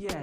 Yeah.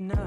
No. No.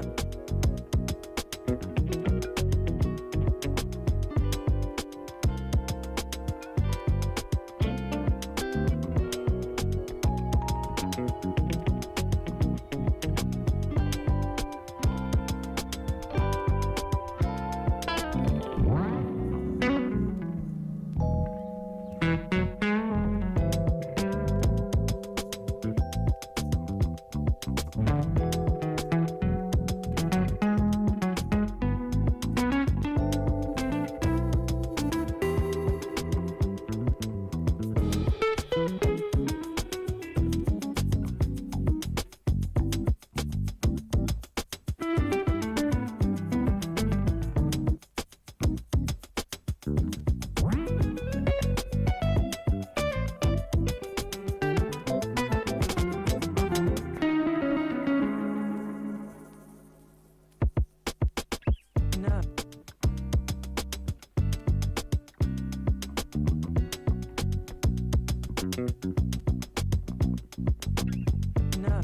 No.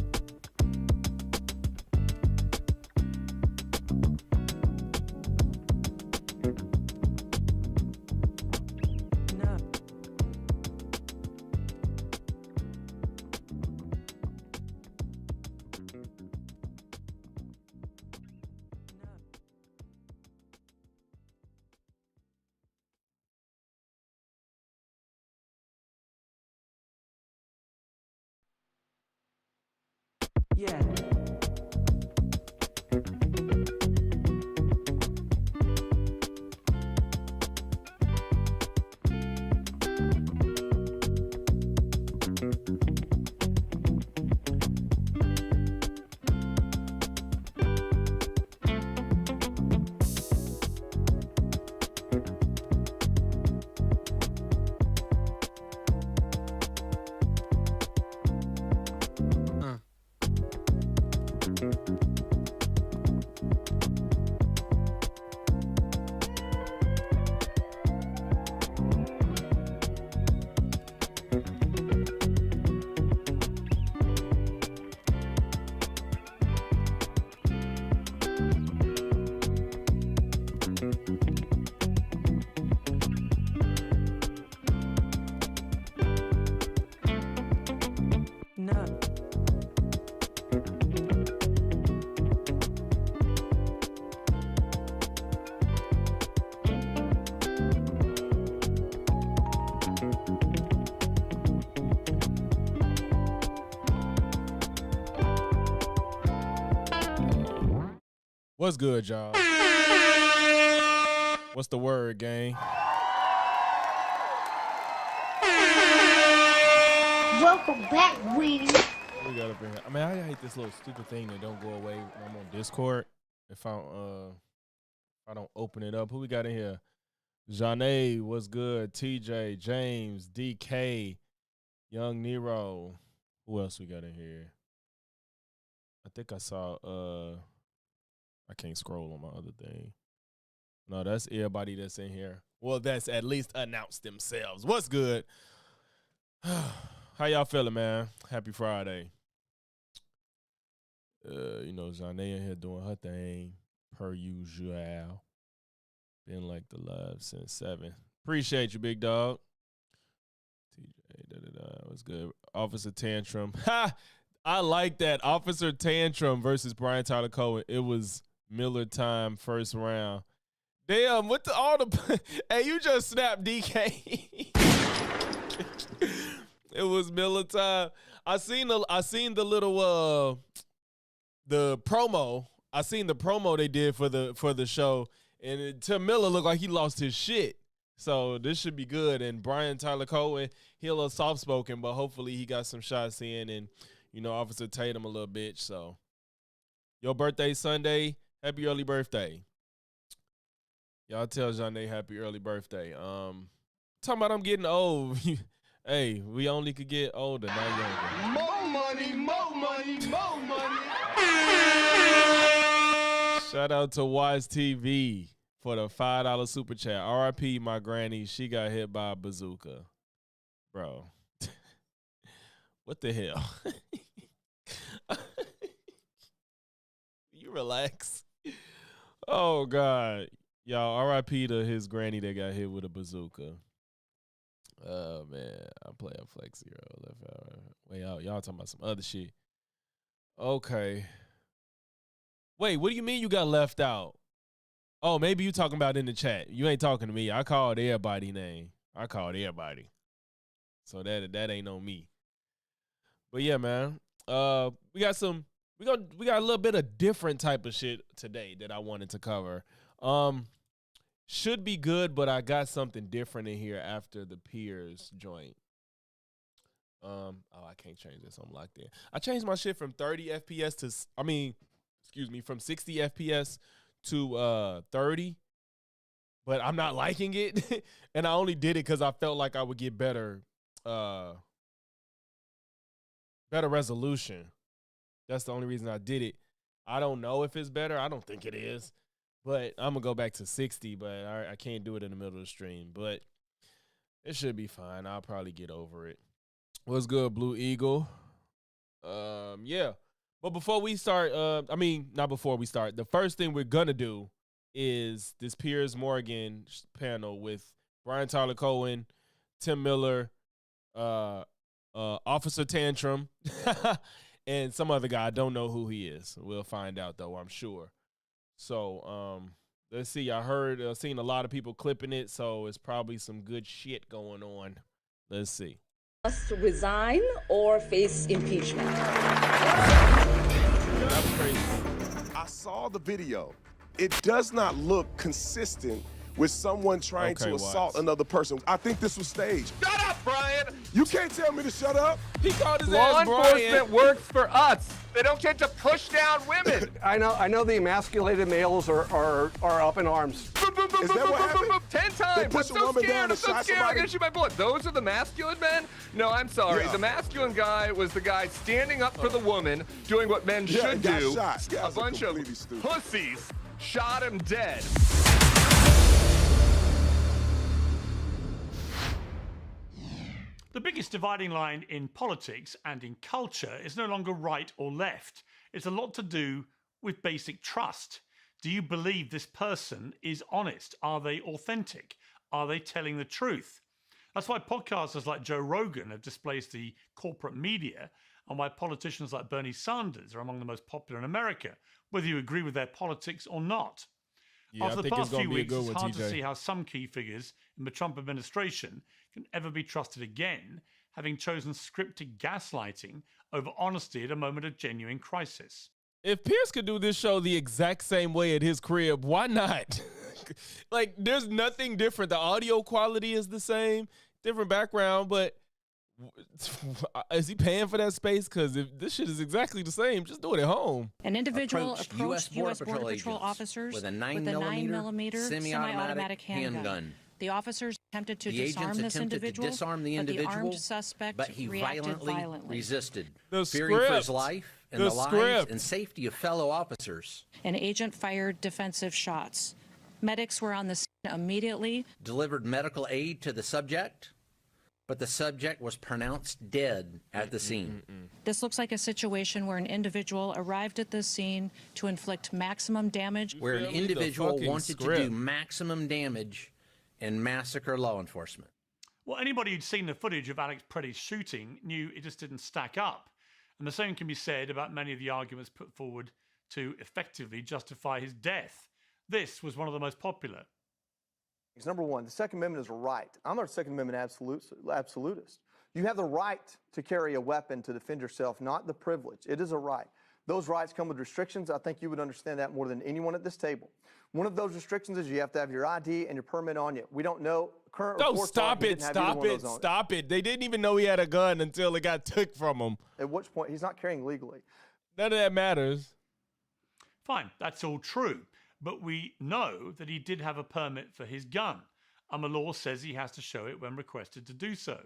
No. Yeah. No. What's good, y'all? What's the word, gang? Welcome back, Weenie. We gotta bring it. I mean, I hate this little stupid thing that don't go away when I'm on Discord. If I don't open it up, who we got in here? Janae, what's good? TJ, James, DK, Young Nero. Who else we got in here? I think I saw I can't scroll on my other thing. No, that's everybody that's in here. Well, that's at least announced themselves. What's good? How y'all feeling, man? Happy Friday. Janae in here doing her thing per usual. Been like the live since 7. Appreciate you, big dog. TJ, what's good? Officer Tantrum. Ha! I like that. Officer Tantrum versus Brian Tyler Cohen. It was Miller time, first round. Damn, what the all the hey, you just snapped DK. It was Miller time. I seen the little the promo. I seen the promo they did for the show, and Tim Miller looked like he lost his shit. So this should be good. And Brian Tyler Cohen, he a little soft spoken, but hopefully he got some shots in, and Officer Tatum a little bitch. So your birthday Sunday, happy early birthday. Y'all tell Janae happy early birthday. Talking about I'm getting old. Hey, we only could get older, not younger. More money, more money, more money. Shout out to Wise TV for the $5 super chat. RIP my granny. She got hit by a bazooka. Bro. What the hell? You relax. Oh, God. Y'all, RIP to his granny that got hit with a bazooka. Oh, man. I'm playing Flex Zero. Left out. Way out. Y'all talking about some other shit. Okay. Wait, what do you mean you got left out? Oh, maybe you talking about in the chat. You ain't talking to me. I called everybody name. I called everybody. So that ain't on me. But yeah, man. We got a little bit of different type of shit today that I wanted to cover. Should be good, but I got something different in here after the Peers joint. I can't change this. I'm locked in. I changed my shit from 30 FPS from 60 FPS to 30, but I'm not liking it. And I only did it because I felt like I would get better resolution. That's the only reason I did it. I don't know if it's better. I don't think it is. But I'm going to go back to 60, but I can't do it in the middle of the stream. But it should be fine. I'll probably get over it. What's good, Blue Eagle? Yeah. But before we start, not before we start, the first thing we're going to do is this Piers Morgan panel with Brian Tyler Cohen, Tim Miller, Officer Tantrum, and some other guy. I don't know who he is. We'll find out, though, I'm sure. So, let's see. I heard, seen a lot of people clipping it, so it's probably some good shit going on. Let's see. Must resign or face impeachment. That's crazy. I saw the video. It does not look consistent with someone trying to assault another person. I think this was staged. Shut up, Brian! You can't tell me to shut up. He called his Law ass Brian. enforcement works for us. They don't get to push down women. I know the emasculated males are up in arms. Is that what happened? 10 They times. I'm pushed a so woman scared. down I'm and so shot scared. I'm somebody? gonna shoot my bullet. Those are the masculine men? No, I'm sorry. Yeah. The masculine guy was the guy standing up for the woman, doing what men Yeah, should got do. shot. A Guys are bunch of completely stupid. pussies shot him dead. The biggest dividing line in politics and in culture is no longer right or left. It's a lot to do with basic trust. Do you believe this person is honest? Are they authentic? Are they telling the truth? That's why podcasters like Joe Rogan have displaced the corporate media, and why politicians like Bernie Sanders are among the most popular in America, whether you agree with their politics or not. Yeah, After I the think it's past gonna few be a weeks, good it's one, hard to TJ. see how some key figures in the Trump administration can ever be trusted again, having chosen scripted gaslighting over honesty at a moment of genuine crisis. If Pierce could do this show the exact same way at his crib, why not? Like, there's nothing different. The audio quality is the same, different background, but is he paying for that space? Because if this shit is exactly the same, just do it at home. An individual approached approached U.S. U.S. Border Border Patrol Patrol agents officers with a with 9mm semi-automatic handgun. The officers attempted to The disarm agents this attempted individual, to disarm the but the individual, armed suspect but he reacted violently resisted, The fearing for his script. life and The the lives script. and safety of fellow officers. An agent fired defensive shots. Medics were on the scene immediately. Delivered medical aid to the subject, but the subject was pronounced dead at the scene. This looks like a situation where an individual arrived at the scene to inflict maximum damage. Where an feel me? The individual fucking wanted to script. do maximum damage and massacre law enforcement. Well, anybody who'd seen the footage of Alex Preddy's shooting knew it just didn't stack up. And the same can be said about many of the arguments put forward to effectively justify his death. This was one of the most popular. Number one, the Second Amendment is a right. I'm not a Second Amendment absolutist. You have the right to carry a weapon to defend yourself, not the privilege. It is a right. Those rights come with restrictions. I think you would understand that more than anyone at this table. One of those restrictions is you have to have your ID and your permit on you. We don't know. Current reports stop it, stop it. They didn't even know he had a gun until it got took from him. At which point, he's not carrying legally. None of that matters. Fine, that's all true. But we know that he did have a permit for his gun, and the law says he has to show it when requested to do so.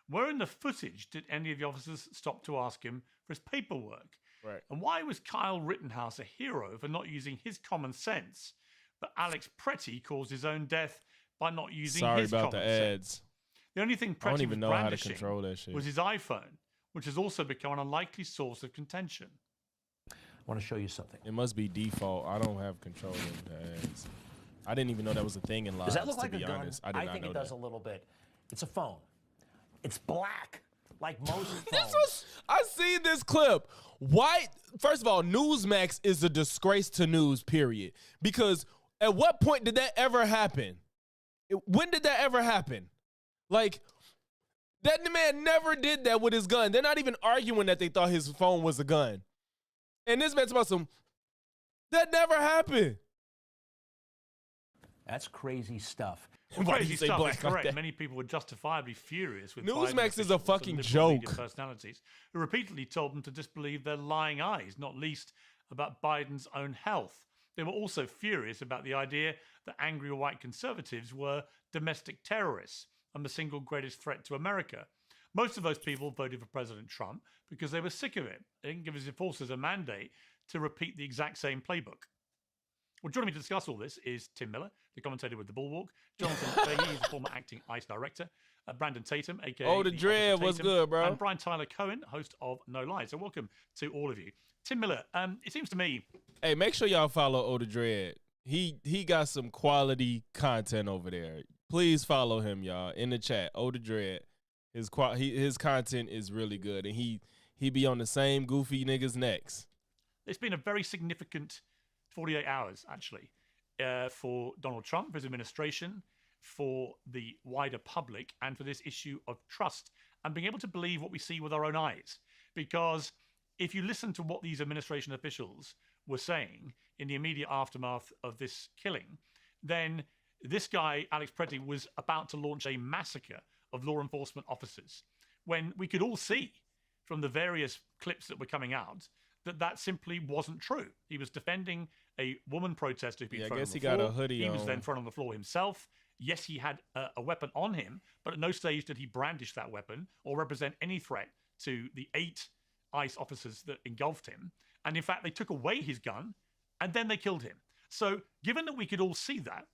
Where in the footage did any of the officers stop to ask him for his paperwork? Right. And why was Kyle Rittenhouse a hero for not using his common sense, but Alex Pretty caused his own death by not using his common sense? Ads. The only thing I don't Pretty even was know how to brandishing control that shit. was his iPhone, which has also become an unlikely source of contention. I want to show you something. It must be default. I don't have control of the ads. I didn't even know that was a thing in live. Does that look like to be a gun? honest. I did not think know it does that. a little bit. It's a phone. It's black, like most phones. I see this clip. Why? First of all, Newsmax is a disgrace to news, period. Because at what point did that ever happen? When did that ever happen? Like, that man never did that with his gun. They're not even arguing that they thought his phone was a gun. And this man's about some, that never happened. That's crazy stuff. Well, Why do crazy you say stuff black is like correct. that? Many people were justifiably furious with Newsmax Biden is a officials fucking and liberal media joke. personalities who repeatedly told them to disbelieve their lying eyes, not least about Biden's own health. They were also furious about the idea that angry white conservatives were domestic terrorists and the single greatest threat to America. Most of those people voted for President Trump because they were sick of it. They didn't give his enforcers a mandate to repeat the exact same playbook. Well, joining me to discuss all this is Tim Miller, the commentator with The Bulwark. Jonathan Fahey is the former acting ICE director. Brandon Tatum, a.k.a. Oh, the Dread, what's good, bro? And Brian Tyler Cohen, host of No Lies. So welcome to all of you. Tim Miller, it seems to me... Hey, make sure y'all follow Oda Dread. He got some quality content over there. Please follow him, y'all, in the chat. Oda Dread. His content is really good, and he be on the same goofy niggas' necks. It's been a very significant 48 hours, actually, for Donald Trump, for his administration, for the wider public, and for this issue of trust and being able to believe what we see with our own eyes. Because if you listen to what these administration officials were saying in the immediate aftermath of this killing, then this guy, Alex Pretty, was about to launch a massacre of law enforcement officers, when we could all see from the various clips that were coming out that that simply wasn't true. He was defending a woman protester who'd been thrown on the floor. Got a hoodie He was on. then thrown on the floor himself. Yes, he had a weapon on him, but at no stage did he brandish that weapon or represent any threat to the 8 ICE officers that engulfed him. And in fact, they took away his gun and then they killed him. So given that we could all see that,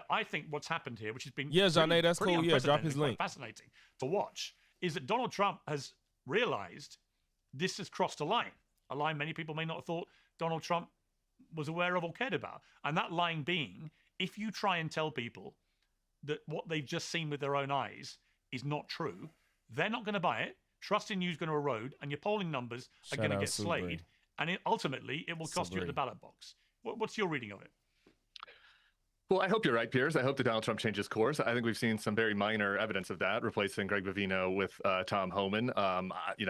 I think what's happened here, which has been Zane, that's pretty cool. Yeah, drop his unprecedented, quite link. fascinating to watch, is that Donald Trump has realized this has crossed a line many people may not have thought Donald Trump was aware of or cared about. And that line being, if you try and tell people that what they've just seen with their own eyes is not true, they're not going to buy it. Trust in you is going to erode, and your polling numbers are going to get slayed. And ultimately, it will cost you at the ballot box. What's your reading of it? Well, I hope you're right, Piers. I hope that Donald Trump changes course. I think we've seen some very minor evidence of that, replacing Greg Bovino with Tom Homan.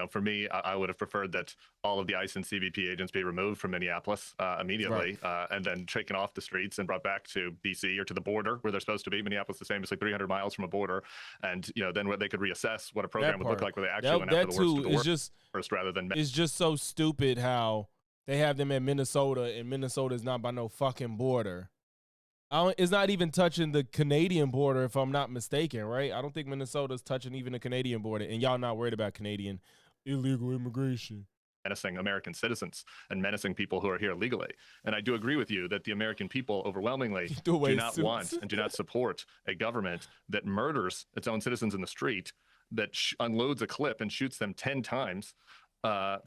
For me, I would have preferred that all of the ICE and CBP agents be removed from Minneapolis immediately, and then taken off the streets and brought back to BC or to the border where they're supposed to be. Minneapolis is famously 300 miles from a border, and then they could reassess what a program would look like where they actually went after the worst first rather than. It's just so stupid how they have them in Minnesota, and Minnesota is not by no fucking border. It's not even touching the Canadian border, if I'm not mistaken, right? I don't think Minnesota's touching even the Canadian border, and y'all not worried about Canadian illegal immigration. Menacing American citizens and menacing people who are here legally. And I do agree with you that the American people overwhelmingly do not want and do not support a government that murders its own citizens in the street, that unloads a clip and shoots them 10 times,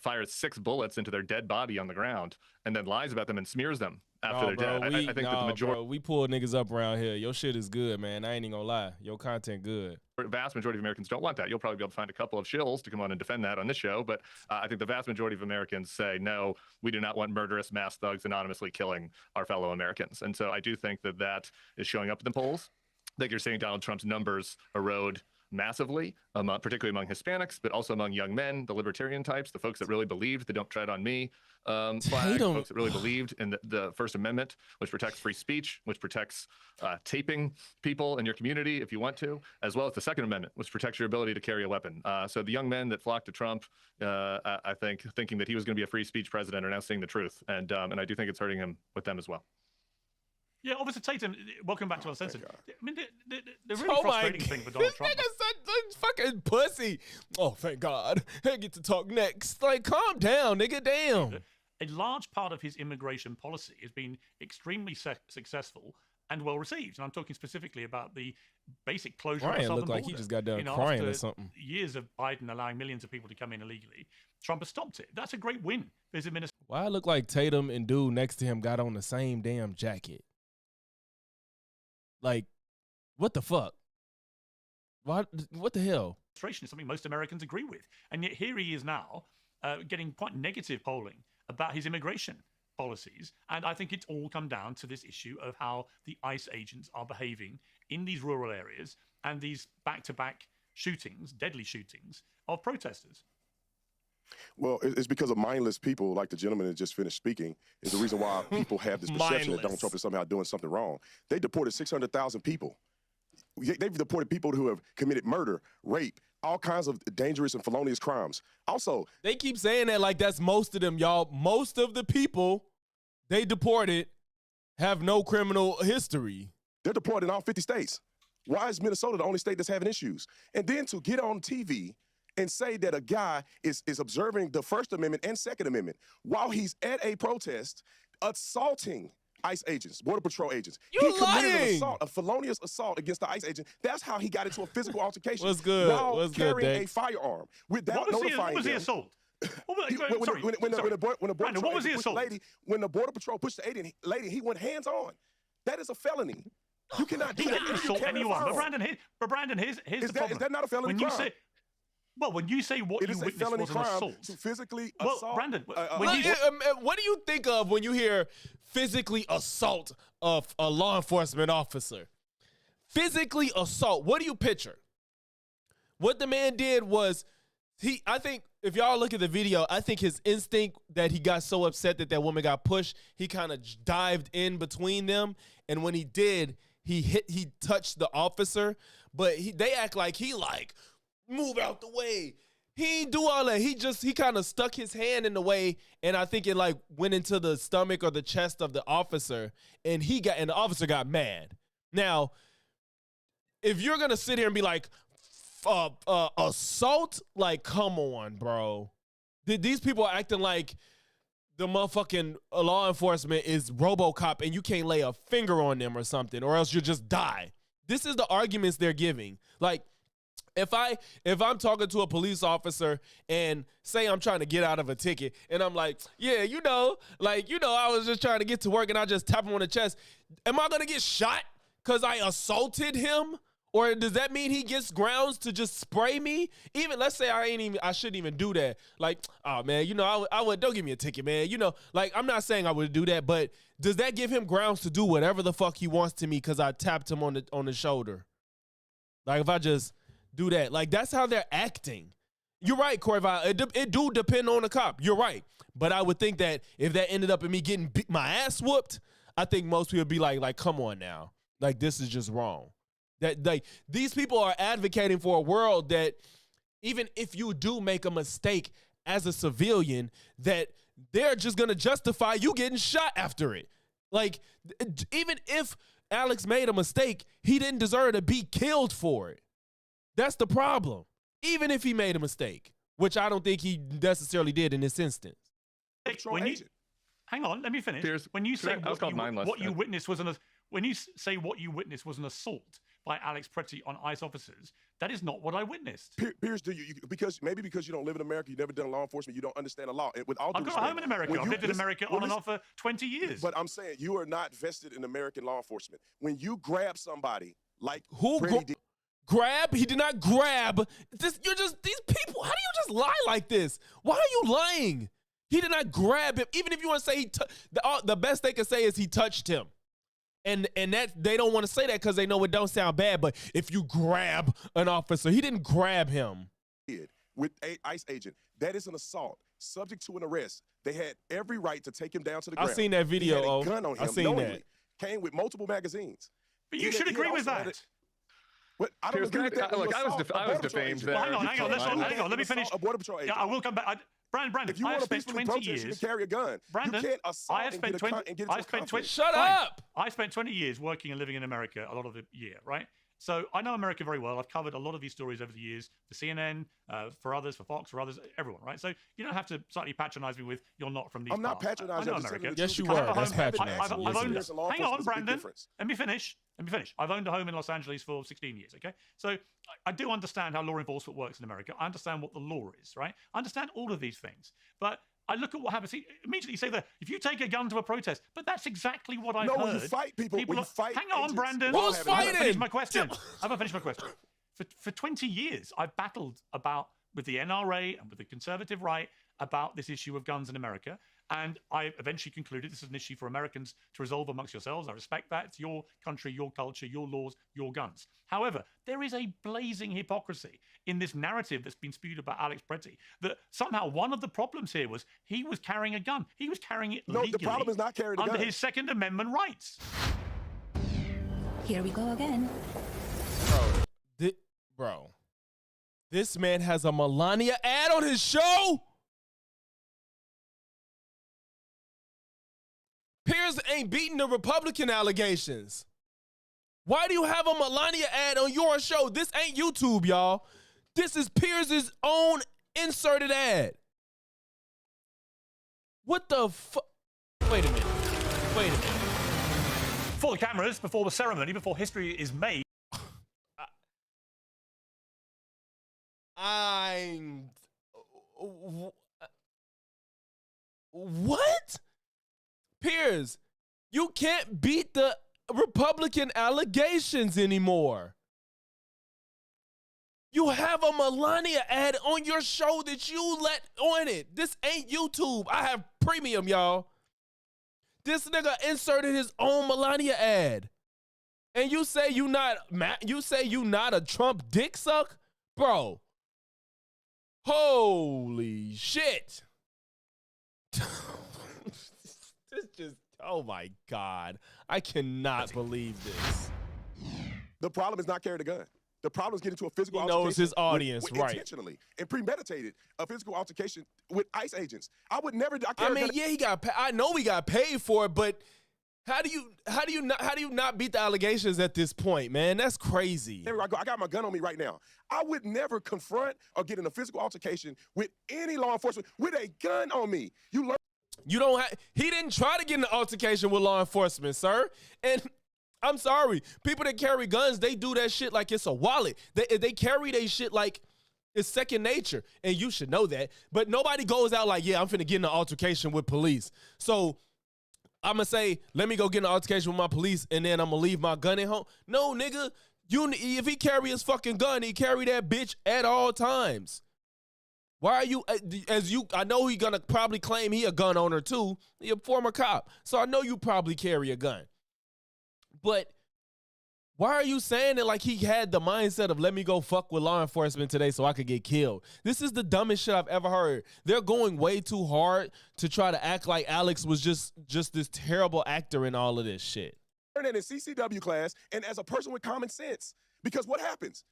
fires 6 bullets into their dead body on the ground and then lies about them and smears them after they're dead. I think that the majority. We pull niggas up around here. Your shit is good, man. I ain't even gonna lie. Your content good. Vast majority of Americans don't want that. You'll probably be able to find a couple of shills to come on and defend that on this show, but I think the vast majority of Americans say, no, we do not want murderous mass thugs anonymously killing our fellow Americans. And so I do think that that is showing up in the polls. I think you're seeing Donald Trump's numbers erode massively, particularly among Hispanics, but also among young men, the libertarian types, the folks that really believed the "don't tread on me" flag, folks that really believed in the First Amendment, which protects free speech, which protects taping people in your community if you want to, as well as the Second Amendment, which protects your ability to carry a weapon. So the young men that flocked to Trump, I think, thinking that he was going to be a free speech president, are now seeing the truth, and I do think it's hurting him with them as well. Yeah, Officer Tatum, welcome back to Uncensored. I mean, the really frustrating thing for Donald Trump. This fucking pussy. Oh, thank God. I get to talk next. Like, calm down, nigga, damn. A large part of his immigration policy has been extremely successful and well received. And I'm talking specifically about the basic closure of the southern border. Like he just got done crying or something. Years of Biden allowing millions of people to come in illegally, Trump has stopped it. That's a great win for his administration. Why it look like Tatum and dude next to him got on the same damn jacket? Like, what the fuck? What the hell? Is something most Americans agree with. And yet here he is now getting quite negative polling about his immigration policies. And I think it's all come down to this issue of how the ICE agents are behaving in these rural areas and these back-to-back shootings, deadly shootings, of protesters. Well, it's because of mindless people like the gentleman that just finished speaking is the reason why people have this perception that Donald Trump is somehow doing something wrong. They deported 600,000 people. They've deported people who have committed murder, rape, all kinds of dangerous and felonious crimes. Also, they keep saying that like that's most of them, y'all. Most of the people they deported have no criminal history. They're deported in all 50 states. Why is Minnesota the only state that's having issues? And then to get on TV and say that a guy is observing the First Amendment and Second Amendment while he's at a protest, assaulting ICE agents, Border Patrol agents. He committed an assault, a felonious assault against the ICE agent. That's how he got into a physical altercation. What's good? While What's carrying good, a firearm without notifying what was the assault? When the Border Patrol pushed the lady, he went hands on. That is a felony. You cannot do he that. didn't assault anyone. But Brandon, here's the problem. Is that not a felony crime? When you say what you witnessed was an assault, to physically assault. Brandon, what do you think of when you hear physically assault of a law enforcement officer? Physically assault. What do you picture? What the man did was I think if y'all look at the video, I think his instinct that he got so upset that woman got pushed, he kind of dived in between them, and when he did, he touched the officer, but they act like he move out the way. He ain't do all that. He kind of stuck his hand in the way, and I think it went into the stomach or the chest of the officer, and the officer got mad. Now, if you're gonna sit here and be like, assault, come on, bro. These people are acting like the motherfucking law enforcement is RoboCop and you can't lay a finger on them or something, or else you'll just die. This is the arguments they're giving. If I'm talking to a police officer and say I'm trying to get out of a ticket and I'm like, yeah, I was just trying to get to work and I just tap him on the chest, am I gonna get shot because I assaulted him? Or does that mean he gets grounds to just spray me? Even let's say I shouldn't even do that. Oh man, I would, don't give me a ticket, man. I'm not saying I would do that, but does that give him grounds to do whatever the fuck he wants to me because I tapped him on the shoulder? If I just do that, that's how they're acting. You're right, Corey. It do depend on the cop. You're right, but I would think that if that ended up in me getting my ass whooped, I think most people would be like, come on now, this is just wrong. That these people are advocating for a world that even if you do make a mistake as a civilian, that they're just gonna justify you getting shot after it. Even if Alex made a mistake, he didn't deserve to be killed for it. That's the problem. Even if he made a mistake, which I don't think he necessarily did in this instance. Hang on, let me finish. When you say what you witnessed was an assault by Alex Pretty on ICE officers. That is not what I witnessed. Piers, because you don't live in America, you've never done law enforcement, you don't understand the law. And with all due I've got respect, a home in America. I've lived in America on and off for 20 years. But I'm saying you are not vested in American law enforcement. When you grab somebody like Who grab? He did not grab. These people. How do you just lie like this? Why are you lying? He did not grab him. Even if you want to say the best they can say is he touched him. And that they don't want to say that because they know it don't sound bad. But if you grab an officer, he didn't grab him. With an ICE agent, that is an assault, subject to an arrest. They had every right to take him down to the ground. I seen that video. He had a gun on him. I seen knowingly. that. Came with multiple magazines. But you should agree with that. What? I don't agree with that. Look, I was defamed there. Well, hang on. Let me finish. A border patrol agent. Yeah, I will come back. Brandon, if you I have want to spent peacefully 20 protest, years. you can carry a gun. Brandon, you can't assault I have spent 20. Shut up! I spent 20 years working and living in America, a lot of the year, right? So I know America very well. I've covered a lot of these stories over the years, for CNN, for others, for Fox, for others, everyone, right? So you don't have to slightly patronize me with you're not from these I'm not parts. patronizing. I know America. Yes, you were. That's patronizing. Hang on, Brandon. Let me finish. I've owned a home in Los Angeles for 16 years, okay? So I do understand how law enforcement works in America. I understand what the law is, right? I understand all of these things. But I look at what happens. Immediately you say that if you take a gun to a protest, but that's exactly what I've heard. No, when you fight people when you fight hang on, Brandon. Who's fighting? I haven't finished my question. I haven't finished my question. For 20 years, I've battled with the NRA and with the conservative right about this issue of guns in America. And I eventually concluded this is an issue for Americans to resolve amongst yourselves. I respect that. It's your country, your culture, your laws, your guns. However, there is a blazing hypocrisy in this narrative that's been spewed about Alex Pretty that somehow one of the problems here was he was carrying a gun. He was carrying it legally. No, the problem is not carrying a gun. Under his Second Amendment rights. Here we go again. Bro, this man has a Melania ad on his show? Piers ain't beating the Republican allegations. Why do you have a Melania ad on your show? This ain't YouTube, y'all. This is Piers' own inserted ad. What the fuck? Wait a minute. Before the cameras, before the ceremony, before history is made. What? Piers, you can't beat the Republican allegations anymore. You have a Melania ad on your show that you let on it. This ain't YouTube. I have premium, y'all. This nigga inserted his own Melania ad. And you say you not a Trump dick suck? Bro. Holy shit. This just, oh my God. I cannot believe this. The problem is not carrying a gun. The problem is getting to a physical altercation. He knows his audience, right. Intentionally and premeditated a physical altercation with ICE agents. I would never. I mean, yeah, I know he got paid for it, but how do you not beat the allegations at this point, man? That's crazy. I got my gun on me right now. I would never confront or get in a physical altercation with any law enforcement with a gun on me. You don't have. He didn't try to get in an altercation with law enforcement, sir. And I'm sorry, people that carry guns, they do that shit like it's a wallet. They carry their shit like it's second nature, and you should know that. But nobody goes out like, yeah, I'm finna get in an altercation with police. So I'm gonna say, let me go get in an altercation with my police, and then I'm gonna leave my gun at home. No, nigga, if he carry his fucking gun, he carry that bitch at all times. Why are you, I know he gonna probably claim he a gun owner too. He a former cop. So I know you probably carry a gun. But why are you saying it like he had the mindset of let me go fuck with law enforcement today so I could get killed? This is the dumbest shit I've ever heard. They're going way too hard to try to act like Alex was just this terrible actor in all of this shit. Learn that in CCW class and as a person with common sense. Because what happens?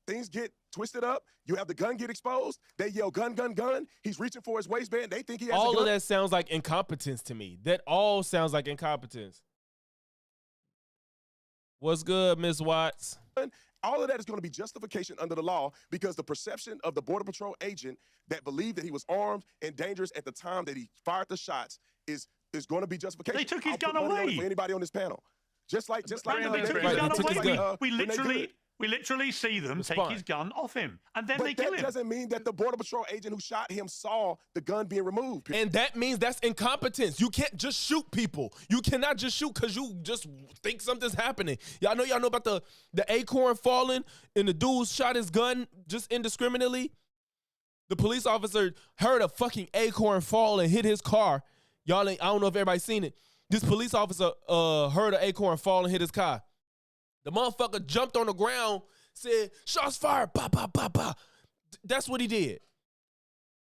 Things get twisted up. You have the gun get exposed. They yell, gun, gun, gun. He's reaching for his waistband. They think he has a gun. All of that sounds like incompetence to me. That all sounds like incompetence. What's good, Ms. Watts? All of that is going to be justification under the law because the perception of the Border Patrol agent that believed that he was armed and dangerous at the time that he fired the shots is going to be justification. They took his gun away. For anybody on this panel. Just like Brandon, they took his gun away. We literally see them take his gun off him, and then they kill him. That doesn't mean that the Border Patrol agent who shot him saw the gun being removed. And that means that's incompetence. You can't just shoot people. You cannot just shoot because you just think something's happening. Y'all know about the acorn falling and the dude shot his gun just indiscriminately? The police officer heard a fucking acorn fall and hit his car. I don't know if everybody's seen it. This police officer heard an acorn fall and hit his car. The motherfucker jumped on the ground, said, "Shots fired, bah, bah, bah, bah." That's what he did.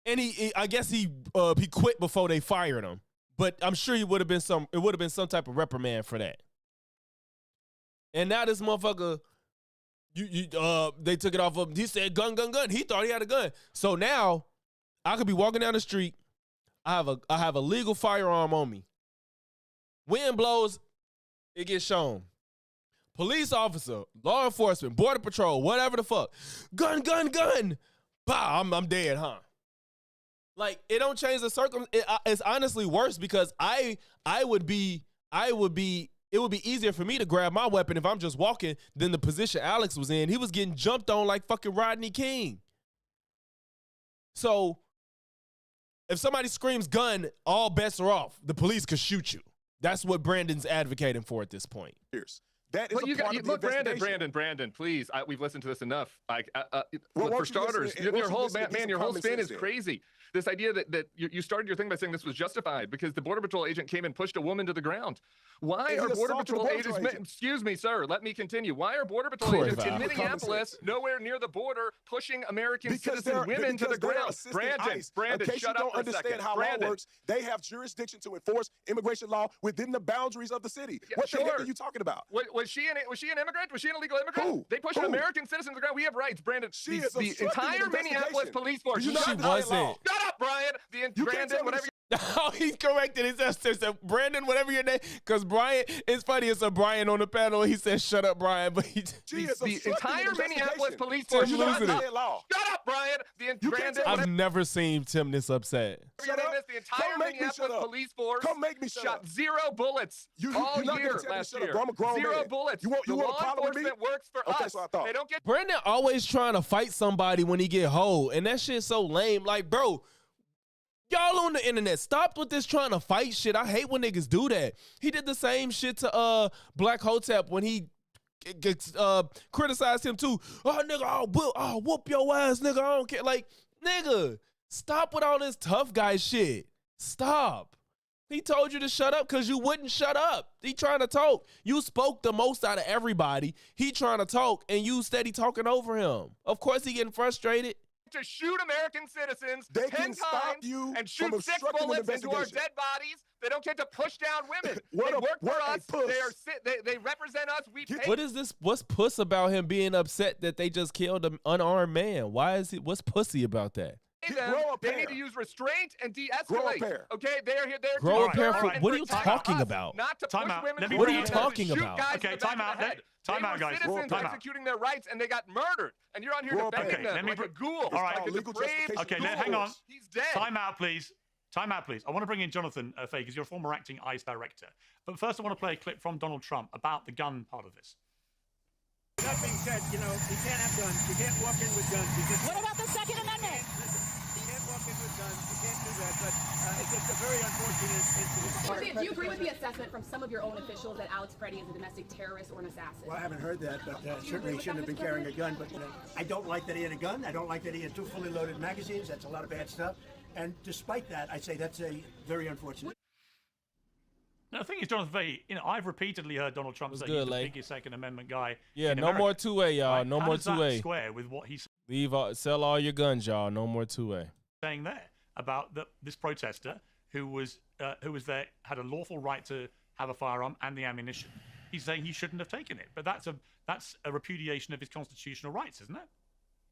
And I guess he quit before they fired him. But I'm sure it would have been some type of reprimand for that. And now this motherfucker, they took it off of him. He said, "Gun, gun, gun." He thought he had a gun. So now I could be walking down the street. I have a legal firearm on me. Wind blows, it gets shown. Police officer, law enforcement, border patrol, whatever the fuck. Gun, gun, gun. Bah, I'm dead, huh? Like, it don't change the it's honestly worse because it would be easier for me to grab my weapon if I'm just walking than the position Alex was in. He was getting jumped on like fucking Rodney King. So if somebody screams gun, all bets are off. The police could shoot you. That's what Brandon's advocating for at this point. That is look, Brandon, please. We've listened to this enough. For starters, your whole spin is crazy. This idea that you started your thing by saying this was justified because the Border Patrol agent came and pushed a woman to the ground. Why are Border Patrol agents? Excuse me, sir. Let me continue. Why are Border Patrol agents in Minneapolis, nowhere near the border, pushing American citizen women to the ground? Brandon, shut up for a second. Understand how law works. They have jurisdiction to enforce immigration law within the boundaries of the city. What the heck are you talking about? Was she an immigrant? Was she an illegal immigrant? Who? They pushed an American citizen to the ground. We have rights, Brandon. The entire Minneapolis police force. Shut up, Brian. Brandon, whatever. No, he's corrected. He said, "Brandon, whatever your name," because Brian. It's funny. It's a Brian on the panel. He said, "Shut up, Brian." But the entire Minneapolis police force. Shut up, Brian. I've never seen Tim this upset. The entire Minneapolis police force shot 0 bullets all year last year. 0 bullets. You want law enforcement works for us. So I thought. They don't get. Brandon always trying to fight somebody when he get hold, and that shit's so lame. Like, bro, y'all on the internet, stop with this trying to fight shit. I hate when niggas do that. He did the same shit to Black Hotep when he criticized him too. "Oh, nigga, I'll whoop your ass, nigga. I don't care." Like, nigga, stop with all this tough guy shit. Stop. He told you to shut up because you wouldn't shut up. He trying to talk. You spoke the most out of everybody. He trying to talk, and you steady talking over him. Of course he getting frustrated. To shoot American citizens they 10 times and shoot 6 bullets into our dead bodies. They don't get to push down women. They work for us. They represent us. We pay. What is this? What's puss about him being upset that they just killed an unarmed man? What's pussy about that? They need to use restraint and de-escalate. Okay, they're here. Grow a pair. What are you talking about? Not to push women. What are you talking about? Okay, time out. Time out, guys. Citizens executing their rights, and they got murdered. And you're on here defending them like a ghoul. All right, okay, hang on. He's dead. Time out, please. Time out, please. I want to bring in Jonathan Fay because you're a former acting ICE director. But first, I want to play a clip from Donald Trump about the gun part of this. That being said, you can't have guns. You can't walk in with guns. What about the Second Amendment? You can't walk in with guns. You can't do that. But it's just a very unfortunate incident. Do you agree with the assessment from some of your own officials that Alex Freddie is a domestic terrorist or an assassin? Well, I haven't heard that, but certainly he shouldn't have been carrying a gun. But I don't like that he had a gun. I don't like that he had 2 fully loaded magazines. That's a lot of bad stuff. And despite that, I say that's a very unfortunate. Now, the thing is, Jonathan Fay, I've repeatedly heard Donald Trump say he's the biggest Second Amendment guy. Yeah, no more two-way, y'all. No more two-way. How does that square with what he's sell all your guns, y'all. No more two-way. Saying there about this protester who was there, had a lawful right to have a firearm and the ammunition. He's saying he shouldn't have taken it, but that's a repudiation of his constitutional rights, isn't it?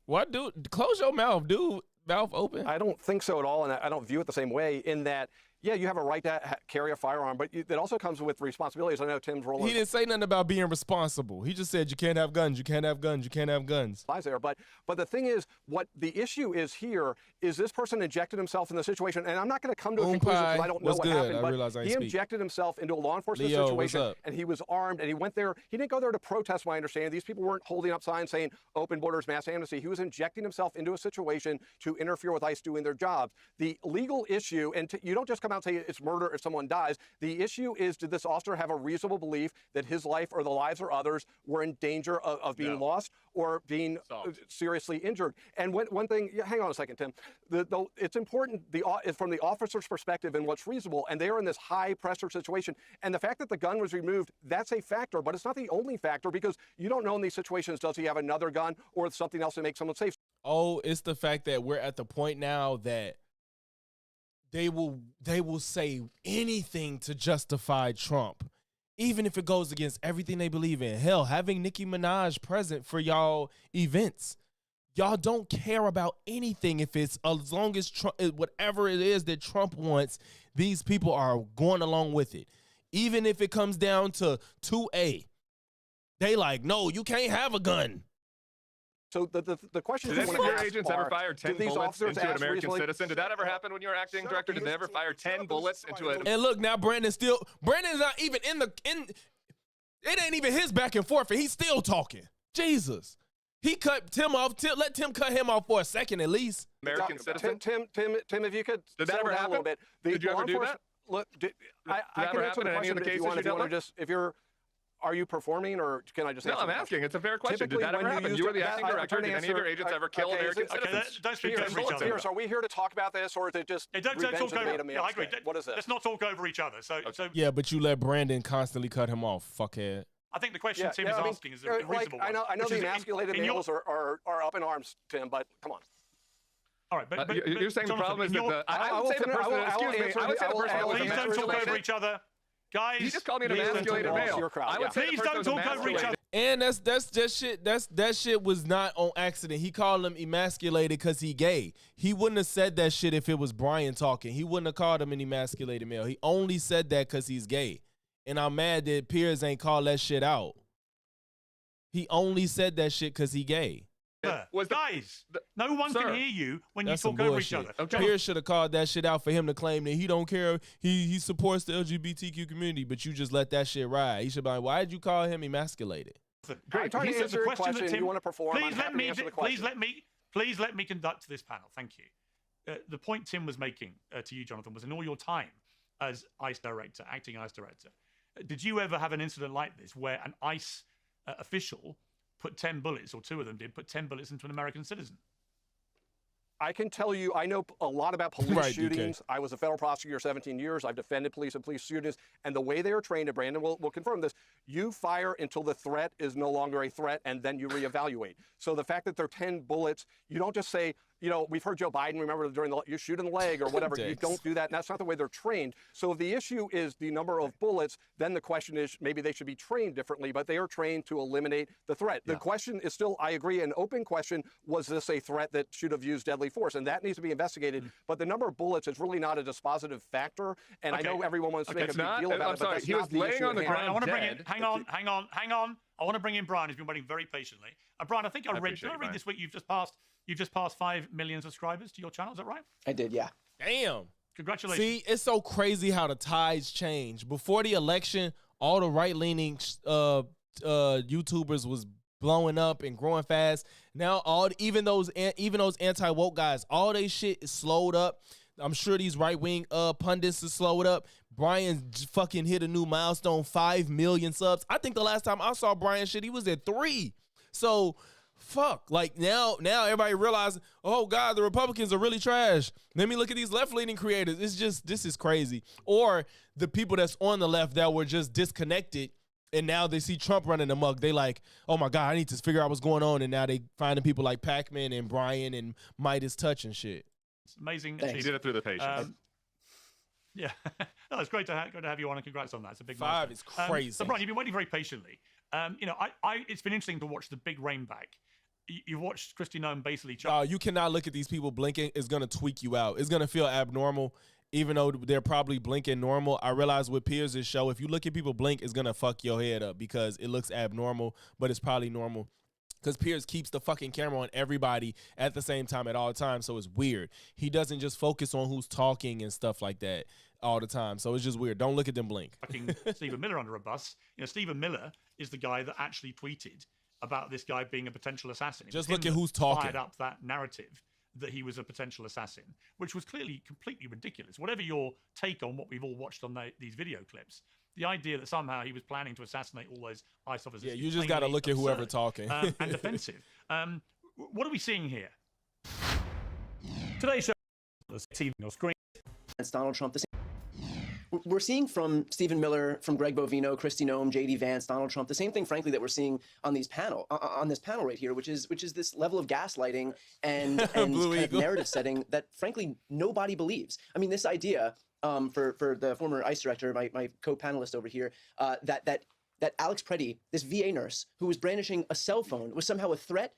What, dude? Close your mouth, dude. Mouth open. I don't think so at all, and I don't view it the same way in that, yeah, you have a right to carry a firearm, but it also comes with responsibilities. I know Tim's rolling. He didn't say nothing about being responsible. He just said you can't have guns, you can't have guns, you can't have guns. There, but the thing is, what the issue is here is this person injected himself in the situation, and I'm not going to come to a conclusion because I don't know what happened, but he injected himself into a law enforcement situation, and he was armed, and he went there. He didn't go there to protest, my understanding. These people weren't holding up signs saying open borders, mass amnesty. He was injecting himself into a situation to interfere with ICE doing their jobs. The legal issue, and you don't just come out and say it's murder if someone dies. The issue is, did this officer have a reasonable belief that his life or the lives of others were in danger of being lost or being seriously injured? And one thing, hang on a second, Tim. It's important from the officer's perspective and what's reasonable, and they are in this high-pressure situation. And the fact that the gun was removed, that's a factor, but it's not the only factor because you don't know in these situations, does he have another gun or something else to make someone safe? Oh, it's the fact that we're at the point now that they will say anything to justify Trump, even if it goes against everything they believe in. Hell, having Nicki Minaj present for y'all events. Y'all don't care about anything if it's as long as Trump, whatever it is that Trump wants, these people are going along with it. Even if it comes down to 2A, they like, no, you can't have a gun. So the question is, did any of your agents ever fire 10 bullets into an American citizen? Did that ever happen when you were acting director? Did they ever fire 10 bullets into a... And look, now Brandon's not even it ain't even his back and forth, and he's still talking. Jesus. He cut Tim off. Let Tim cut him off for a second at least. American citizen? Tim, if you could did that ever happen? A little bit. Did you ever do that? Look, I can answer happen the in any question of the if you cases want to just, are you performing or can I just answer? No, I'm asking. It's a fair question. Did that ever happen? You were the acting director. Did any of your agents ever kill American citizens? Don't speak over each other. Are we here to talk about this or is it just don't talk over? Yeah, I agree. What is this? Let's not talk over each other. So yeah, but you let Brandon constantly cut him off, fuckhead. I think the question Tim is asking is a reasonable one. I know the emasculated males are up in arms, Tim, but come on. All right, but you're saying the problem is that I would say the person. Excuse me. I would say the person. Please don't talk over each other. Guys, you just called me an emasculated male. I would say please don't talk over each other. And that's just shit. That shit was not on accident. He called him emasculated because he gay. He wouldn't have said that shit if it was Brian talking. He wouldn't have called him an emasculated male. He only said that because he's gay. And I'm mad that Piers ain't called that shit out. He only said that shit because he gay. Guys, no one can hear you when you talk over each other. Okay. Pierce should have called that shit out for him to claim that he don't care. He supports the LGBTQ community, but you just let that shit ride. He should be like, why did you call him emasculated? Great. I'm trying to answer your question. You want to perform? Please let me conduct this panel. Thank you. The point Tim was making to you, Jonathan, was in all your time as ICE director, acting ICE director, did you ever have an incident like this where an ICE official put 10 bullets, or two of them did, put 10 bullets into an American citizen? I can tell you, I know a lot about police shootings. I was a federal prosecutor 17 years. I've defended police and police shootings. And the way they are trained, and Brandon will confirm this, you fire until the threat is no longer a threat, and then you reevaluate. So the fact that there are 10 bullets, you don't just say, you know, we've heard Joe Biden, remember, you shoot in the leg or whatever. You don't do that, and that's not the way they're trained. So if the issue is the number of bullets, then the question is maybe they should be trained differently, but they are trained to eliminate the threat. The question is still, I agree, an open question, was this a threat that should have used deadly force? And that needs to be investigated. But the number of bullets is really not a dispositive factor, and I know everyone wants to make a big deal about it, but that's not the issue. I want to bring in, hang on. I want to bring in Brian, who's been waiting very patiently. Brian, I think I read, did I read this week you've just passed 5 million subscribers to your channel, is that right? I did, yeah. Damn. Congratulations. See, it's so crazy how the tides change. Before the election, all the right-leaning YouTubers was blowing up and growing fast. Now, even those anti-woke guys, all they shit is slowed up. I'm sure these right-wing pundits is slowed up. Brian fucking hit a new milestone, 5 million subs. I think the last time I saw Brian shit, he was at 3. So, fuck. Like, now everybody realizes, oh, God, the Republicans are really trash. Let me look at these left-leaning creators. It's just, this is crazy. Or the people that's on the left that were just disconnected, and now they see Trump running amok. They like, oh, my God, I need to figure out what's going on. And now they finding people like Pac-Man and Brian and Midas Touch and shit. It's amazing. He did it through the patience. Yeah, no, it's great to have you on, and congrats on that. It's a big 5 is crazy. So, Brian, you've been waiting very patiently. You know, it's been interesting to watch the big rain back. You've watched Kristi Noem basically. You cannot look at these people blinking. It's gonna tweak you out. It's gonna feel abnormal. even though they're probably blinking normal, I realize with Piers' show, if you look at people blink, it's going to fuck your head up because it looks abnormal, but it's probably normal. Because Piers keeps the fucking camera on everybody at the same time at all times, so it's weird. He doesn't just focus on who's talking and stuff like that all the time, so it's just weird. Don't look at them blink. Fucking Stephen Miller under a bus. You know, Stephen Miller is the guy that actually tweeted about this guy being a potential assassin. Just look at who's talking. Fired up that narrative that he was a potential assassin, which was clearly completely ridiculous. Whatever your take on what we've all watched on these video clips, the idea that somehow he was planning to assassinate all those ICE officers. Yeah, you just got to look at whoever talking. And defensive. What are we seeing here? Today's show, the TV on screen. It's Donald Trump. We're seeing from Stephen Miller, from Greg Bovino, Kristi Noem, J.D. Vance, Donald Trump, the same thing, frankly, that we're seeing on this panel right here, which is this level of gaslighting and kind of narrative setting that, frankly, nobody believes. I mean, this idea for the former ICE director, my co-panelist over here, that Alex Preddy, this VA nurse who was brandishing a cell phone, was somehow a threat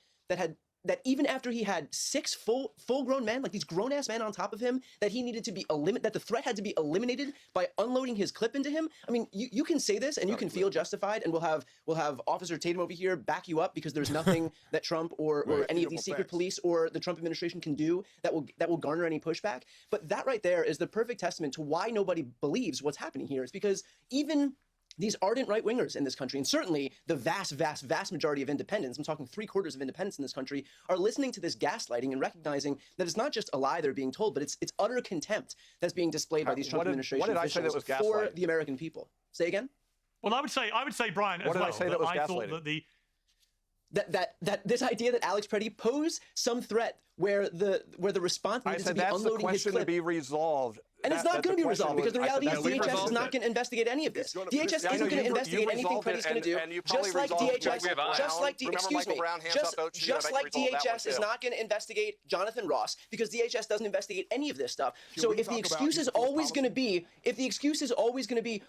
that even after he had 6 full-grown men, like these grown-ass men on top of him, that he needed to be that the threat had to be eliminated by unloading his clip into him. I mean, you can say this and you can feel justified, and we'll have Officer Tatum over here back you up because there's nothing that Trump or any of these secret police or the Trump administration can do that will garner any pushback. But that right there is the perfect testament to why nobody believes what's happening here. It's because even these ardent right-wingers in this country, and certainly the vast majority of independents, I'm talking 3/4 of independents in this country, are listening to this gaslighting and recognizing that it's not just a lie they're being told, but it's utter contempt that's being displayed by these Trump administration officials for the American people. Say again? Well, I would say, Brian, as well, I say that was gaslighting? thought that that this idea that Alex Preddy posed some threat where the response needed to be unloading his clip. To be resolved. And it's not going to be resolved because the reality is DHS is not going to investigate any of this. DHS isn't going to investigate anything Preddy's going to do. Just like DHS, just like DHS is not going to investigate Jonathan Ross because DHS doesn't investigate any of this stuff. So if the excuse is always going to be,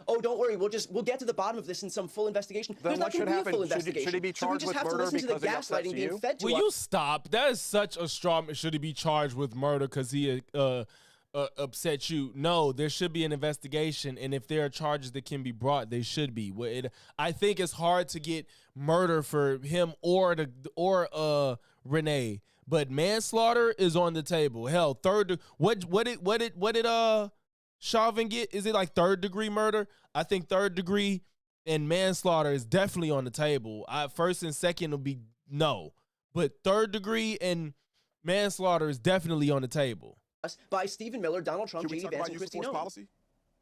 oh, don't worry, we'll get to the bottom of this in some full investigation. There's not going to be a full investigation. Should he be charged with murder because he upsets you? Will you stop? That is such a straw. Should he be charged with murder because he upset you? No, there should be an investigation, and if there are charges that can be brought, they should be. I think it's hard to get murder for him or Renee, but manslaughter is on the table. Hell, what did Chauvin get? Is it like 3rd degree murder? I think 3rd degree and manslaughter is definitely on the table. 1st and 2nd will be no, but 3rd degree and manslaughter is definitely on the table. By Stephen Miller, Donald Trump, J.D. Vance, and Kristi Noem.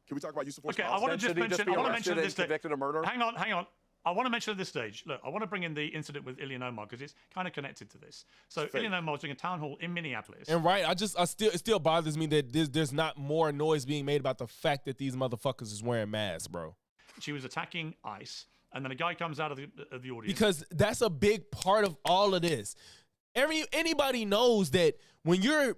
Can we talk about use of force policy? I want to mention at this stage. Convicted of murder? Hang on. I want to mention at this stage. Look, I want to bring in the incident with Ilhan Omar because it's kind of connected to this. So Ilhan Omar was doing a town hall in Minneapolis. And it still bothers me that there's not more noise being made about the fact that these motherfuckers is wearing masks, bro. She was attacking ICE, and then a guy comes out of the audience. Because that's a big part of all of this. Anybody knows that when you're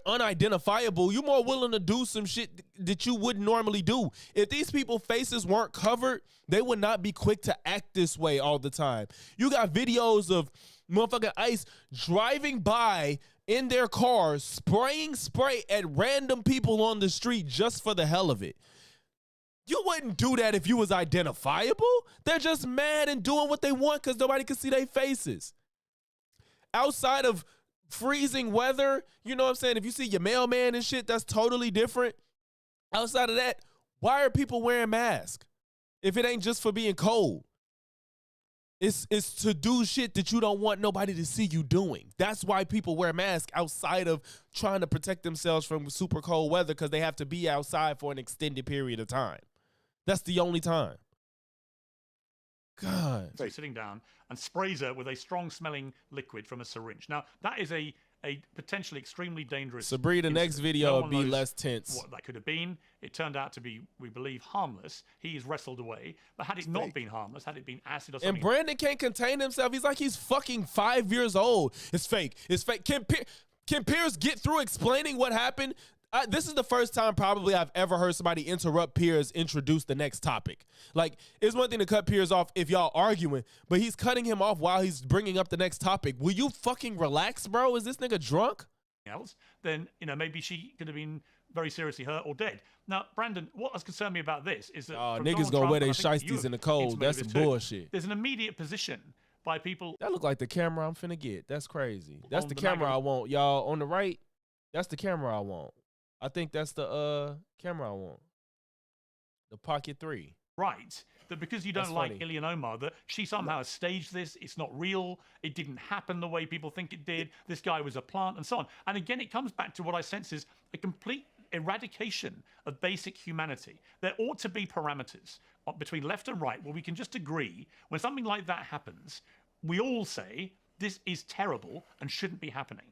unidentifiable, you're more willing to do some shit that you wouldn't normally do. If these people's faces weren't covered, they would not be quick to act this way all the time. You got videos of motherfucking ICE driving by in their cars, spraying spray at random people on the street just for the hell of it. You wouldn't do that if you was identifiable. They're just mad and doing what they want because nobody can see their faces. Outside of freezing weather, you know what I'm saying? If you see your mailman and shit, that's totally different. Outside of that, why are people wearing masks? If it ain't just for being cold. It's to do shit that you don't want nobody to see you doing. That's why people wear masks outside of trying to protect themselves from super cold weather because they have to be outside for an extended period of time. That's the only time. God. So sitting down and sprays her with a strong-smelling liquid from a syringe. Now, that is a potentially extremely dangerous Sabri, the next video will be less tense. What that could have been. It turned out to be, we believe, harmless. He is wrestled away. But had it not been harmless, had it been acid or something... And Brandon can't contain himself. He's like he's fucking 5 years old. It's fake. It's fake. Can Piers get through explaining what happened? This is the first time probably I've ever heard somebody interrupt Piers introduce the next topic. Like, it's one thing to cut Piers off if y'all arguing, but he's cutting him off while he's bringing up the next topic. Will you fucking relax, bro? Is this nigga drunk? Else, then, maybe she could have been very seriously hurt or dead. Now, Brandon, what has concerned me about this is that niggas gonna wear their shiesties in the cold. That's some bullshit. There's an immediate position by people. That look like the camera I'm finna get. That's crazy. That's the camera I want, y'all. On the right, that's the camera I want. I think that's the camera I want. The Pocket 3. Right. That because you don't like Ilhan Omar, that she somehow staged this, it's not real, it didn't happen the way people think it did, this guy was a plant, and so on. And again, it comes back to what I sense is a complete eradication of basic humanity. There ought to be parameters between left and right where we can just agree when something like that happens, we all say this is terrible and shouldn't be happening.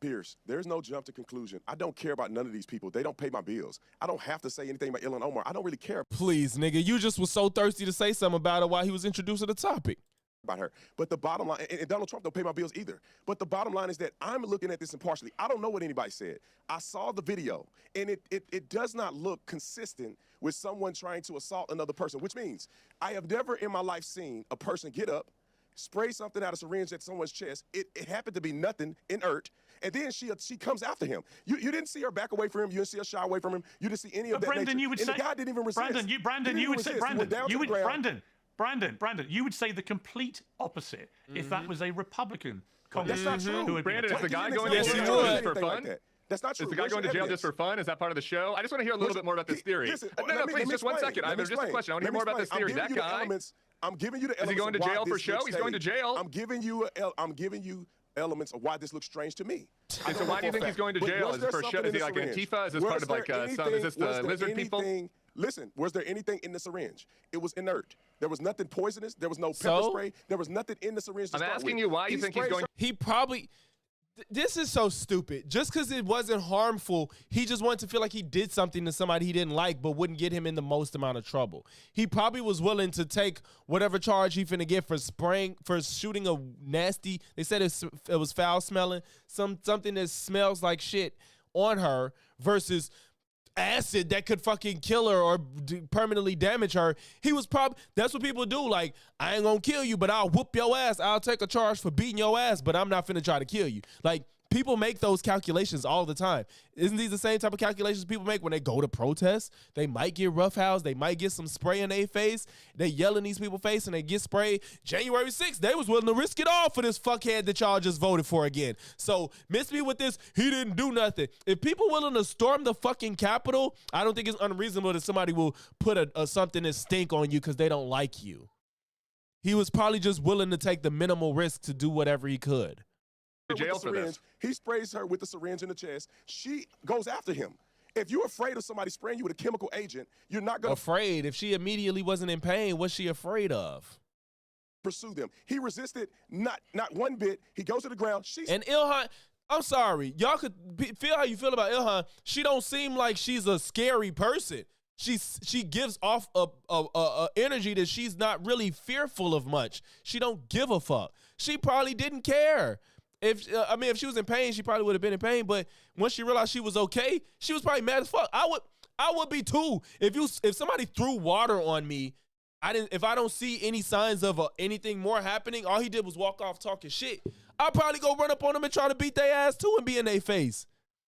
Pierce, there's no jump to conclusion. I don't care about none of these people. They don't pay my bills. I don't have to say anything about Ilhan Omar. I don't really care. Please, nigga, you just was so thirsty to say something about it while he was introducing the topic. About her. But the bottom line, and Donald Trump don't pay my bills either. But the bottom line is that I'm looking at this impartially. I don't know what anybody said. I saw the video, and it does not look consistent with someone trying to assault another person, which means I have never in my life seen a person get up, spray something out of a syringe at someone's chest. It happened to be nothing, inert. And then she comes after him. You didn't see her back away from him. You didn't see her shy away from him. You didn't see any of that Brandon, nature. you would and say, the guy didn't even resist. Brandon, you would say the complete opposite if that was a Republican That's not true. Brandon, is the guy going to jail just for fun? That's not true. Is the guy going to jail just for fun? Is that part of the show? I just want to hear a little bit more about this theory. No, please, just 1 second. I have just a question. I want to hear more about this theory. That guy. I'm giving you the elements. Is he going to jail for show? He's going to jail. I'm giving you elements of why this looks strange to me. And so why do you think he's going to jail? Is it for show? Is he like Antifa? Is this part of like is this the lizard people? Listen, was there anything in the syringe? It was inert. There was nothing poisonous. There was no pepper spray. There was nothing in the syringe. I'm asking you why you think he's going. He probably. This is so stupid. Just because it wasn't harmful, he just wanted to feel like he did something to somebody he didn't like but wouldn't get him in the most amount of trouble. He probably was willing to take whatever charge he finna get for shooting a nasty, they said it was foul smelling, something that smells like shit on her versus acid that could fucking kill her or permanently damage her. He was probably, that's what people do. Like, I ain't gonna kill you, but I'll whoop your ass. I'll take a charge for beating your ass, but I'm not finna try to kill you. Like, people make those calculations all the time. Isn't these the same type of calculations people make when they go to protest? They might get roughhoused. They might get some spray in their face. They yell in these people's face and they get sprayed. January 6th, they was willing to risk it all for this fuckhead that y'all just voted for again. So miss me with this, he didn't do nothing. If people willing to storm the fucking Capitol, I don't think it's unreasonable that somebody will put a something that stink on you because they don't like you. He was probably just willing to take the minimal risk to do whatever he could. Jail for this. He sprays her with the syringe in the chest. She goes after him. If you're afraid of somebody spraying you with a chemical agent, you're not going to... Afraid? If she immediately wasn't in pain, what's she afraid of? Pursue them. He resisted not one bit. He goes to the ground. And Ilhan, I'm sorry. Y'all could feel how you feel about Ilhan. She don't seem like she's a scary person. She gives off a energy that she's not really fearful of much. She don't give a fuck. She probably didn't care. If she was in pain, she probably would have been in pain. But once she realized she was okay, she was probably mad as fuck. I would be too. If somebody threw water on me, if I don't see any signs of anything more happening, all he did was walk off talking shit. I'd probably go run up on them and try to beat their ass too and be in their face.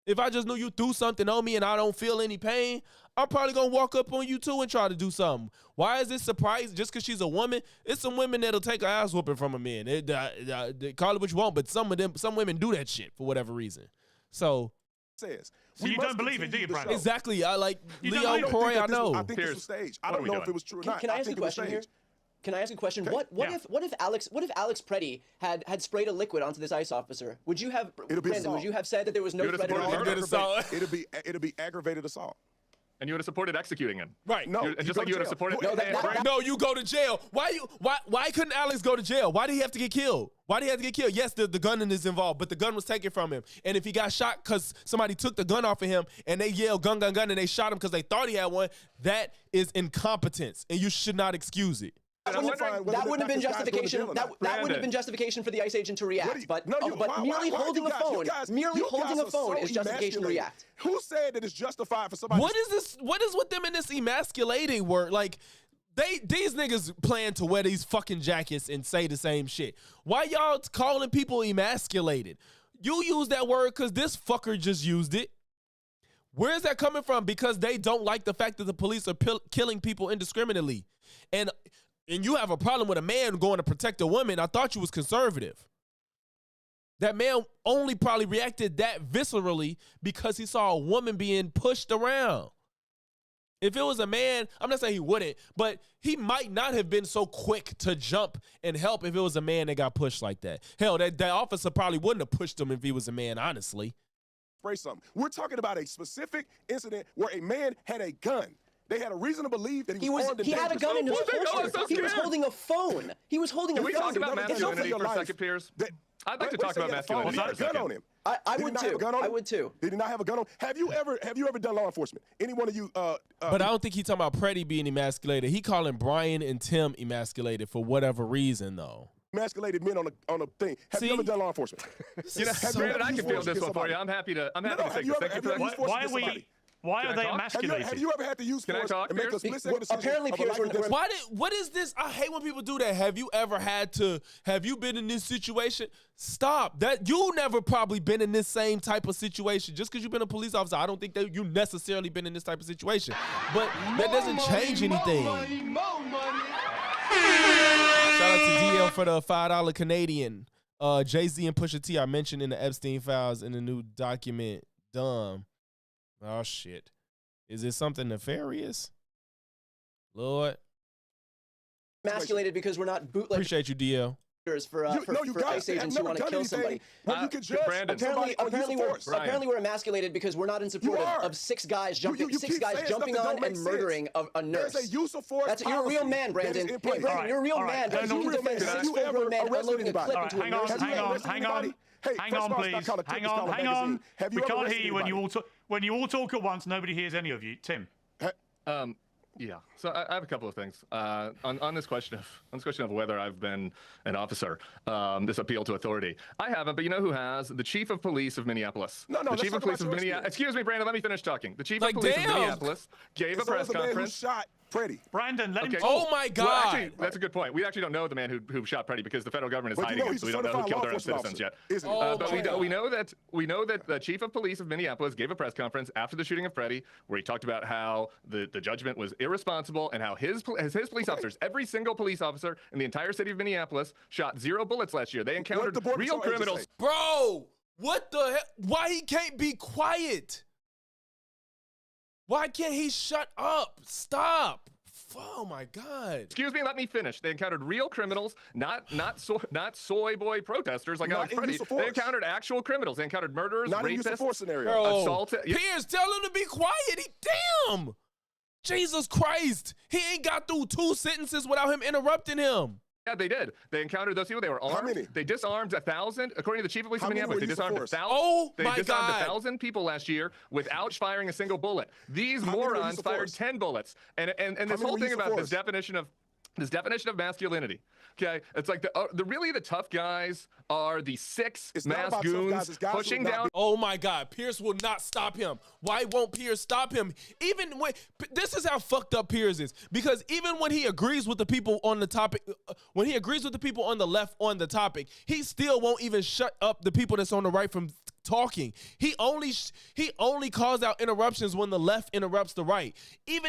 If I just knew you threw something on me and I don't feel any pain, I'm probably going to walk up on you too and try to do something. Why is this surprising? Just because she's a woman? It's some women that'll take an ass whooping from a man. They call it what you want, but some women do that shit for whatever reason. So you don't believe it, do you, Brian? Exactly. I like Leo Croy, I know. I think this was staged. I don't know if it was true or not. Can I ask a question here? Can I ask a question? Okay. What if Alex Preddy had sprayed a liquid onto this ICE officer? Would you have Brandon, would you have said that there was no threat at all? It'd be aggravated assault. And you would have supported executing him. Right. No. Just like you would have supported. No, you go to jail. Why couldn't Alex go to jail? Why did he have to get killed? Yes, the gun is involved, but the gun was taken from him. And if he got shot because somebody took the gun off of him and they yelled gun, gun, gun, and they shot him because they thought he had one, that is incompetence, and you should not excuse it. That wouldn't have been justification. That wouldn't have been justification for the ICE agent to react. But merely holding a phone is justification to react. Who said that it's justified for somebody? What is this? What is with them in this emasculating word? Like, these niggas plan to wear these fucking jackets and say the same shit. Why y'all calling people emasculated? You use that word because this fucker just used it. Where is that coming from? Because they don't like the fact that the police are killing people indiscriminately. And you have a problem with a man going to protect a woman. I thought you was conservative. That man only probably reacted that viscerally because he saw a woman being pushed around. If it was a man, I'm not saying he wouldn't, but he might not have been so quick to jump and help if it was a man that got pushed like that. Hell, that officer probably wouldn't have pushed him if he was a man, honestly. Spray something. We're talking about a specific incident where a man had a gun. They had a reason to believe that he was armed and He had a gun in his holster. He was scared. holding a phone. He was holding a phone. Can we talk about masculinity for a second, Piers? I'd like to talk about masculinity for a second. On him. I would too. I would too. Did he not have a gun on? Have you ever done law enforcement? Any one of you? But I don't think he's talking about Preddy being emasculated. He calling Brian and Tim emasculated for whatever reason, though. Emasculated men on a thing. Have you ever done law enforcement? Brandon, I can feel this one for you. I'm happy to take this. Thank you for that. Why are they emasculated? Have you ever had to use force and make a split-second decision? Apparently, what is this? I hate when people do that. Have you been in this situation? Stop. That you never probably been in this same type of situation. Just because you've been a police officer, I don't think that you necessarily been in this type of situation. But that doesn't change anything. Shout out to DL for the $5 Canadian. Jay-Z and Pusha T are mentioned in the Epstein files in the new document. Dumb. Oh, shit. Is it something nefarious? Lord. Emasculated because we're not bootleg. Appreciate you, DL. For ICE agents who want to kill somebody. You can judge Apparently we're emasculated because we're not in support of six guys jumping on and murdering a nurse. There's a use of force. You're a real man, Brandon. Hey, Brandon, you're a real man. But you can defend 6 full-grown men unloading a clip into a nurse's head. Hang on, please. Hang on. We can't hear you when you all talk at once. Nobody hears any of you. Tim. Yeah. So I have a couple of things on this question of whether I've been an officer. This appeal to authority. I haven't, but you know who has? The chief of police of Minneapolis. The chief of police of Minneapolis. Excuse me, Brandon. Let me finish talking. The chief of police of Minneapolis gave a press conference. Shot Preddy. Brandon, let him talk. Oh my God! Well, actually, that's a good point. We actually don't know the man who shot Preddy because the federal government is hiding him, so we don't know who killed their own citizens yet. But we know that the chief of police of Minneapolis gave a press conference after the shooting of Preddy, where he talked about how the judgment was irresponsible and how his police officers, every single police officer in the entire city of Minneapolis, shot 0 bullets last year. They encountered real criminals. Bro, what the hell? Why he can't be quiet? Why can't he shut up? Stop. Oh my God. Excuse me, let me finish. They encountered real criminals, not soy boy protesters like Alex Preddy. They encountered actual criminals. They encountered murderers, rapists, assaulted. Piers, tell him to be quiet. Damn. Jesus Christ. He ain't got through 2 sentences without him interrupting him. Yeah, they did. They encountered those people. They were armed. How many? They disarmed 1,000, according to the chief of police of Minneapolis. They disarmed 1,000. Oh they my disarmed God. 1,000 people last year without firing a single bullet. These morons fired 10 bullets. And this whole thing about this definition of masculinity. Okay, it's like the tough guys are the 6 mass goons pushing down. Oh my God, Piers will not stop him. Why won't Piers stop him? Even when this is how fucked up Piers is, because even when he agrees with the people on the topic, when he agrees with the people on the left on the topic, he still won't even shut up the people that's on the right from talking. He only calls out interruptions when the left interrupts the right. He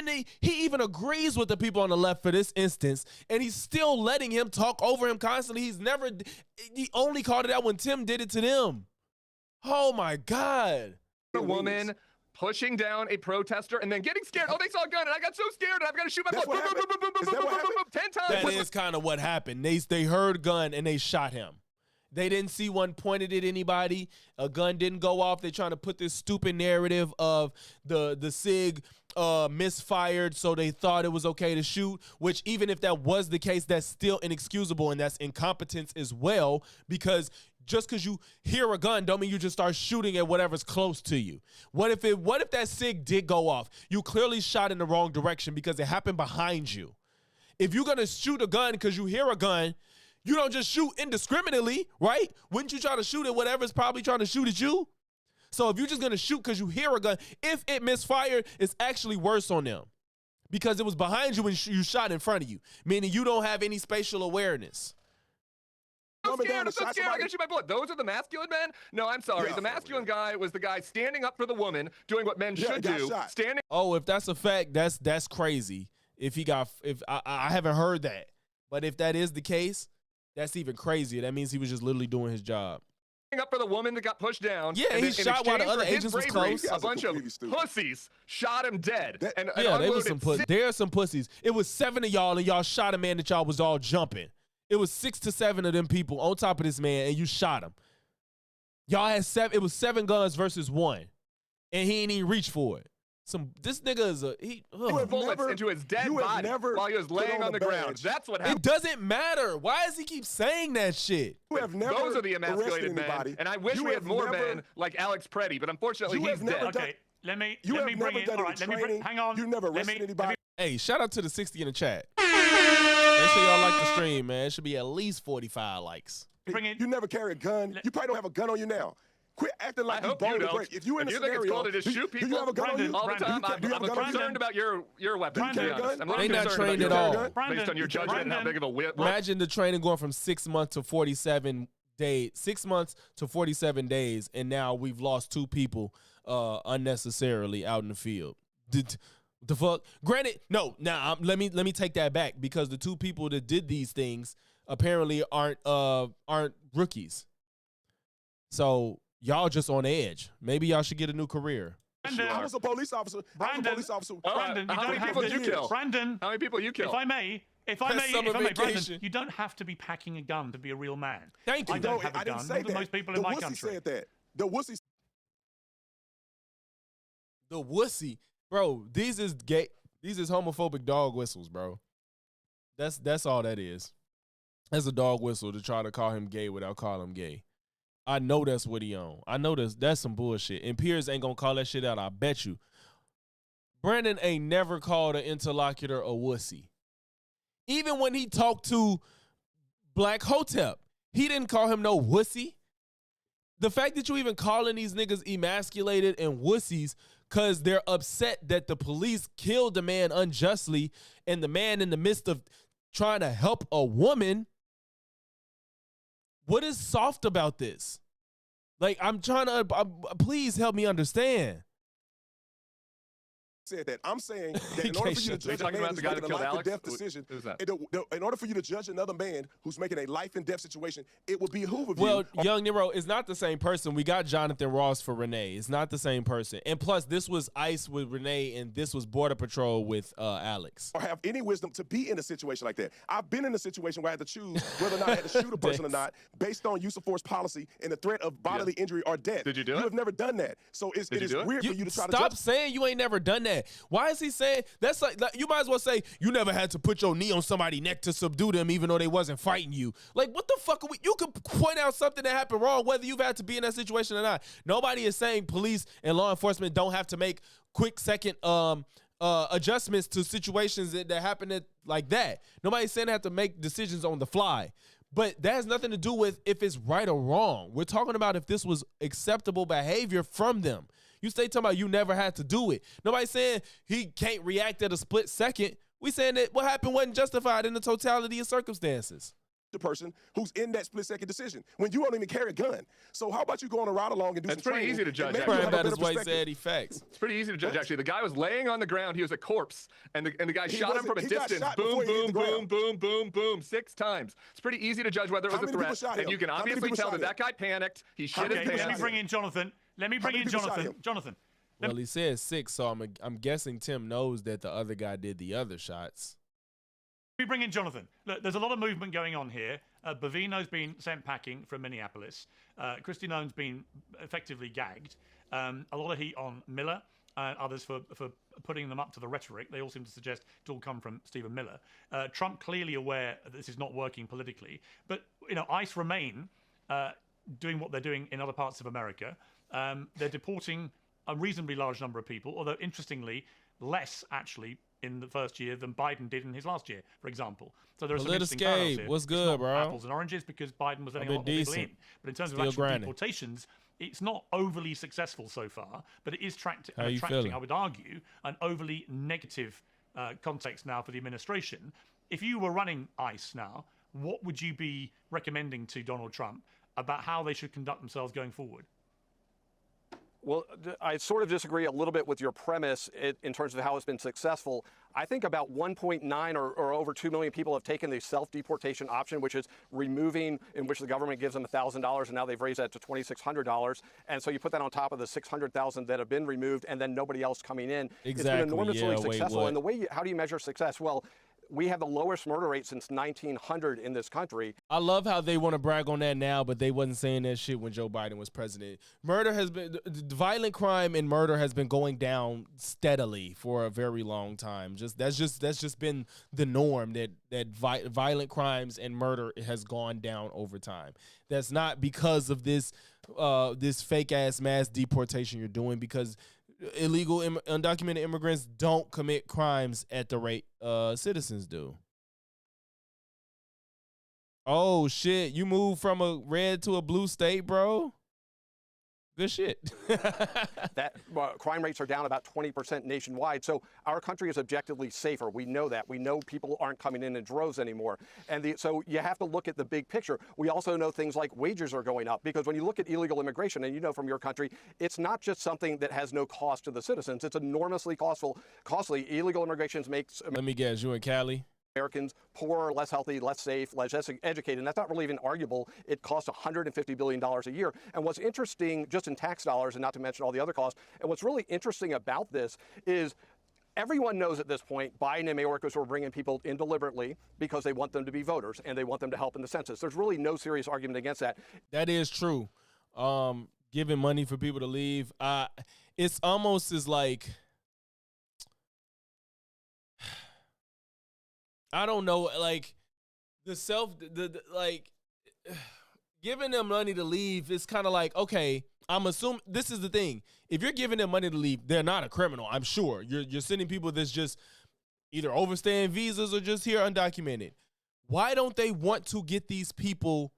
even agrees with the people on the left for this instance, and he's still letting him talk over him constantly. He only called it out when Tim did it to them. Oh my God. A woman pushing down a protester and then getting scared. Oh, they saw a gun and I got so scared and I've got to shoot my blood. 10 times. That is kind of what happened. They heard gun and they shot him. They didn't see one pointed at anybody. A gun didn't go off. They're trying to put this stupid narrative of the SIG misfired, so they thought it was okay to shoot, which even if that was the case, that's still inexcusable, and that's incompetence as well, because just because you hear a gun don't mean you just start shooting at whatever's close to you. What if that SIG did go off? You clearly shot in the wrong direction because it happened behind you. If you're going to shoot a gun because you hear a gun, you don't just shoot indiscriminately, right? Wouldn't you try to shoot at whatever's probably trying to shoot at you? So if you're just going to shoot because you hear a gun, if it misfired, it's actually worse on them because it was behind you when you shot in front of you, meaning you don't have any spatial awareness. so woman scared. down I'm so and shot scared. I somebody? gotta shoot my bullet. Those are the masculine men? No, I'm sorry. Yeah. The masculine guy was the guy standing up for the woman, doing what men should got do. shot. Standing. Oh, if that's a fact, that's crazy. If I haven't heard that, but if that is the case, that's even crazier. That means he was just literally doing his job. Up for the woman that got pushed down. Yeah, and he in shot while the exchange other for his agents was bravery, close. A bunch of pussies shot him dead. And Yeah, there was unloaded some there are some pussies. It was 7 of y'all, and y'all shot a man that y'all was all jumping. It was 6 to 7 of them people on top of this man, and you shot him. Y'all had 7. It was 7 guns versus 1, and he ain't even reach for it. This nigga is he bullets into his dead body while he was laying on the ground. That's what happened. It doesn't matter. Why does he keep saying that shit? Those are the emasculated men, and I wish we had more men like Alex Preddy, but unfortunately he's dead. Okay, let me bring in. All right, let me bring. Hang on. You never arrested anybody. Hey, shout out to the 60 in the chat. Make sure y'all like the stream, man. It should be at least 45 likes. You never carry a gun. You probably don't have a gun on you now. Quit acting like you bold to break. If you in a think it's cool to just shoot people do you have a gun on you? all the time? I'm concerned about your weapon. To be honest. I'm really They not concerned trained about at your all. based on your judgment and how big of a whip. Imagine the training going from 6 months to 47 days, 6 months to 47 days, and now we've lost 2 people unnecessarily out in the field. The fuck? Granted, no. Now let me take that back, because the 2 people that did these things apparently aren't rookies. So y'all just on edge. Maybe y'all should get a new career. I was a police officer. Brandon, How many people did you kill? Brandon, how many people you kill? If I may, Brandon, you don't have to be packing a gun to be a real man. Thank you. I don't have a gun. More than most people in my country. Said that. The wussy. The wussy, bro. These is gay. These is homophobic dog whistles, bro. That's all that is. That's a dog whistle to try to call him gay without calling him gay. I know that's what he on. I know that's some bullshit. And Piers ain't gonna call that shit out, I bet you. Brandon ain't never called an interlocutor a wussy. Even when he talked to Black Hotep, he didn't call him no wussy. The fact that you even calling these niggas emasculated and wussies because they're upset that the police killed the man unjustly, and the man in the midst of trying to help a woman. What is soft about this? Like, I'm trying to, please help me understand. Said that. I'm saying that in order for you to judge a man who's making a life and death decision, in order for you to judge another man who's making a life and death situation, it would behoove of you. Well, Young Nero is not the same person. We got Jonathan Ross for Renee. It's not the same person. And plus, this was ICE with Renee, and this was Border Patrol with Alex. Or have any wisdom to be in a situation like that. I've been in a situation where I had to choose whether or not I had to shoot a person or not based on use of force policy and the threat of bodily injury or death. Did you do it? You have never done that. So it is weird for you to try to stop saying you ain't never done that. Why is he saying that's like you might as well say you never had to put your knee on somebody's neck to subdue them even though they wasn't fighting you? Like, what the fuck are we? You could point out something that happened wrong whether you've had to be in that situation or not. Nobody is saying police and law enforcement don't have to make quick second adjustments to situations that happen like that. Nobody's saying they have to make decisions on the fly. But that has nothing to do with if it's right or wrong. We're talking about if this was acceptable behavior from them. You stay talking about you never had to do it. Nobody's saying he can't react at a split second. We saying that what happened wasn't justified in the totality of circumstances. The person who's in that split-second decision when you don't even carry a gun. So how about you go on a ride along and do some training? It's pretty easy to judge. It's pretty easy to judge, actually. The guy was laying on the ground. He was a corpse, and the guy shot him from a distance. Boom, boom, boom, boom, boom, boom, 6 times. It's pretty easy to judge whether it was a threat. And you can obviously tell that guy panicked. He shit his pants. Let me bring in Jonathan. Jonathan. Well, he said 6, so I'm guessing Tim knows that the other guy did the other shots. We bring in Jonathan. Look, there's a lot of movement going on here. Bovino's been sent packing from Minneapolis. Kristi Noem's been effectively gagged. A lot of heat on Miller and others for putting them up to the rhetoric. They all seem to suggest it all come from Stephen Miller. Trump clearly aware that this is not working politically. But, ICE remain doing what they're doing in other parts of America. They're deporting a reasonably large number of people, although interestingly, less actually in the first year than Biden did in his last year, for example. So there are some interesting parallels here. What's good, bro? Apples and oranges because Biden was letting a lot more people in. But in terms of actual deportations, it's not overly successful so far, but it is attracting, I would argue, an overly negative context now for the administration. If you were running ICE now, what would you be recommending to Donald Trump about how they should conduct themselves going forward? Well, I sort of disagree a little bit with your premise in terms of how it's been successful. I think about 1.9 or over 2 million people have taken the self-deportation option, which is removing, in which the government gives them $1,000, and now they've raised that to $2,600. And so you put that on top of the 600,000 that have been removed, and then nobody else coming in. Exactly. It's been enormously successful. Wait, and the way, how do you measure success? Well, we have the lowest murder rate since 1900 in this country. I love how they want to brag on that now, but they wasn't saying that shit when Joe Biden was president. Murder has been, violent crime and murder has been going down steadily for a very long time. That's just been the norm, that violent crimes and murder has gone down over time. That's not because of this fake ass mass deportation you're doing, because illegal undocumented immigrants don't commit crimes at the rate citizens do. Oh shit, you moved from a red to a blue state, bro? Good shit. That crime rates are down about 20% nationwide. So our country is objectively safer. We know that. We know people aren't coming in droves anymore. And so you have to look at the big picture. We also know things like wages are going up, because when you look at illegal immigration, and you know from your country, it's not just something that has no cost to the citizens. It's enormously costly. Illegal immigration makes... Let me guess, you in Cali? Americans poorer, less healthy, less safe, less educated, and that's not really even arguable. It costs $150 billion a year. And what's interesting, just in tax dollars, and not to mention all the other costs, and what's really interesting about this is everyone knows at this point Biden and Mayorkas were bringing people in deliberately because they want them to be voters and they want them to help in the census. There's really no serious argument against that. That is true. Giving money for people to leave, it's almost as like... I don't know, like like giving them money to leave is kind of like, okay, I'm assuming this is the thing. If you're giving them money to leave, they're not a criminal. I'm sure you're sending people that's just either overstaying visas or just here undocumented. Why don't they want to get these people,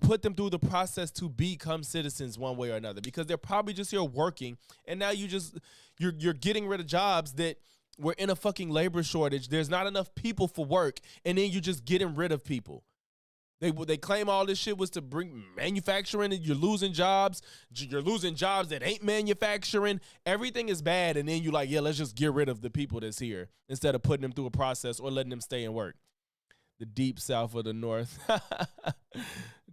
put them through the process to become citizens one way or another? Because they're probably just here working, and now you're getting rid of jobs that. We're in a fucking labor shortage. There's not enough people for work, and then you're just getting rid of people. They claim all this shit was to bring manufacturing, and you're losing jobs. You're losing jobs that ain't manufacturing. Everything is bad, and then you're like, yeah, let's just get rid of the people that's here instead of putting them through a process or letting them stay and work. The deep south of the north.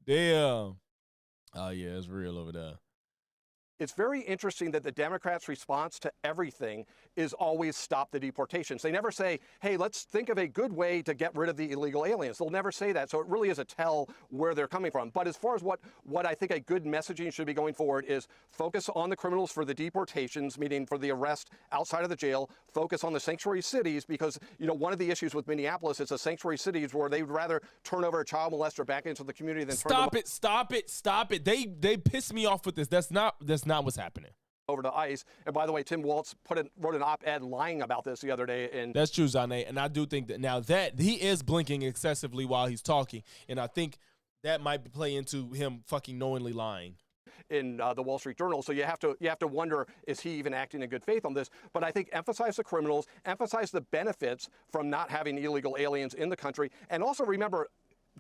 Damn. Oh, yeah, it's real over there. It's very interesting that the Democrats' response to everything is always stop the deportations. They never say, hey, let's think of a good way to get rid of the illegal aliens. They'll never say that. So it really is a tell where they're coming from. But as far as what I think a good messaging should be going forward is focus on the criminals for the deportations, meaning for the arrest outside of the jail, focus on the sanctuary cities, because, you know, one of the issues with Minneapolis is the sanctuary cities where they would rather turn over a child molester back into the community than Stop it. They piss me off with this. That's not what's happening. Over to ICE. And by the way, Tim Waltz wrote an op-ed lying about this the other day. And that's true, Zane. And I do think that now that he is blinking excessively while he's talking, and I think that might play into him fucking knowingly lying. In the Wall Street Journal. So you have to wonder, is he even acting in good faith on this? But I think emphasize the criminals, emphasize the benefits from not having illegal aliens in the country, and also remember,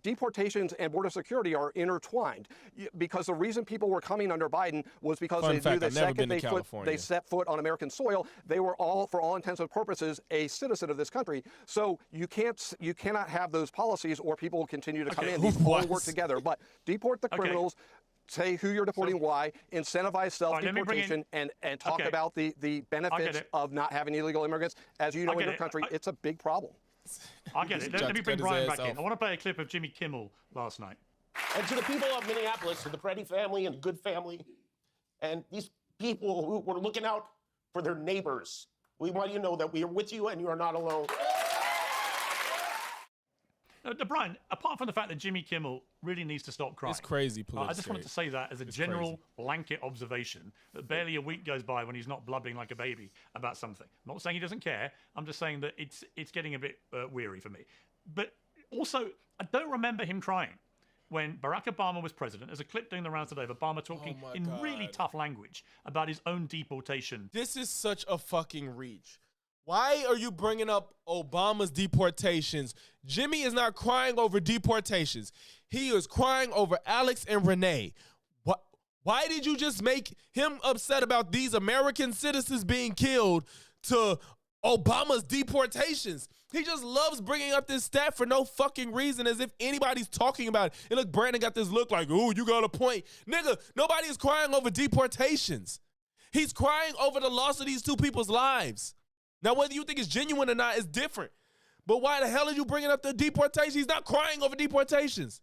deportations and border security are intertwined, because the reason people were coming under Biden was because they knew that second they set foot on American soil, they were all, for all intents and purposes, a citizen of this country. So you cannot have those policies, or people will continue to come in. These all work together. But deport the criminals. Say who you're deporting, why, incentivize self-deportation, and talk about the benefits of not having illegal immigrants. As you know, in your country, it's a big problem. I get it. Let me bring Brian back in. I want to play a clip of Jimmy Kimmel last night. And to the people of Minneapolis, to the Preddy family and the Good family, and these people who were looking out for their neighbors, we want you to know that we are with you and you are not alone. Brian, apart from the fact that Jimmy Kimmel really needs to stop crying. It's crazy, please. I just wanted to say that as a general blanket observation, that barely a week goes by when he's not blubbering like a baby about something. I'm not saying he doesn't care. I'm just saying that it's getting a bit weary for me. But also, I don't remember him crying when Barack Obama was president. There's a clip doing the rounds today of Obama talking really tough language about his own deportation. This is such a fucking reach. Why are you bringing up Obama's deportations? Jimmy is not crying over deportations. He is crying over Alex and Renee. Why did you just make him upset about these American citizens being killed to Obama's deportations? He just loves bringing up this stat for no fucking reason, as if anybody's talking about it. And look, Brandon got this look like, ooh, you got a point. Nigga, nobody is crying over deportations. He's crying over the loss of these two people's lives. Now, whether you think it's genuine or not is different. But why the hell are you bringing up the deportations? He's not crying over deportations.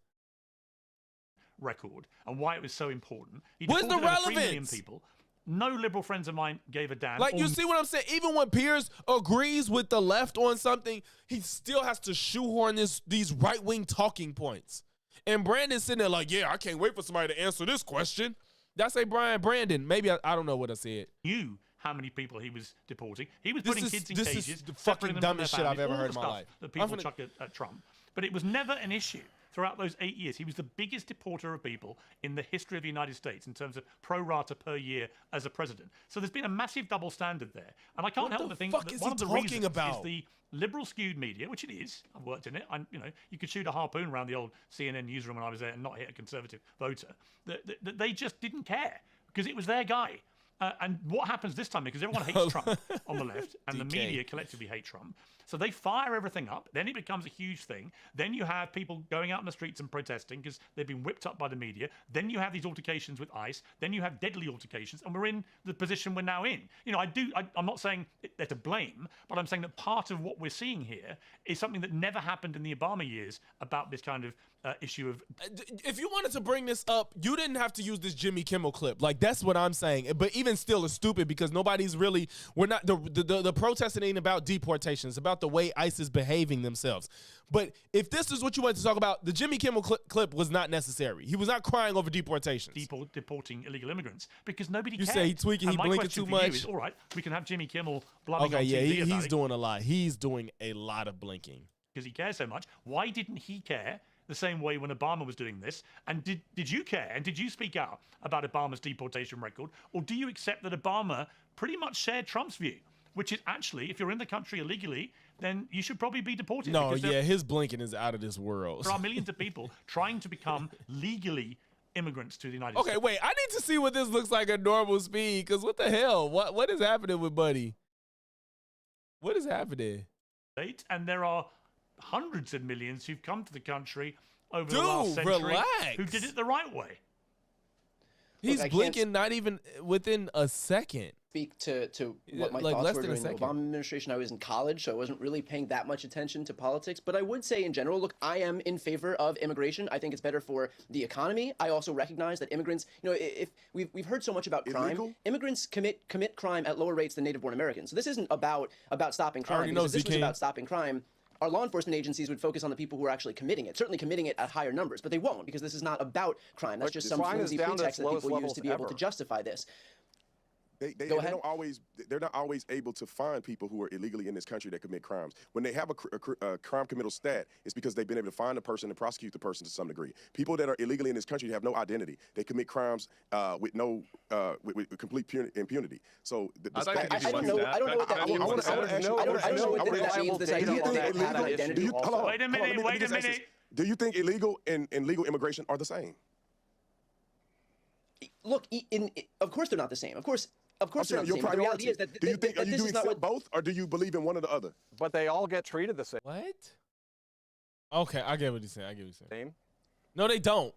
Record and why it was so important. What's the relevance? 3 million people. No liberal friends of mine gave a damn. Like, you see what I'm saying? Even when Piers agrees with the left on something, he still has to shoehorn these right-wing talking points. And Brandon's sitting there like, yeah, I can't wait for somebody to answer this question. That's a Brandon. Maybe I don't know what I said. You how many people he was deporting. He was putting kids in cages. This is the fucking dumbest shit I've ever heard in my life. That people chuck at Trump. But it was never an issue throughout those 8 years. He was the biggest deporter of people in the history of the United States in terms of pro rata per year as a president. So there's been a massive double standard there. And I can't help but think that one of the reasons is the liberal skewed media, which it is. I've worked in it. You could shoot a harpoon around the old CNN newsroom when I was there and not hit a conservative voter. They just didn't care because it was their guy. And what happens this time, because everyone hates Trump on the left, and the media collectively hate Trump. So they fire everything up. Then it becomes a huge thing. Then you have people going out in the streets and protesting because they've been whipped up by the media. Then you have these altercations with ICE. Then you have deadly altercations. And we're in the position we're now in. I'm not saying they're to blame, but I'm saying that part of what we're seeing here is something that never happened in the Obama years about this kind of issue of... If you wanted to bring this up, you didn't have to use this Jimmy Kimmel clip. Like, that's what I'm saying. But even still, it's stupid because nobody's really... The protesting ain't about deportation. It's about the way ICE is behaving themselves. But if this is what you wanted to talk about, the Jimmy Kimmel clip was not necessary. He was not crying over deportations. Deporting illegal immigrants because nobody cares. You say he tweaking, he blinking too much. Is, all right, we can have Jimmy Kimmel blubbing on TV about he's doing a lot. He's doing a lot of blinking. Because he cares so much. Why didn't he care the same way when Obama was doing this? And did you care? And did you speak out about Obama's deportation record? Or do you accept that Obama pretty much shared Trump's view? Which is actually, if you're in the country illegally, then you should probably be deported. No, yeah, his blinking is out of this world. There are millions of people trying to become legally immigrants to the United States. Okay, wait, I need to see what this looks like at normal speed, because what the hell? What is happening with Buddy? What is happening? And there are hundreds of millions who've come to the country over the last century who did it the right way. He's blinking not even within a second. Speak to what my thoughts were during the Obama administration. I was in college, so I wasn't really paying that much attention to politics. But I would say in general, look, I am in favor of immigration. I think it's better for the economy. I also recognize that immigrants, if we've heard so much about crime, immigrants commit crime at lower rates than native-born Americans. So this isn't about stopping crime. Because if this was about stopping crime, our law enforcement agencies would focus on the people who are actually committing it, certainly committing it at higher numbers, but they won't because this is not about crime. That's just some flimsy pretext that people use to be able to justify this. They're not always able to find people who are illegally in this country that commit crimes. When they have a crime committal stat, it's because they've been able to find the person and prosecute the person to some degree. People that are illegally in this country have no identity. They commit crimes with complete impunity. So I don't know what that means. I don't know what that means. This idea that they have an identity. Wait a minute. Do you think illegal and legal immigration are the same? Look, of course they're not the same. Of course they're not the same. The reality is that do you accept both, or do you believe in one or the other? But they all get treated the same. What? Okay, I get what he's saying. Same? No, they don't.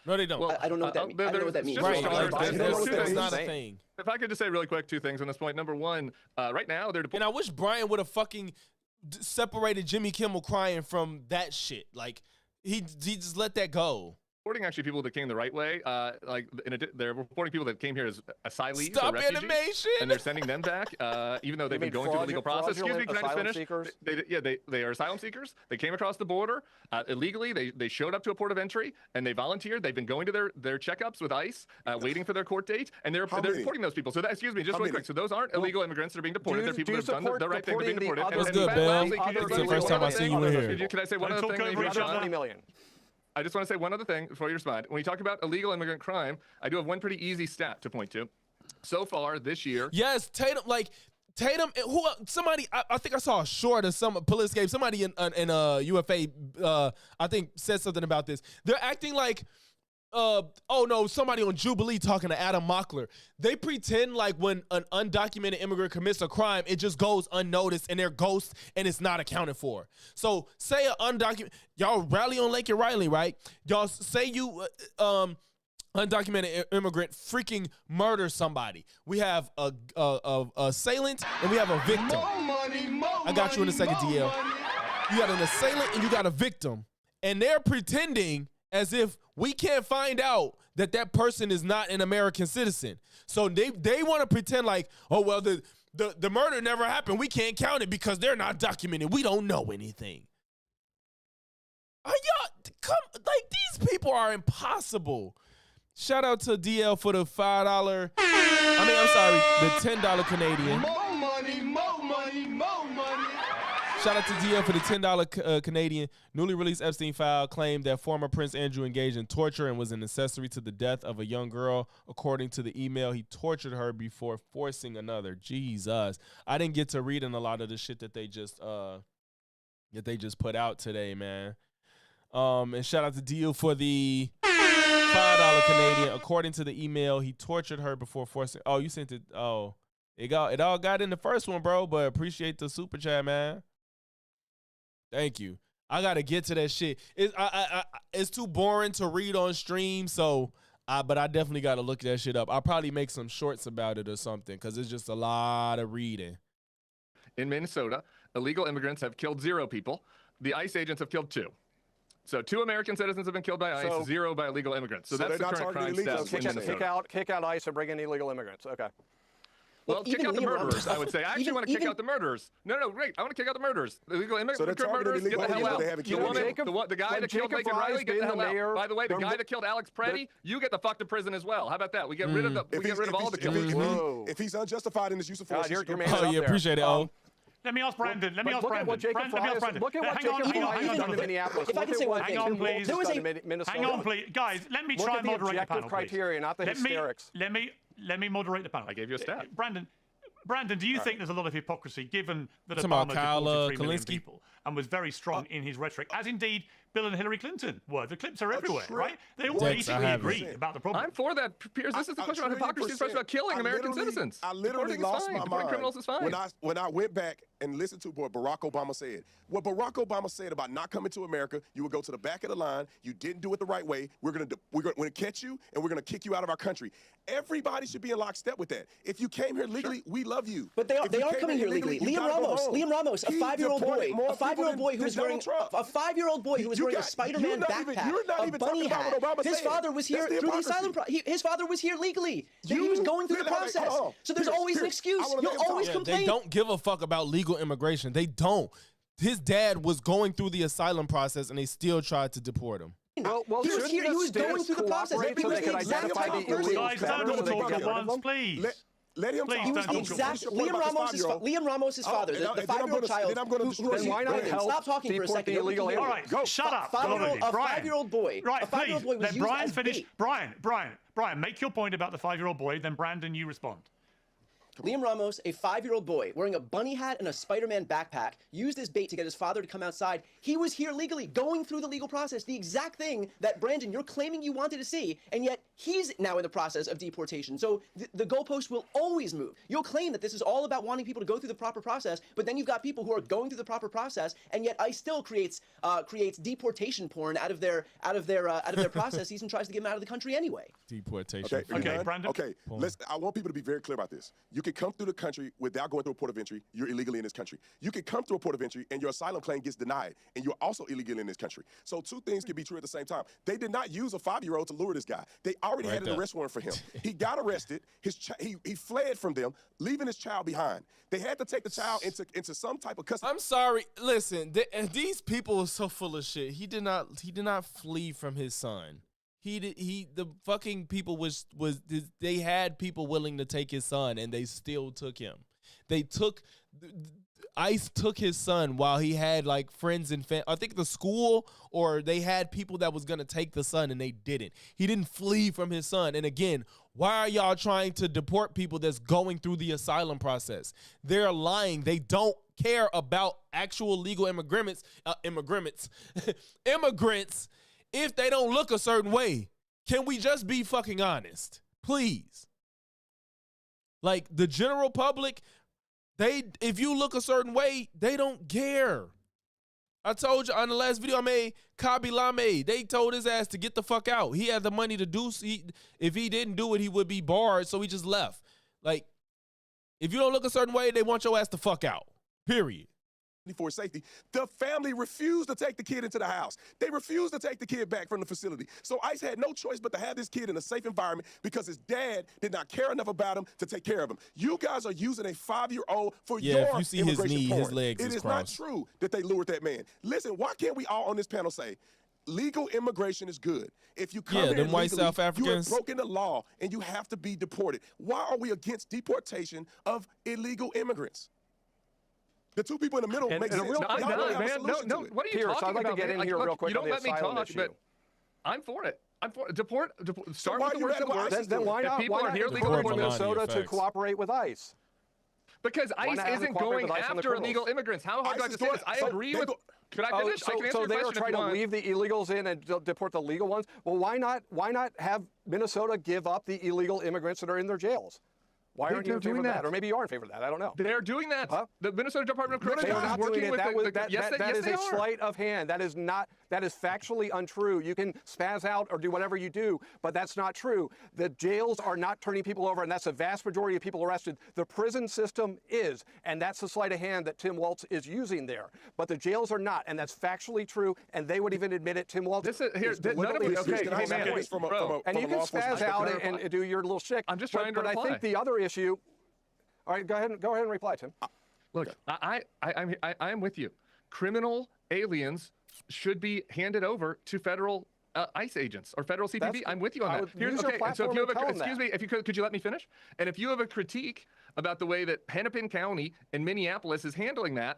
No, they don't. Well, I don't know what that means. I don't know what that means. Right. That's not a thing. If I could just say really quick 2 things on this point. Number one, right now they're and I wish Brian would have fucking separated Jimmy Kimmel crying from that shit. Like he just let that go. Reporting actually people that came the right way. They're reporting people that came here as asylees Stop or refugees, animation! and they're sending them back, even though they've been going through the legal process. Excuse me, can I just finish? Seekers? They are asylum seekers. They came across the border illegally. They showed up to a port of entry and they volunteered. They've been going to their checkups with ICE, waiting for their court date, and they're reporting those people. So that, excuse me, just really quick. So those aren't illegal immigrants that are being deported. They're people that have done the right thing. They're being deported. What's good, Bill? It's the first time I've seen you in here. Can I say one other thing? 20 million. I just want to say one other thing before you respond. When you talk about illegal immigrant crime, I do have one pretty easy stat to point to. So far this year. Yes, Tatum Tatum, somebody, I think I saw a short of some Poliscape. Somebody in UFA, I think said something about this. They're acting like, somebody on Jubilee talking to Adam Mockler. They pretend like when an undocumented immigrant commits a crime, it just goes unnoticed and they're ghosts and it's not accounted for. So say y'all rally on Lincoln Riley, right? Y'all say you, undocumented immigrant freaking murder somebody. We have a assailant and we have a victim. I got you in a second, DL. You got an assailant and you got a victim. And they're pretending as if we can't find out that that person is not an American citizen. So they want to pretend like, oh, well, the murder never happened. We can't count it because they're not documented. We don't know anything. These people are impossible. Shout out to DL for the $5. The $10 Canadian. More money, more money, more money. Shout out to DL for the $10 Canadian. Newly released Epstein file claimed that former Prince Andrew engaged in torture and was an accessory to the death of a young girl. According to the email, he tortured her before forcing another. Jesus. I didn't get to read in a lot of the shit that they just put out today, man. And shout out to DL for the $5 Canadian. According to the email, he tortured her before forcing. Oh, you sent it. Oh, it all got in the first one, bro. But appreciate the super chat, man. Thank you. I gotta get to that shit. It's too boring to read on stream, but I definitely gotta look that shit up. I'll probably make some shorts about it or something because it's just a lot of reading. In Minnesota, illegal immigrants have killed 0 people. The ICE agents have killed 2. So 2 American citizens have been killed by ICE, 0 by illegal immigrants. So that's the current crime status in Minnesota. Kick out ICE and bring in illegal immigrants. Okay. Well, kick out the murderers, I would say. I actually want to kick out the murderers. No, great. I want to kick out the murderers. The illegal immigrant murderers, get the hell out. The guy that killed Lincoln Riley, get the hell out. By the way, the guy that killed Alex Preddy, you get the fuck to prison as well. How about that? We get rid of all the killers. If he's unjustified in his use of force, appreciate it. Let me ask Brandon. Look at what Jacob Fry has done in Minneapolis. If I can say one thing. Hang on, please. Hang on, please. Guys, let me try and moderate the panel, criteria, not the hysterics. Let me moderate the panel. I gave you a stat. Brandon, do you think there's a lot of hypocrisy given that Obama deported 3 million people and was very strong in his rhetoric, as indeed Bill and Hillary Clinton were? The clips are everywhere, right? They all basically agree about the problem. I'm for that, Piers. This is a question about hypocrisy. It's a question about killing American citizens. I literally lost my mind criminals is fine. When I went back and listened to what Barack Obama said. What Barack Obama said about not coming to America, you would go to the back of the line. You didn't do it the right way. We're gonna catch you and we're gonna kick you out of our country. Everybody should be in lockstep with that. If you came here legally, we love you. But they are coming here legally. Liam Ramos, a 5-year-old boy, who was wearing a 5-year-old boy who was wearing a Spider-Man backpack, a bunny hat. His father was here through the asylum process. His father was here legally. He was going through the process. So there's always an excuse. You'll always complain. They don't give a fuck about legal immigration. They don't. His dad was going through the asylum process, and they still tried to deport him. Well, he was going through the process. So they could identify the guys, don't talk at once, please. Let him talk. He was the exact Liam Ramos's father, the 5-year-old child. Then why not help stop talking for a second? All right, go. Shut up. A 5-year-old boy. Right, a 5-year-old boy was let used Brian as finish. bait. Brian, make your point about the 5-year-old boy. Then Brandon, you respond. Liam Ramos, a 5-year-old boy wearing a bunny hat and a Spider-Man backpack, used as bait to get his father to come outside. He was here legally, going through the legal process, the exact thing that, Brandon, you're claiming you wanted to see, and yet he's now in the process of deportation. So the goalpost will always move. You'll claim that this is all about wanting people to go through the proper process, but then you've got people who are going through the proper process, and yet ICE still creates deportation porn out of their processes and tries to get them out of the country anyway. Deportation. Okay, Brandon. Okay, I want people to be very clear about this. You can come through the country without going through a port of entry. You're illegally in this country. You can come through a port of entry and your asylum claim gets denied, and you're also illegally in this country. So 2 things can be true at the same time. They did not use a 5-year-old to lure this guy. They already had an arrest warrant for him. He got arrested. He fled from them, leaving his child behind. They had to take the child into some type of custody. I'm sorry. Listen, these people are so full of shit. He did not flee from his son. The fucking people they had people willing to take his son, and they still took him. ICE took his son while he had like friends and I think the school, or they had people that was gonna take the son, and they didn't. He didn't flee from his son. And again, Why are y'all trying to deport people that's going through the asylum process? They're lying. They don't care about actual legal immigrants if they don't look a certain way. Can we just be fucking honest? Please. Like, the general public, if you look a certain way, they don't care. I told you on the last video I made, Kabi Lame, they told his ass to get the fuck out. He had the money to do, if he didn't do it, he would be barred, so he just left. Like, if you don't look a certain way, they want your ass to fuck out, period. For safety, the family refused to take the kid into the house. They refused to take the kid back from the facility. So ICE had no choice but to have this kid in a safe environment because his dad did not care enough about him to take care of him. You guys are using a 5-year-old for your if you see his knee, porn. his legs It is crossed. not true that they lured that man. Listen, why can't we all on this panel say, legal immigration is good? If you come here them white illegally, South Africans, you have broken the law and you have to be deported. Why are we against deportation of illegal immigrants? The two people in the middle make sense. No, what are you Pierce, talking I'd like about, to get in man? here Look, real quick you don't on the let me asylum talk, issue. but I'm for it. Deport. Start why with the are you worst of the mad at worst. Then why not? If people Why are here not legally, deport Minnesota to cooperate with ICE? Because Why ICE not have them isn't cooperate going with ICE on the after criminals? illegal immigrants. How hard do I have to say this? I agree with. Could I finish? I can answer So your they are question if trying you to want. leave the illegals in and deport the legal ones. Well, why not have Minnesota give up the illegal immigrants that are in their jails? Why aren't you in favor of that? Or maybe you are in favor of that. I don't know. They're doing that. Huh? The Minnesota Department of Corrections They're is not working doing with it. the yes, That is they a are. sleight of hand. That is not. That is factually untrue. You can spaz out or do whatever you do, but that's not true. The jails are not turning people over, and that's the vast majority of people arrested. The prison system is, and that's the sleight of hand that Tim Walz is using there. But the jails are not, and that's factually true. And they would even admit it. Tim Walz. This is here. None of it. Okay, hey man, and you can spaz out and do your little shtick. I'm just trying to reply. But I think the other issue. All right, go ahead and reply, Tim. Look, I'm with you. Criminal aliens should be handed over to federal ICE agents or federal CPB. I'm with you on that. Here's, okay, so if you have excuse me, if you could you let me finish? And if you have a critique about the way that Hennepin County and Minneapolis is handling that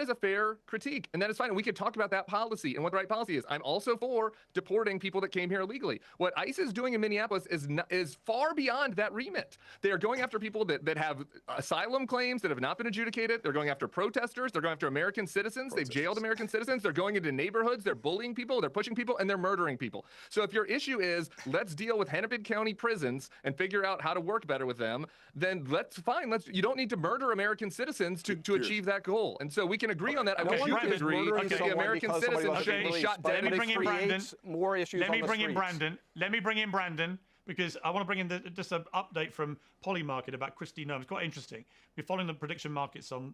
is a fair critique, and that is fine. And we could talk about that policy and what the right policy is. I'm also for deporting people that came here illegally. What ICE is doing in Minneapolis is far beyond that remit. They are going after people that have asylum claims that have not been adjudicated. They're going after protesters. They're going after American citizens. They've jailed American citizens. They're going into neighborhoods. They're bullying people. They're pushing people, and they're murdering people. So if your issue is let's deal with Hennepin County prisons and figure out how to work better with them, then that's fine. You don't need to murder American citizens to achieve that goal. And so we can agree on that. Because you can agree that the American citizens should be shot dead. Let me bring in Brandon. More issues. Let me bring in Brandon because I want to bring in just an update from Polymarket about Kristi Noem. It's quite interesting. We're following the prediction markets on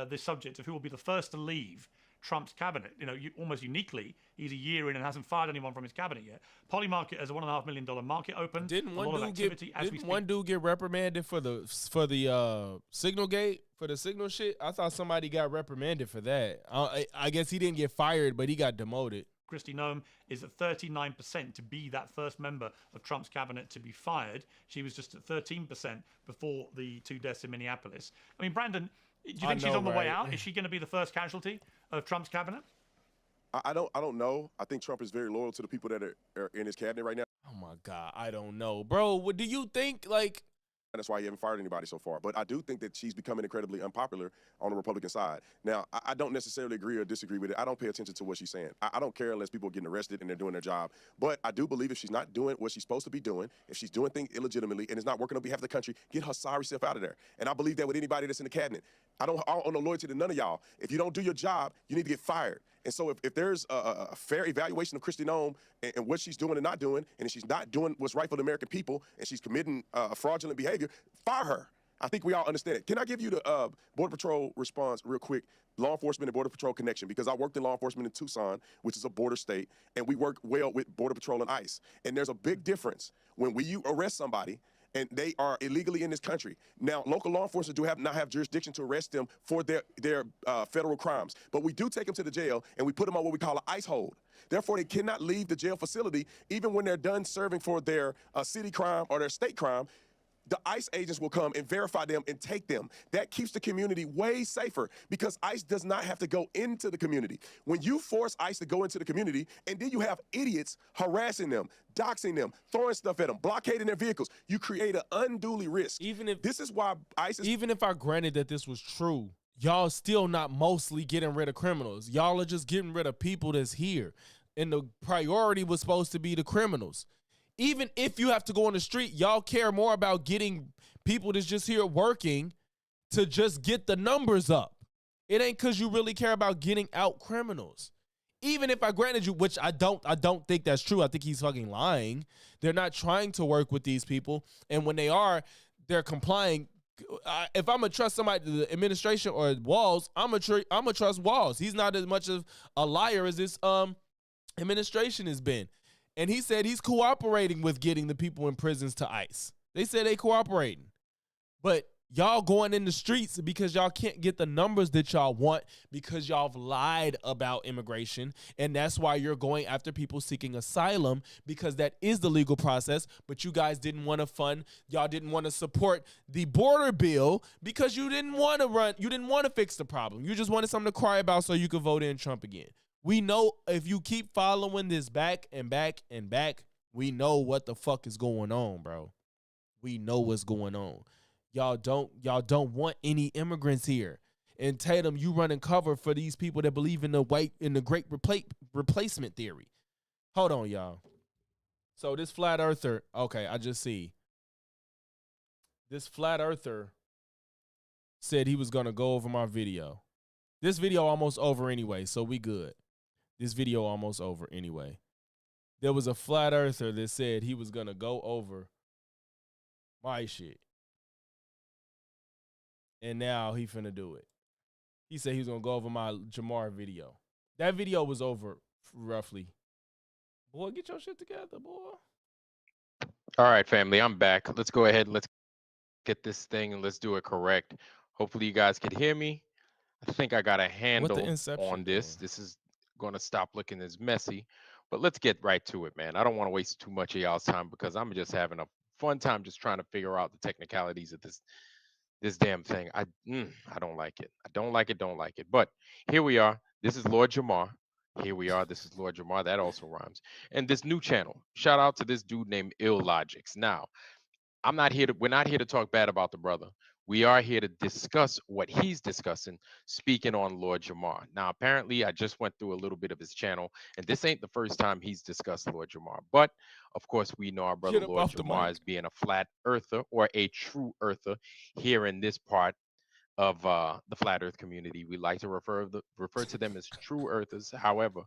this subject of who will be the first to leave Trump's cabinet. You know, almost uniquely, he's a year in and hasn't fired anyone from his cabinet yet. Polymarket has a $1.5 million market open. Didn't one dude get reprimanded for the signal gate, for the signal shit? I thought somebody got reprimanded for that. I guess he didn't get fired, but he got demoted. Kristi Noem is at 39% to be that first member of Trump's cabinet to be fired. She was just at 13% before the 2 deaths in Minneapolis. I mean, Brandon, do you think she's on the way out? Is she going to be the first casualty of Trump's cabinet? I don't know. I think Trump is very loyal to the people that are in his cabinet right now. Oh my God, I don't know, bro. What do you think? Like, that's why he hasn't fired anybody so far. But I do think that she's becoming incredibly unpopular on the Republican side. Now, I don't necessarily agree or disagree with it. I don't pay attention to what she's saying. I don't care unless people are getting arrested and they're doing their job. But I do believe if she's not doing what she's supposed to be doing, if she's doing things illegitimately and it's not working on behalf of the country, get her sorry self out of there. And I believe that with anybody that's in the cabinet. I don't owe no loyalty to none of y'all. If you don't do your job, you need to get fired. And so if there's a fair evaluation of Kristi Noem and what she's doing and not doing, and if she's not doing what's right for the American people and she's committing fraudulent behavior, fire her. I think we all understand it. Can I give you the Border Patrol response real quick? Law enforcement and Border Patrol connection, because I worked in law enforcement in Tucson, which is a border state, and we work well with Border Patrol and ICE. And there's a big difference when you arrest somebody and they are illegally in this country. Now, local law enforcement do not have jurisdiction to arrest them for their federal crimes. But we do take them to the jail, and we put them on what we call an ICE hold. Therefore, they cannot leave the jail facility even when they're done serving for their city crime or their state crime. the ICE agents will come and verify them and take them. That keeps the community way safer because ICE does not have to go into the community. When you force ICE to go into the community and then you have idiots harassing them, doxing them, throwing stuff at them, blockading their vehicles, you create an unduly risk. Even if this is why ICE is— even if I granted that this was true, y'all still not mostly getting rid of criminals. Y'all are just getting rid of people that's here. And the priority was supposed to be the criminals. Even if you have to go on the street, y'all care more about getting people that's just here working to just get the numbers up. It ain't because you really care about getting out criminals. Even if I granted you, which I don't think that's true. I think he's fucking lying. They're not trying to work with these people. And when they are, they're complying. If I'm going to trust somebody, the administration or Walls, I'm going to trust Walls. He's not as much of a liar as this administration has been. And he said he's cooperating with getting the people in prisons to ICE. They said they cooperating. But y'all going in the streets because y'all can't get the numbers that y'all want because y'all have lied about immigration. And that's why you're going after people seeking asylum, because that is the legal process. But you guys didn't want to fund, y'all didn't want to support the border bill because you didn't want to fix the problem. You just wanted something to cry about so you could vote in Trump again. We know if you keep following this back and back and back, we know what the fuck is going on, bro. We know what's going on. Y'all don't want any immigrants here. And Tatum, you running cover for these people that believe in the great replacement theory. Hold on, y'all. So this flat earther, okay, I just see. This flat earther said he was gonna go over my video. This video almost over anyway, so we good. This video almost over anyway. There was a flat earther that said he was going to go over my shit. And now he finna do it. He said he was going to go over my Jamar video. That video was over roughly. Boy, get your shit together, boy. All right, family, I'm back. Let's go ahead and let's get this thing and let's do it correct. Hopefully you guys can hear me. I think I got a handle on this. This is going to stop looking as messy, but let's get right to it, man. I don't want to waste too much of y'all's time because I'm just having a fun time just trying to figure out the technicalities of this damn thing. I don't like it. I don't like it. But here we are. This is Lord Jamar. Here we are. This is Lord Jamar. That also rhymes. And this new channel. Shout out to this dude named Illogics. Now, we're not here to talk bad about the brother. We are here to discuss what he's discussing, speaking on Lord Jamar. Now, apparently, I just went through a little bit of his channel, and this ain't the first time he's discussed Lord Jamar. But, of course, we know our brother Lord Jamar as being a flat earther or a true earther here in this part of the flat earth community. We like to refer to them as true earthers. However,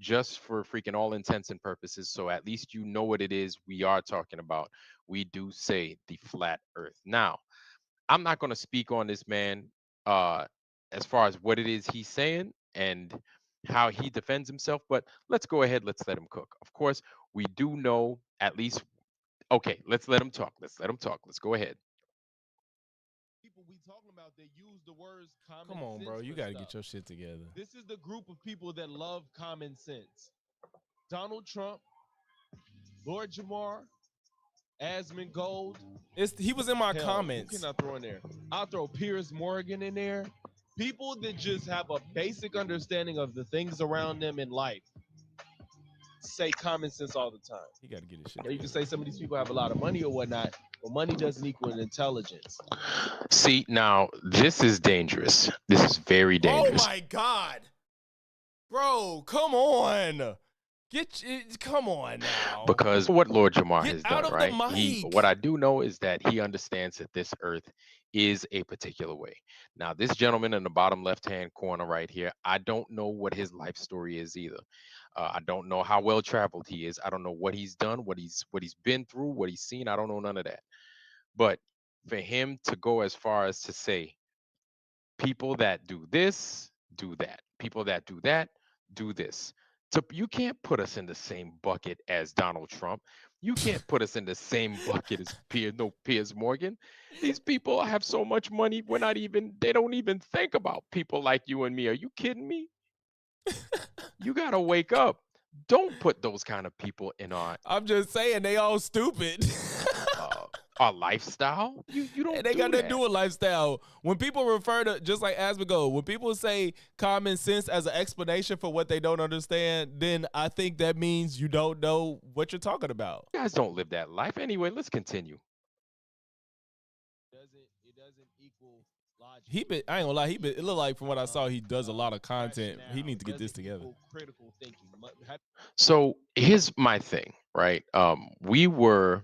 just for freaking all intents and purposes, so at least you know what it is we are talking about, we do say the flat earth. Now, I'm not going to speak on this man as far as what it is he's saying and how he defends himself, but let's go ahead. Let's let him cook. Of course, we do know at least. Okay, let's let him talk. Let's go ahead. People we talking about, they use the words common sense. Come on, bro. You got to get your shit together. This is the group of people that love common sense. Donald Trump, Lord Jamar, Asmund Gold. He was in my comments. Who can I throw in there? I'll throw Piers Morgan in there. People that just have a basic understanding of the things around them in life say common sense all the time. You got to get his shit. You can say some of these people have a lot of money or whatnot, but money doesn't equal intelligence. See, now this is dangerous. This is very dangerous. Oh my God, bro! Come on. Come on now. Because what Lord Jamar has done, right? What I do know is that he understands that this earth is a particular way. Now, this gentleman in the bottom left-hand corner right here, I don't know what his life story is either. I don't know how well traveled he is. I don't know what he's done, what he's been through, what he's seen. I don't know none of that. But for him to go as far as to say, people that do this, do that. People that do that, do this. You can't put us in the same bucket as Donald Trump. You can't put us in the same bucket as Piers Morgan. These people have so much money. They don't even think about people like you and me. Are you kidding me? You got to wake up. Don't put those kind of people in our... I'm just saying, they all stupid. our lifestyle. You don't. They got nothing to that. do with lifestyle. When people refer to, just like Asmongold, when people say common sense as an explanation for what they don't understand, then I think that means you don't know what you're talking about. You guys don't live that life. Anyway, let's continue. It doesn't equal logic. I ain't gonna lie. It looked like from what I saw, he does a lot of content. He needs to get this together. Critical thinking. So here's my thing, right? We were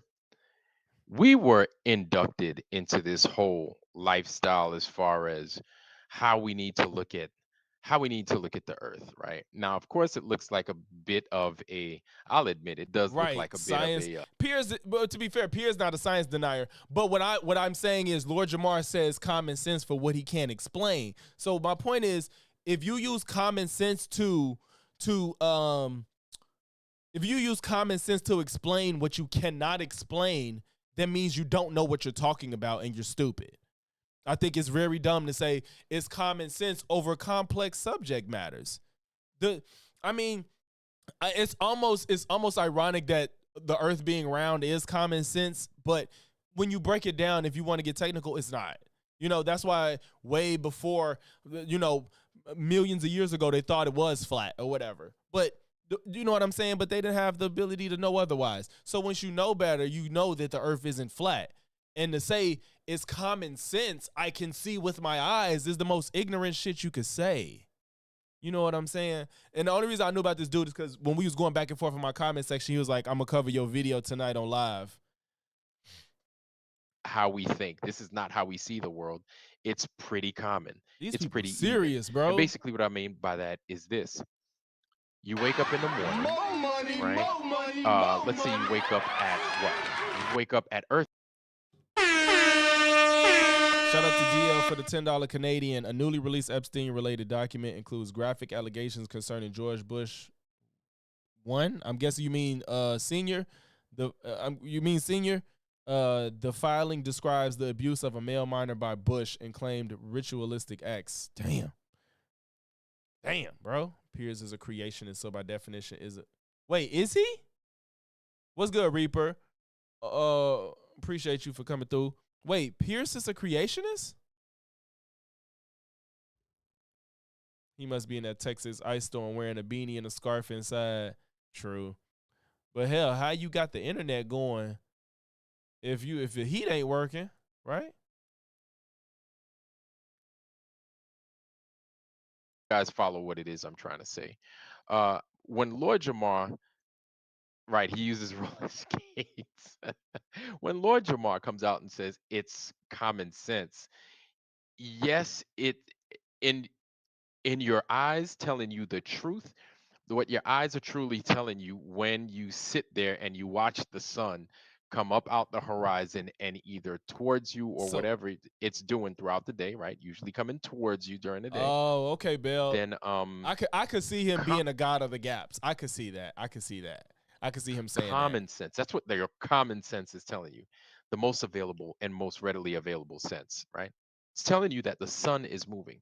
inducted into this whole lifestyle as far as how we need to look at the earth, right? Now, of course, it looks like a bit of I'll admit it does look like a science. bit of Piers, but to be fair, Piers not a science denier. But what I'm saying is Lord Jamar says common sense for what he can't explain. So my point is, if you use common sense to explain what you cannot explain, that means you don't know what you're talking about and you're stupid. I think it's very dumb to say it's common sense over complex subject matters. It's almost ironic that the earth being round is common sense, but when you break it down, if you want to get technical, it's not. That's why way before, millions of years ago, they thought it was flat or whatever. But you know what I'm saying? But they didn't have the ability to know otherwise. So once you know better, you know that the earth isn't flat. And to say it's common sense, I can see with my eyes, is the most ignorant shit you could say. You know what I'm saying? And the only reason I knew about this dude is because when we was going back and forth in my comment section, he was like, I'm going to cover your video tonight on live. how we think. This is not how we see the world. It's pretty common. It's pretty serious, even. bro. And basically what I mean by that is this. You wake up in the morning, right? Let's say you wake up at what? You wake up at Earth. Shout out to DL for the $10 Canadian. A newly released Epstein-related document includes graphic allegations concerning George Bush. I'm guessing you mean senior. You mean senior? The filing describes the abuse of a male minor by Bush and claimed ritualistic acts. Damn, bro. Piers is a creationist, so by definition is a. Wait, is he? What's good, Reaper? Appreciate you for coming through. Wait, Pierce is a creationist? He must be in that Texas ice storm wearing a beanie and a scarf inside. True. But hell, how you got the internet going if the heat ain't working, right? Guys follow what it is I'm trying to say. When Lord Jamar, right, he uses roller skates. When Lord Jamar comes out and says it's common sense, yes, it in your eyes telling you the truth, what your eyes are truly telling you when you sit there and you watch the sun come up out the horizon and either towards you or whatever it's doing throughout the day, right? Usually coming towards you during the day. Oh, okay, Bill. Then I could see him being a god of the gaps. I could see that. I could see him saying common sense. That's what your common sense is telling you. The most available and most readily available sense, right? It's telling you that the sun is moving.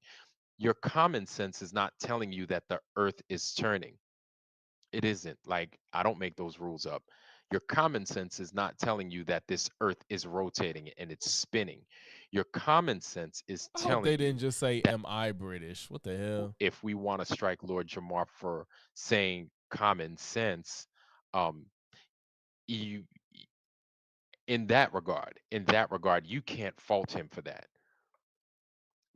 Your common sense is not telling you that the earth is turning. It isn't. Like, I don't make those rules up. Your common sense is not telling you that this earth is rotating and it's spinning. Your common sense is telling they didn't just say, am I British? What the hell? If we want to strike Lord Jamar for saying common sense, you in that regard, you can't fault him for that.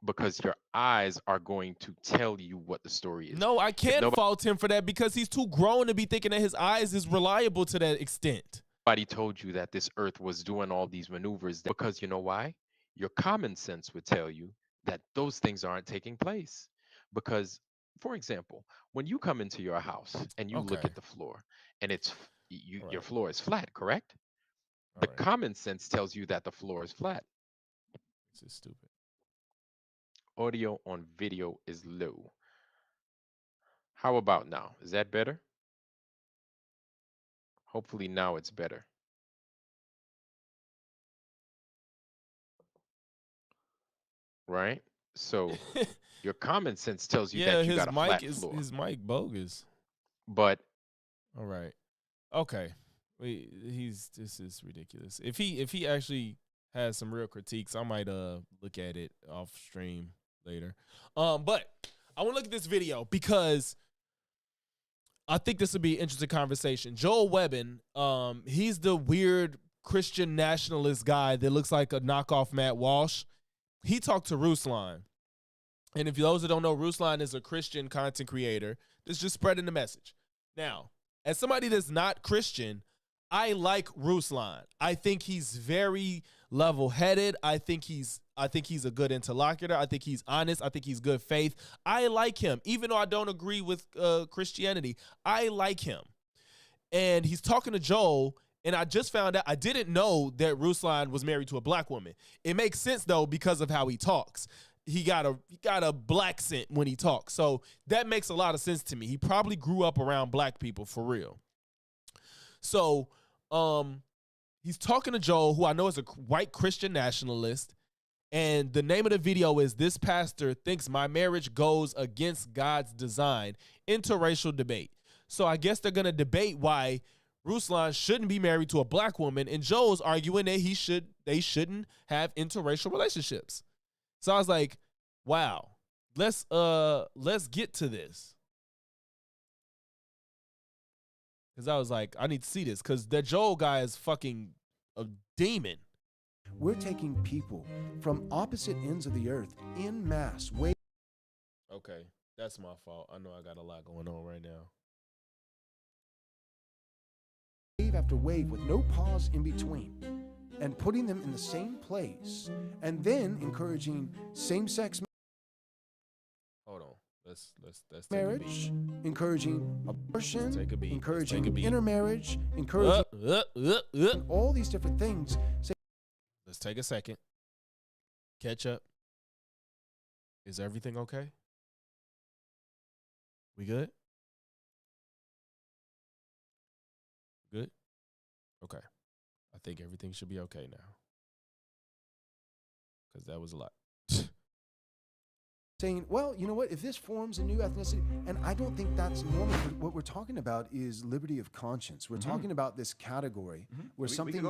Because your eyes are going to tell you what the story is. No, I can't fault him for that because he's too grown to be thinking that his eyes is reliable to that extent. Nobody told you that this earth was doing all these maneuvers because you know why? Your common sense would tell you that those things aren't taking place. Because, for example, when you come into your house and you look at the floor and your floor is flat, correct? The common sense tells you that the floor is flat. This is stupid. Audio on video is low. How about now? Is that better? Hopefully now it's better. Right? So your common sense tells you that you got a flat floor. His mic bogus. But all right. Okay. This is ridiculous. If he actually has some real critiques, I might look at it off stream later. But I want to look at this video because I think this would be an interesting conversation. Joel Webbon, he's the weird Christian nationalist guy that looks like a knockoff Matt Walsh. He talked to Ruslan. And if those that don't know, Ruslan is a Christian content creator that's just spreading the message. Now, as somebody that's not Christian, I like Ruslan. I think he's very level-headed. I think he's a good interlocutor. I think he's honest. I think he's good faith. I like him. Even though I don't agree with Christianity, I like him. And he's talking to Joel, and I just found out, I didn't know that Ruslan was married to a black woman. It makes sense, though, because of how he talks. He got a black scent when he talks. So that makes a lot of sense to me. He probably grew up around black people for real. So he's talking to Joel, who I know is a white Christian nationalist. And the name of the video is "This Pastor Thinks My Marriage Goes Against God's Design, Interracial Debate." So I guess they're going to debate why Ruslan shouldn't be married to a black woman. And Joel's arguing that they shouldn't have interracial relationships. So I was like, wow, let's get to this. Because I was like, I need to see this. Because that Joel guy is fucking a demon. We're taking people from opposite ends of the earth en masse. Okay, that's my fault. I know I got a lot going on right now. Wave after wave with no pause in between. And putting them in the same place. And then encouraging same-sex Hold on. Let's marriage, encouraging abortion, encouraging beat. Intermarriage, encouraging all these different things. Let's take a second. Catch up. Is everything okay? We good? Good? Okay. I think everything should be okay now. Because that was a lot. Saying, well, you know what, if this forms a new ethnicity, and I don't think that's normal. What we're talking about is liberty of conscience. We're talking about this category where something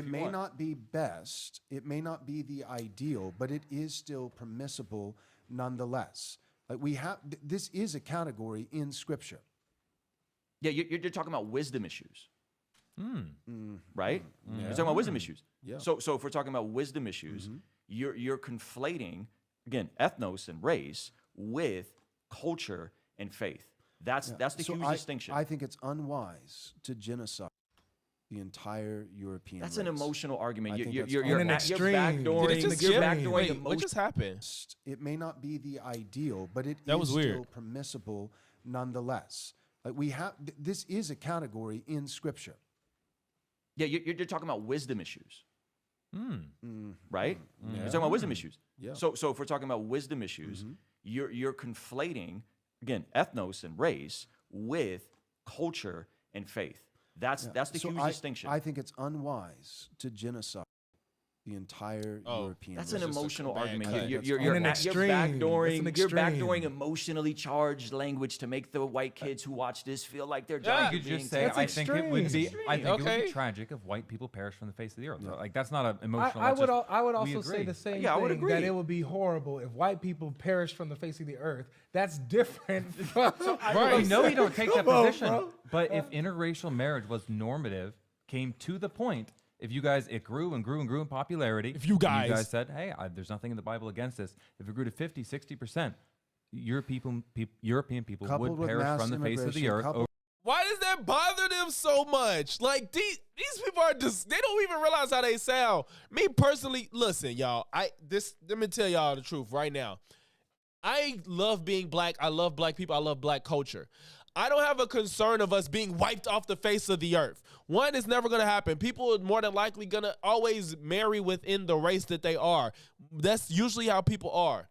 may not be best, it may not be the ideal, but it is still permissible nonetheless. Like this is a category in Scripture. Yeah, you're talking about wisdom issues. Right? Yeah. You're talking about wisdom issues. Yeah. So if we're talking about wisdom issues, you're conflating, again, ethnos and race with culture and faith. That's the huge distinction. I think it's unwise to genocide the entire European race. That's an emotional argument. You're backdooring. Wait, what just happened? It may not be the ideal, but it was still weird. Permissible nonetheless. Like this is a category in Scripture. Yeah, you're talking about wisdom issues. Right? Yeah. You're talking about wisdom issues. Yeah. So if we're talking about wisdom issues, you're conflating, again, ethnos and race with culture and faith. That's the huge distinction. I think it's unwise to genocide the entire European race. That's an emotional argument. You're backdooring emotionally charged language to make the white kids who watch this feel like their job You could just say, I think it would be tragic if white people perish from the face of the earth. Like that's not an emotional. I would also say the same thing. I would agree that it would be horrible if white people perish from the face of the earth. That's different. We know you don't take that position. But if interracial marriage was normative, came to the point. If you guys, it grew and grew and grew in popularity. If you guys said, hey, there's nothing in the Bible against this. If it grew to 50, 60%, European people would perish from the face of the earth. Why does that bother them so much? Like these people are just, they don't even realize how they sound. Me personally, listen, y'all, let me tell y'all the truth right now. I love being black. I love black people. I love black culture. I don't have a concern of us being wiped off the face of the earth. One, it's never going to happen. People are more than likely going to always marry within the race that they are. That's usually how people are.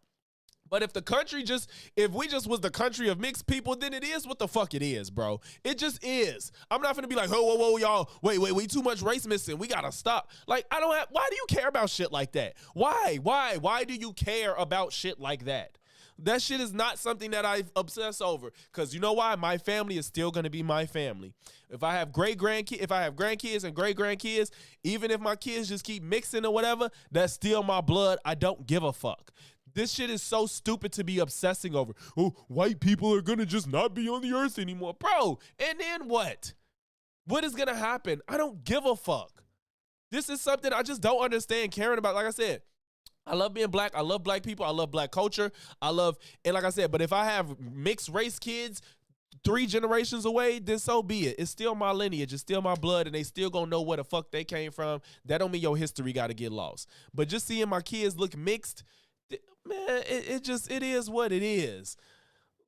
But if we just was the country of mixed people, then it is what the fuck it is, bro. It just is. I'm not gonna be like, whoa, y'all. Wait, too much race missing. We gotta stop. Like, why do you care about shit like that? Why do you care about shit like that? That shit is not something that I obsess over. Because you know why? My family is still going to be my family. If I have grandkids and great-grandkids, even if my kids just keep mixing or whatever, that's still my blood. I don't give a fuck. This shit is so stupid to be obsessing over. Oh, white people are going to just not be on the earth anymore. Bro, and then what? What is going to happen? I don't give a fuck. This is something I just don't understand caring about. Like I said, I love being black. I love black people. I love black culture. And like I said, but if I have mixed race kids 3 generations away, then so be it. It's still my lineage. It's still my blood, and they still gonna know where the fuck they came from. That don't mean your history got to get lost. But just seeing my kids look mixed, man, it is what it is.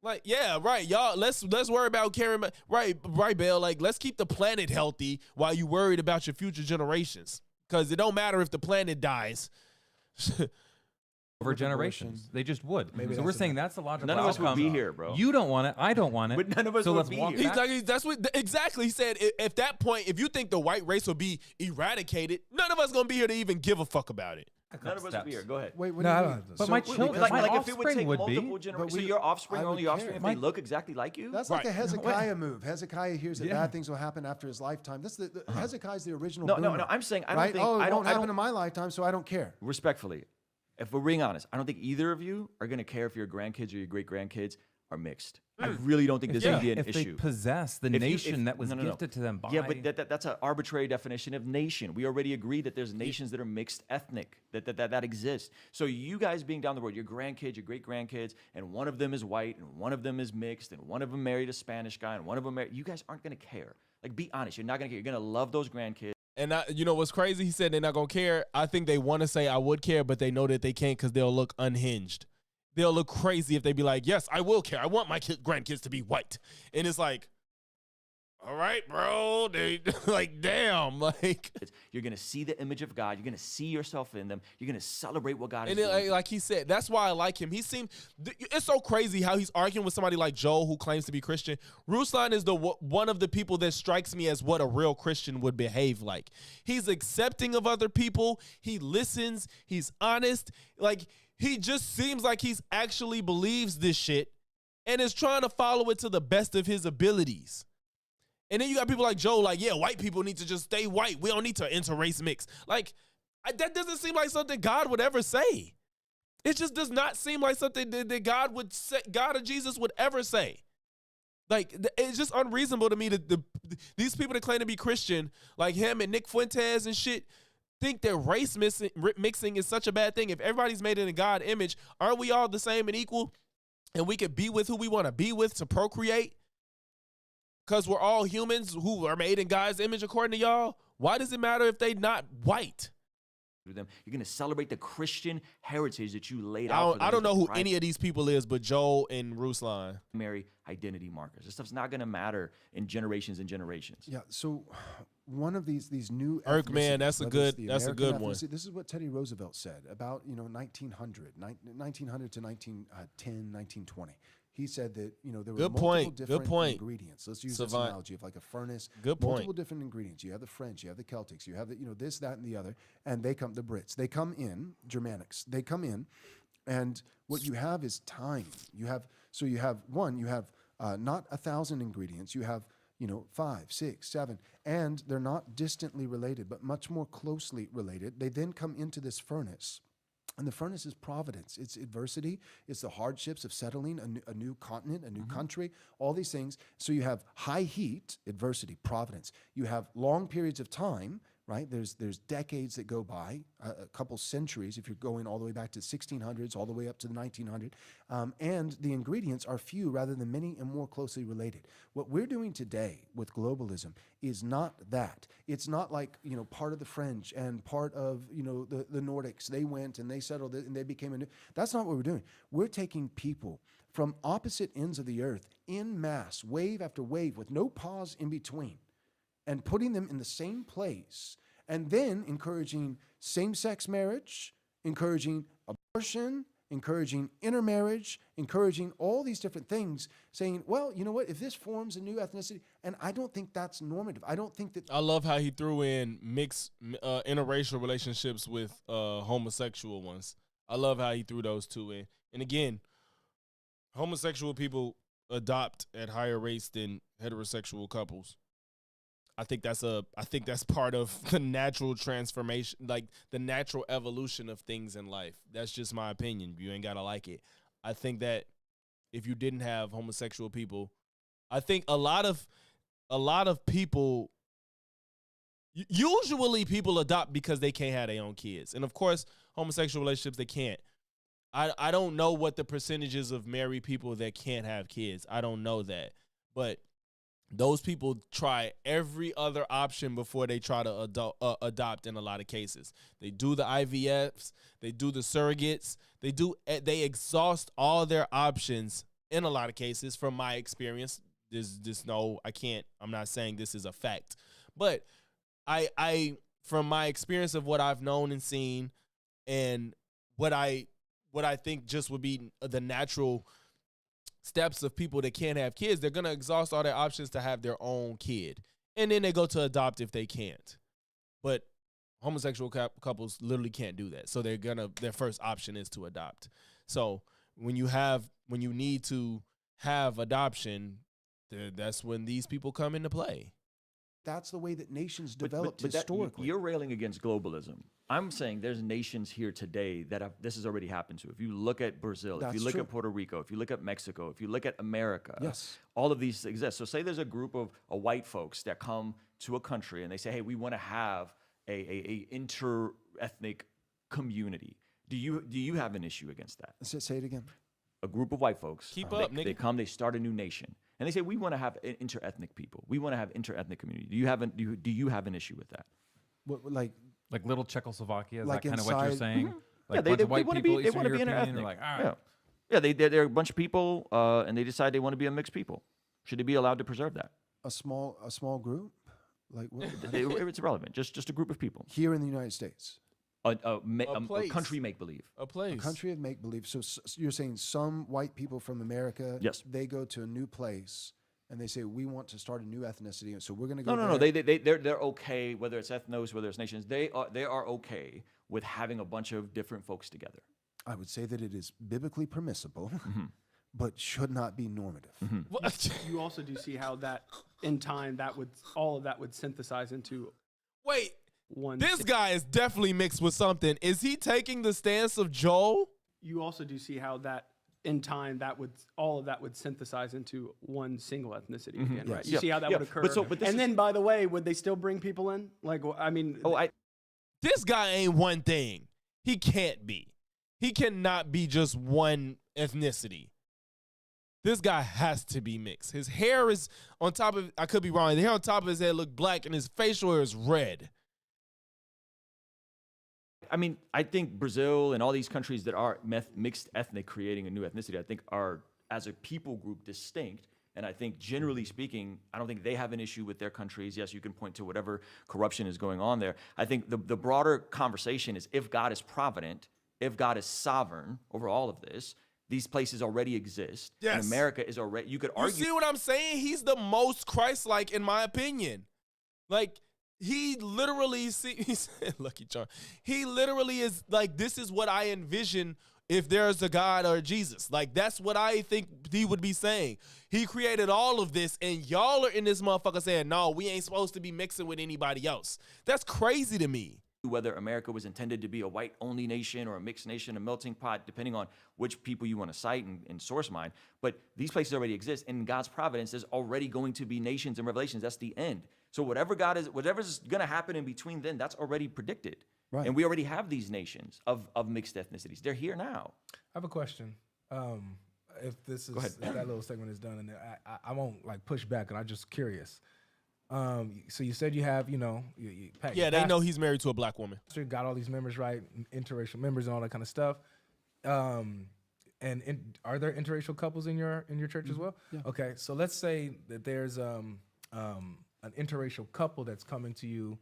Like, yeah, right, y'all. Let's worry about caring. Right, Bill. Like, let's keep the planet healthy while you worried about your future generations. Because it don't matter if the planet dies. Over generations, they just would. Maybe so we're saying that's a logical outcome. None of us would be here, bro. You don't want it. I don't want it. But none of us would be here. That's what exactly he said. At that point, if you think the white race will be eradicated, none of us gonna be here to even give a fuck about it. None of us would be here. Go ahead. Wait, but so my children, my if it would take would multiple be. generations, so your offspring, only offspring, if they look exactly like you? That's like a Hezekiah move. Hezekiah hears that bad things will happen after his lifetime. That's Hezekiah's the original. No. I'm saying I don't think. Oh, it won't happen in my lifetime, so I don't care. Respectfully, if we're being honest, I don't think either of you are going to care if your grandkids or your great-grandkids are mixed. I really don't think this is going to be an issue. If they possess the nation that was gifted to them by... Yeah, but that's an arbitrary definition of nation. We already agree that there's nations that are mixed ethnic, that exist. So you guys being down the road, your grandkids, your great-grandkids, and one of them is white, and one of them is mixed, and one of them married a Spanish guy, and one of them married... You guys aren't going to care. Like, be honest. You're not going to care. You're going to love those grandkids. And you know what's crazy? He said they're not going to care. I think they want to say I would care, but they know that they can't because they'll look unhinged. They'll look crazy if they be like, yes, I will care. I want my grandkids to be white. And it's like, all right, bro. They like, damn. Like, you're going to see the image of God. You're going to see yourself in them. You're going to celebrate what God is doing. And like he said, that's why I like him. It's so crazy how he's arguing with somebody like Joel who claims to be Christian. Ruslan is one of the people that strikes me as what a real Christian would behave like. He's accepting of other people. He listens. He's honest. Like, he just seems like he's actually believes this shit and is trying to follow it to the best of his abilities. And then you got people like Joe, like, yeah, white people need to just stay white. We don't need to interrace mix. Like, that doesn't seem like something God would ever say. It just does not seem like something that God would say, God or Jesus would ever say. Like, it's just unreasonable to me that these people that claim to be Christian, like him and Nick Fuentes and shit, think that race mixing is such a bad thing. If everybody's made in a God image, aren't we all the same and equal? And we can be with who we want to be with to procreate? Because we're all humans who are made in God's image according to y'all? Why does it matter if they not white? Them. You're going to celebrate the Christian heritage that you laid out. I don't know who any of these people is, but Joel and Ruslan. Primary identity markers. This stuff's not going to matter in generations and generations. Yeah. So one of these new man, that's a good one. This is what Teddy Roosevelt said about 1900 to 1910, 1920. He said that there were multiple different ingredients. Let's use this analogy of like a furnace. Multiple different ingredients. You have the French, you have the Celtics, you have the this, that, and the other, and the Brits. They come in, Germanics. They come in, and what you have is time. You have not 1,000 ingredients. You have 5, 6, 7, and they're not distantly related, but much more closely related. They then come into this furnace. And the furnace is providence. It's adversity. It's the hardships of settling a new continent, a new country, all these things. So you have high heat, adversity, providence. You have long periods of time, right? There's decades that go by, a couple centuries if you're going all the way back to the 1600s, all the way up to the 1900s. And the ingredients are few rather than many and more closely related. What we're doing today with globalism is not that. It's not like, part of the French and part of, the Nordics. They went and they settled it and they became a new. That's not what we're doing. We're taking people from opposite ends of the earth in mass, wave after wave, with no pause in between, and putting them in the same place, and then encouraging same-sex marriage, encouraging abortion, encouraging intermarriage, encouraging all these different things, saying, well, you know what, if this forms a new ethnicity, and I don't think that's normative. I don't think that... I love how he threw in mixed interracial relationships with homosexual ones. I love how he threw those two in. And again, homosexual people adopt at higher rates than heterosexual couples. I think that's part of the natural transformation, like the natural evolution of things in life. That's just my opinion. You ain't gotta like it. I think that if you didn't have homosexual people, I think a lot of people, usually people adopt because they can't have their own kids. And of course, homosexual relationships, they can't. I don't know what the percentages of married people that can't have kids. I don't know that. But those people try every other option before they try to adopt in a lot of cases. They do the IVFs, they do the surrogates, they exhaust all their options in a lot of cases from my experience. I'm not saying this is a fact. But I from my experience of what I've known and seen and what I think just would be the natural steps of people that can't have kids, they're going to exhaust all their options to have their own kid. And then they go to adopt if they can't. But homosexual couples literally can't do that. So their first option is to adopt. So when you need to have adoption, that's when these people come into play. That's the way that nations developed historically. You're railing against globalism. I'm saying there's nations here today that this has already happened to. If you look at Brazil, if you look at Puerto Rico, if you look at Mexico, if you look at America, yes, all of these exist. So say there's a group of white folks that come to a country and they say, hey, we want to have a inter-ethnic community. Do you have an issue against that? Say it again. A group of white folks. Keep up, nigga. They come, they start a new nation. And they say, we want to have inter-ethnic people. We want to have inter-ethnic community. Do you have an issue with that? What, like little Czechoslovakia? Is like that kind of what you're saying? Mm-hmm. Like yeah, they want to be inter-ethnic. Like, all right. Yeah, they're a bunch of people, and they decide they want to be a mixed people. Should they be allowed to preserve that? A small group? Like what? It's irrelevant. Just a group of people here in the United States. A country make-believe. A place. A country of make-believe. So you're saying some white people from America, yes, they go to a new place and they say, we want to start a new ethnicity, so we're going to go No. They're okay, whether it's ethnos, whether it's nations. They are okay with having a bunch of different folks together. I would say that it is biblically permissible, but should not be normative. You also do see how that, in time, all of that would synthesize into This guy is definitely mixed with something. Is he taking the stance of Joel? You also do see how that, in time, all of that would synthesize into one single ethnicity again, right? You see how that would occur. And then, by the way, would they still bring people in? Like, I mean, this guy ain't one thing. He can't be. He cannot be just one ethnicity. This guy has to be mixed. His hair is on top of, I could be wrong, the hair on top of his head look black and his facial hair is red. I mean, I think Brazil and all these countries that are mixed ethnic, creating a new ethnicity, I think are, as a people group, distinct. And I think, generally speaking, I don't think they have an issue with their countries. Yes, you can point to whatever corruption is going on there. I think the broader conversation is, if God is provident, if God is sovereign over all of this, these places already exist. Yes. And America is already, you could argue. You see what I'm saying? He's the most Christ-like, in my opinion. Like, he literally, he said, Lucky Charm. He literally is like, this is what I envision if there's a God or Jesus. Like, that's what I think he would be saying. He created all of this, and y'all are in this motherfucker saying, no, we ain't supposed to be mixing with anybody else. That's crazy to me. Whether America was intended to be a white-only nation or a mixed nation, a melting pot, depending on which people you want to cite and source mine. But these places already exist, and in God's providence, there's already going to be nations and revelations. That's the end. So whatever's going to happen in between then, that's already predicted. Right. And we already have these nations of mixed ethnicities. They're here now. I have a question. If that little segment is done, and I won't like push back, and I'm just curious. So you said you have, you they know he's married to a black woman. Got all these members, right? Interracial members and all that kind of stuff. And are there interracial couples in your church as well? Yeah. Okay, so let's say that there's an interracial couple that's coming to you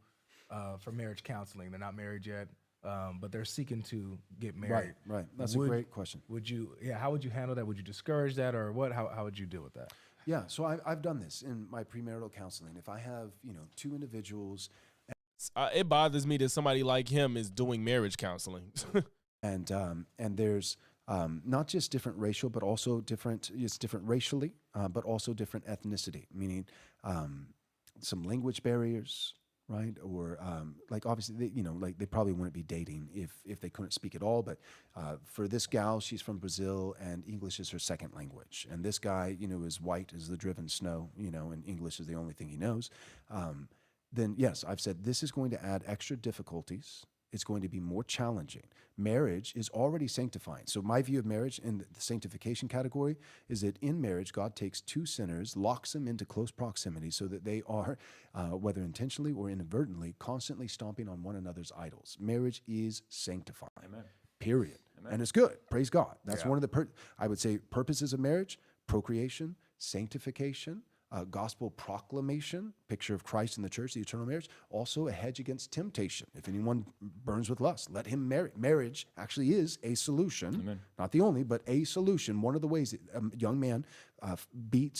for marriage counseling. They're not married yet, but they're seeking to get married. Right. That's a great question. How would you handle that? Would you discourage that, or what? How would you deal with that? Yeah, so I've done this in my premarital counseling. If I have, two individuals. It bothers me that somebody like him is doing marriage counseling. and there's not just different racial, but also different racially, but also different ethnicity, meaning some language barriers, right? Or like obviously, they probably wouldn't be dating if they couldn't speak at all. But for this gal, she's from Brazil, and English is her second language. And this guy, is white as the driven snow, and English is the only thing he knows. Then yes, I've said this is going to add extra difficulties. It's going to be more challenging. Marriage is already sanctifying. So my view of marriage in the sanctification category is that in marriage, God takes two sinners, locks them into close proximity so that they are, whether intentionally or inadvertently, constantly stomping on one another's idols. Marriage is sanctifying. Amen. Period. Amen. And it's good. Praise God. That's one of the, I would say, purposes of marriage: procreation, sanctification, gospel proclamation, picture of Christ in the church, the eternal marriage, also a hedge against temptation. If anyone burns with lust, let him marry. Marriage actually is a solution, Amen. Not the only, but a solution. One of the ways that a young man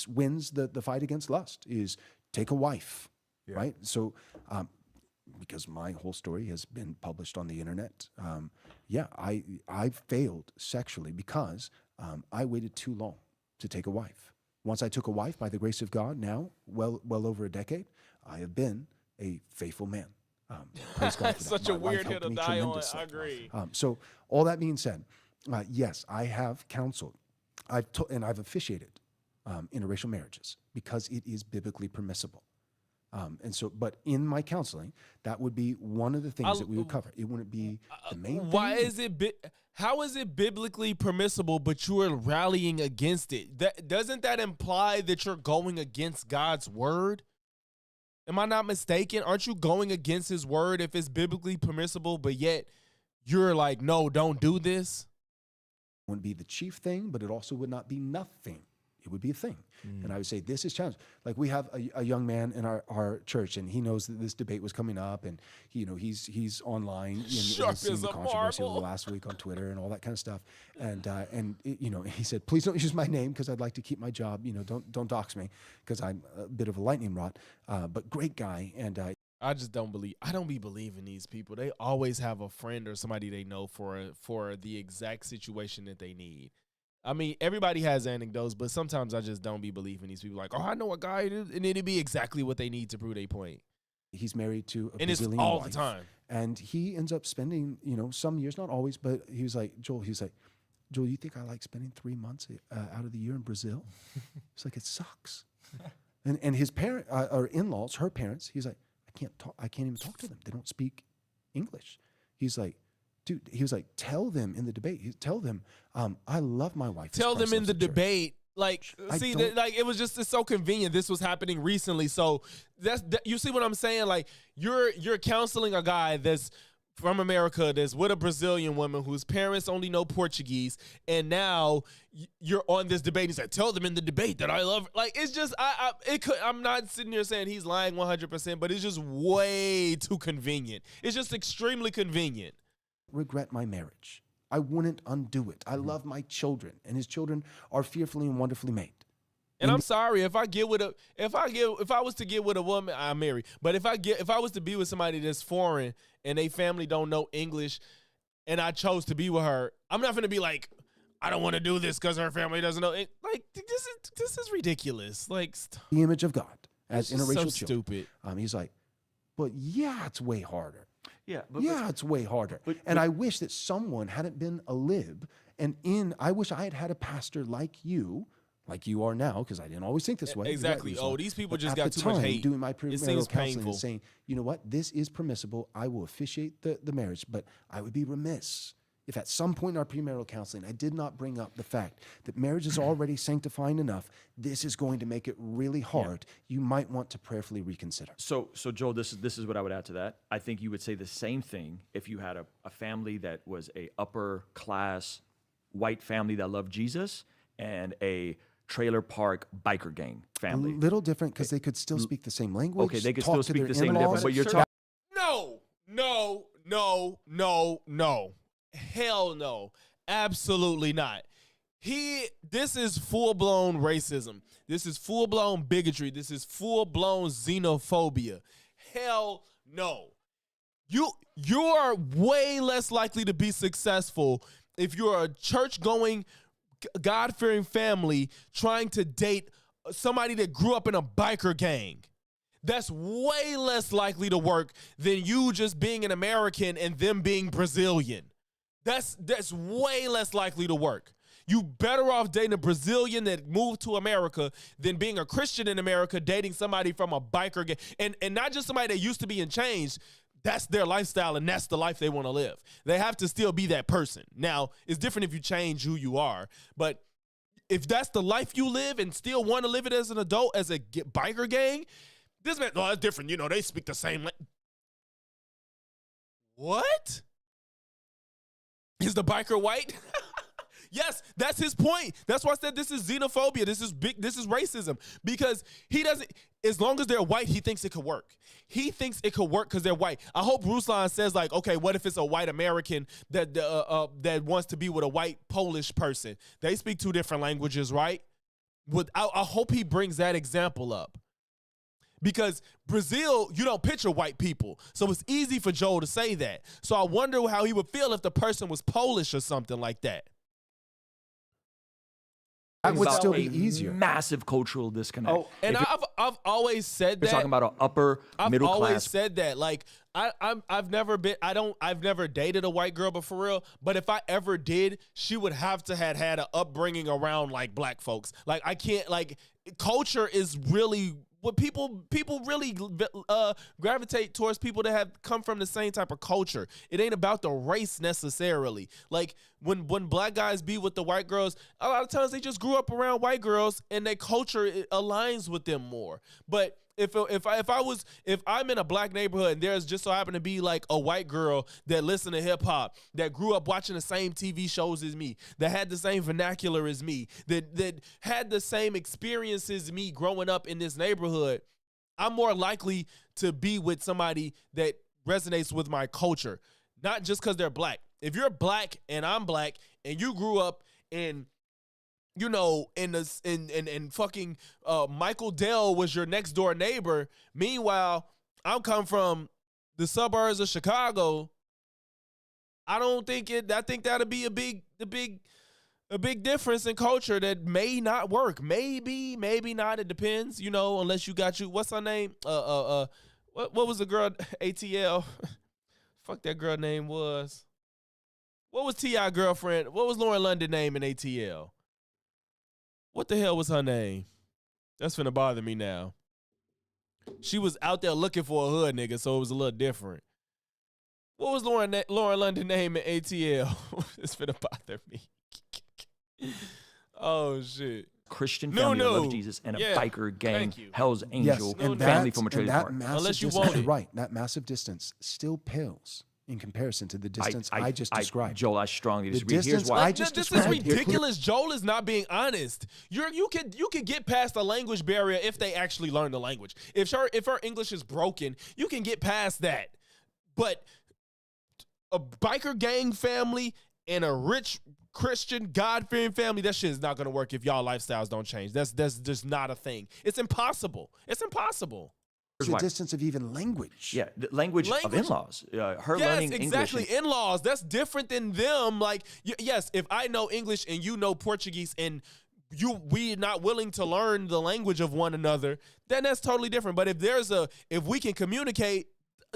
wins the fight against lust is take a wife, right? So, because my whole story has been published on the internet, I failed sexually because I waited too long to take a wife. Once I took a wife, by the grace of God, now, well over a decade, I have been a faithful man. Praise God for that. Such a weird hill to die on. I agree. So all that being said, yes, I have counseled. I've officiated interracial marriages because it is biblically permissible. But in my counseling, that would be one of the things that we would cover. It wouldn't be the main thing. How is it biblically permissible, but you are rallying against it? Doesn't that imply that you're going against God's word? Am I not mistaken? Aren't you going against his word if it's biblically permissible, but yet you're like, no, don't do this? It wouldn't be the chief thing, but it also would not be nothing. It would be a thing. And I would say this is challenging. Like we have a young man in our church, and he knows that this debate was coming up, and he's online. Sharp as the controversy over the last week on Twitter and all that kind of stuff. And he said, please don't use my name because I'd like to keep my job. Don't dox me because I'm a bit of a lightning rod. But great guy. And I just don't believe. I don't be believing these people. They always have a friend or somebody they know for the exact situation that they need. I mean, everybody has anecdotes, but sometimes I just don't be believing these people. Like, oh, I know a guy, and it'd be exactly what they need to prove their point. He's married to a and Brazilian it's all wife, the time. And he ends up spending, some years, not always, but he was like, Joel, you think I like spending 3 months out of the year in Brazil? It's like, it sucks. And his parent or in-laws, her parents, he's like, I can't even talk to them. They don't speak English. He's like, dude, he was like, tell them in the debate. Tell them, I love my wife. Tell them in the debate. Like, it was just, it's so convenient. This was happening recently. So you see what I'm saying? Like, you're counseling a guy that's from America that's with a Brazilian woman whose parents only know Portuguese, and now you're on this debate. He's like, tell them in the debate that I love her. Like, it's just, I'm not sitting here saying he's lying 100%, but it's just way too convenient. It's just extremely convenient. Regret my marriage. I wouldn't undo it. I love my children, and his children are fearfully and wonderfully made. And I'm sorry if I was to get with a woman, I'm married. But if I was to be with somebody that's foreign and they family don't know English, and I chose to be with her, I'm not gonna be like, I don't want to do this because her family doesn't know. Like, this is ridiculous. Like, the image of God as interracial children. Stupid. He's like, but yeah, it's way harder. Yeah, it's way harder. And I wish that someone hadn't been a lib. I wish I had a pastor like you are now, because I didn't always think this way. Exactly. These people just got too much hate. Doing my premarital counseling painful. and saying, you know what, this is permissible. I will officiate the marriage, but I would be remiss if at some point in our premarital counseling I did not bring up the fact that marriage is already sanctifying enough. This is going to make it really hard. Yeah. You might want to prayerfully reconsider. So Joel, this is what I would add to that. I think you would say the same thing if you had a family that was a upper class white family that loved Jesus and a trailer park biker gang family. A little different because they could still speak the same language. Okay, they could still speak the same difference, but you're talking. No. Hell no. Absolutely not. This is full-blown racism. This is full-blown bigotry. This is full-blown xenophobia. Hell no. You are way less likely to be successful if you're a church-going, God-fearing family trying to date somebody that grew up in a biker gang, that's way less likely to work than you just being an American and them being Brazilian. That's way less likely to work. You better off dating a Brazilian that moved to America than being a Christian in America dating somebody from a biker gang. And not just somebody that used to be in chains. That's their lifestyle, and that's the life they want to live. They have to still be that person. Now, it's different if you change who you are, but if that's the life you live and still want to live it as an adult, as a biker gang, this man, it's different. You know, they speak the same language. What? Is the biker white? Yes, that's his point. That's why I said this is xenophobia. This is racism, because he doesn't, as long as they're white, he thinks it could work. He thinks it could work because they're white. I hope Ruslan says, like, okay, what if it's a white American that wants to be with a white Polish person? They speak two different languages, right? I hope he brings that example up. Because Brazil, you don't picture white people. So it's easy for Joel to say that. So I wonder how he would feel if the person was Polish or something like that. That would still be easier. Massive cultural disconnect. Oh, and I've always said that. You're talking about an upper middle class. I've always said that. Like I've never dated a white girl, but for real. But if I ever did, she would have to had an upbringing around like black folks. Like I can't, like, culture is really what people really gravitate towards, people that have come from the same type of culture. It ain't about the race necessarily. Like when black guys be with the white girls, a lot of times they just grew up around white girls and their culture aligns with them more. But if I'm in a black neighborhood and there's just so happen to be like a white girl that listen to hip hop, that grew up watching the same TV shows as me, that had the same vernacular as me, that had the same experiences as me growing up in this neighborhood, I'm more likely to be with somebody that resonates with my culture, not just because they're black. If you're black and I'm black and you grew up in, you know, in fucking Michael Dell was your next door neighbor. Meanwhile, I'm come from the suburbs of Chicago. I think that'll be a big difference in culture that may not work. Maybe not. It depends, you know, unless you got what's her name? What was the girl ATL? Fuck that girl name was. What was T.I. girlfriend? What was Lauren London name in ATL? What the hell was her name? That's finna bother me now. She was out there looking for a hood nigga, so it was a little different. What was Lauren London name in ATL? It's finna bother me. Oh, shit. Christian family that loves Jesus and a biker gang, Hell's Angel, family from a trading park. Unless you want it. Right, that massive distance still pales in comparison to the distance I just described. Joel, I strongly disagree. Here's why. This is ridiculous. Joel is not being honest. You can get past the language barrier if they actually learn the language. If her English is broken, you can get past that. But a biker gang family and a rich Christian God-fearing family, that shit is not gonna work if y'all lifestyles don't change. That's just not a thing. It's impossible. It's impossible. The distance of even language. Yeah, the language of in-laws. Learning English. Yes, exactly. In-laws. That's different than them. Like, yes, if I know English and you know Portuguese and we're not willing to learn the language of one another, then that's totally different. But if we can communicate,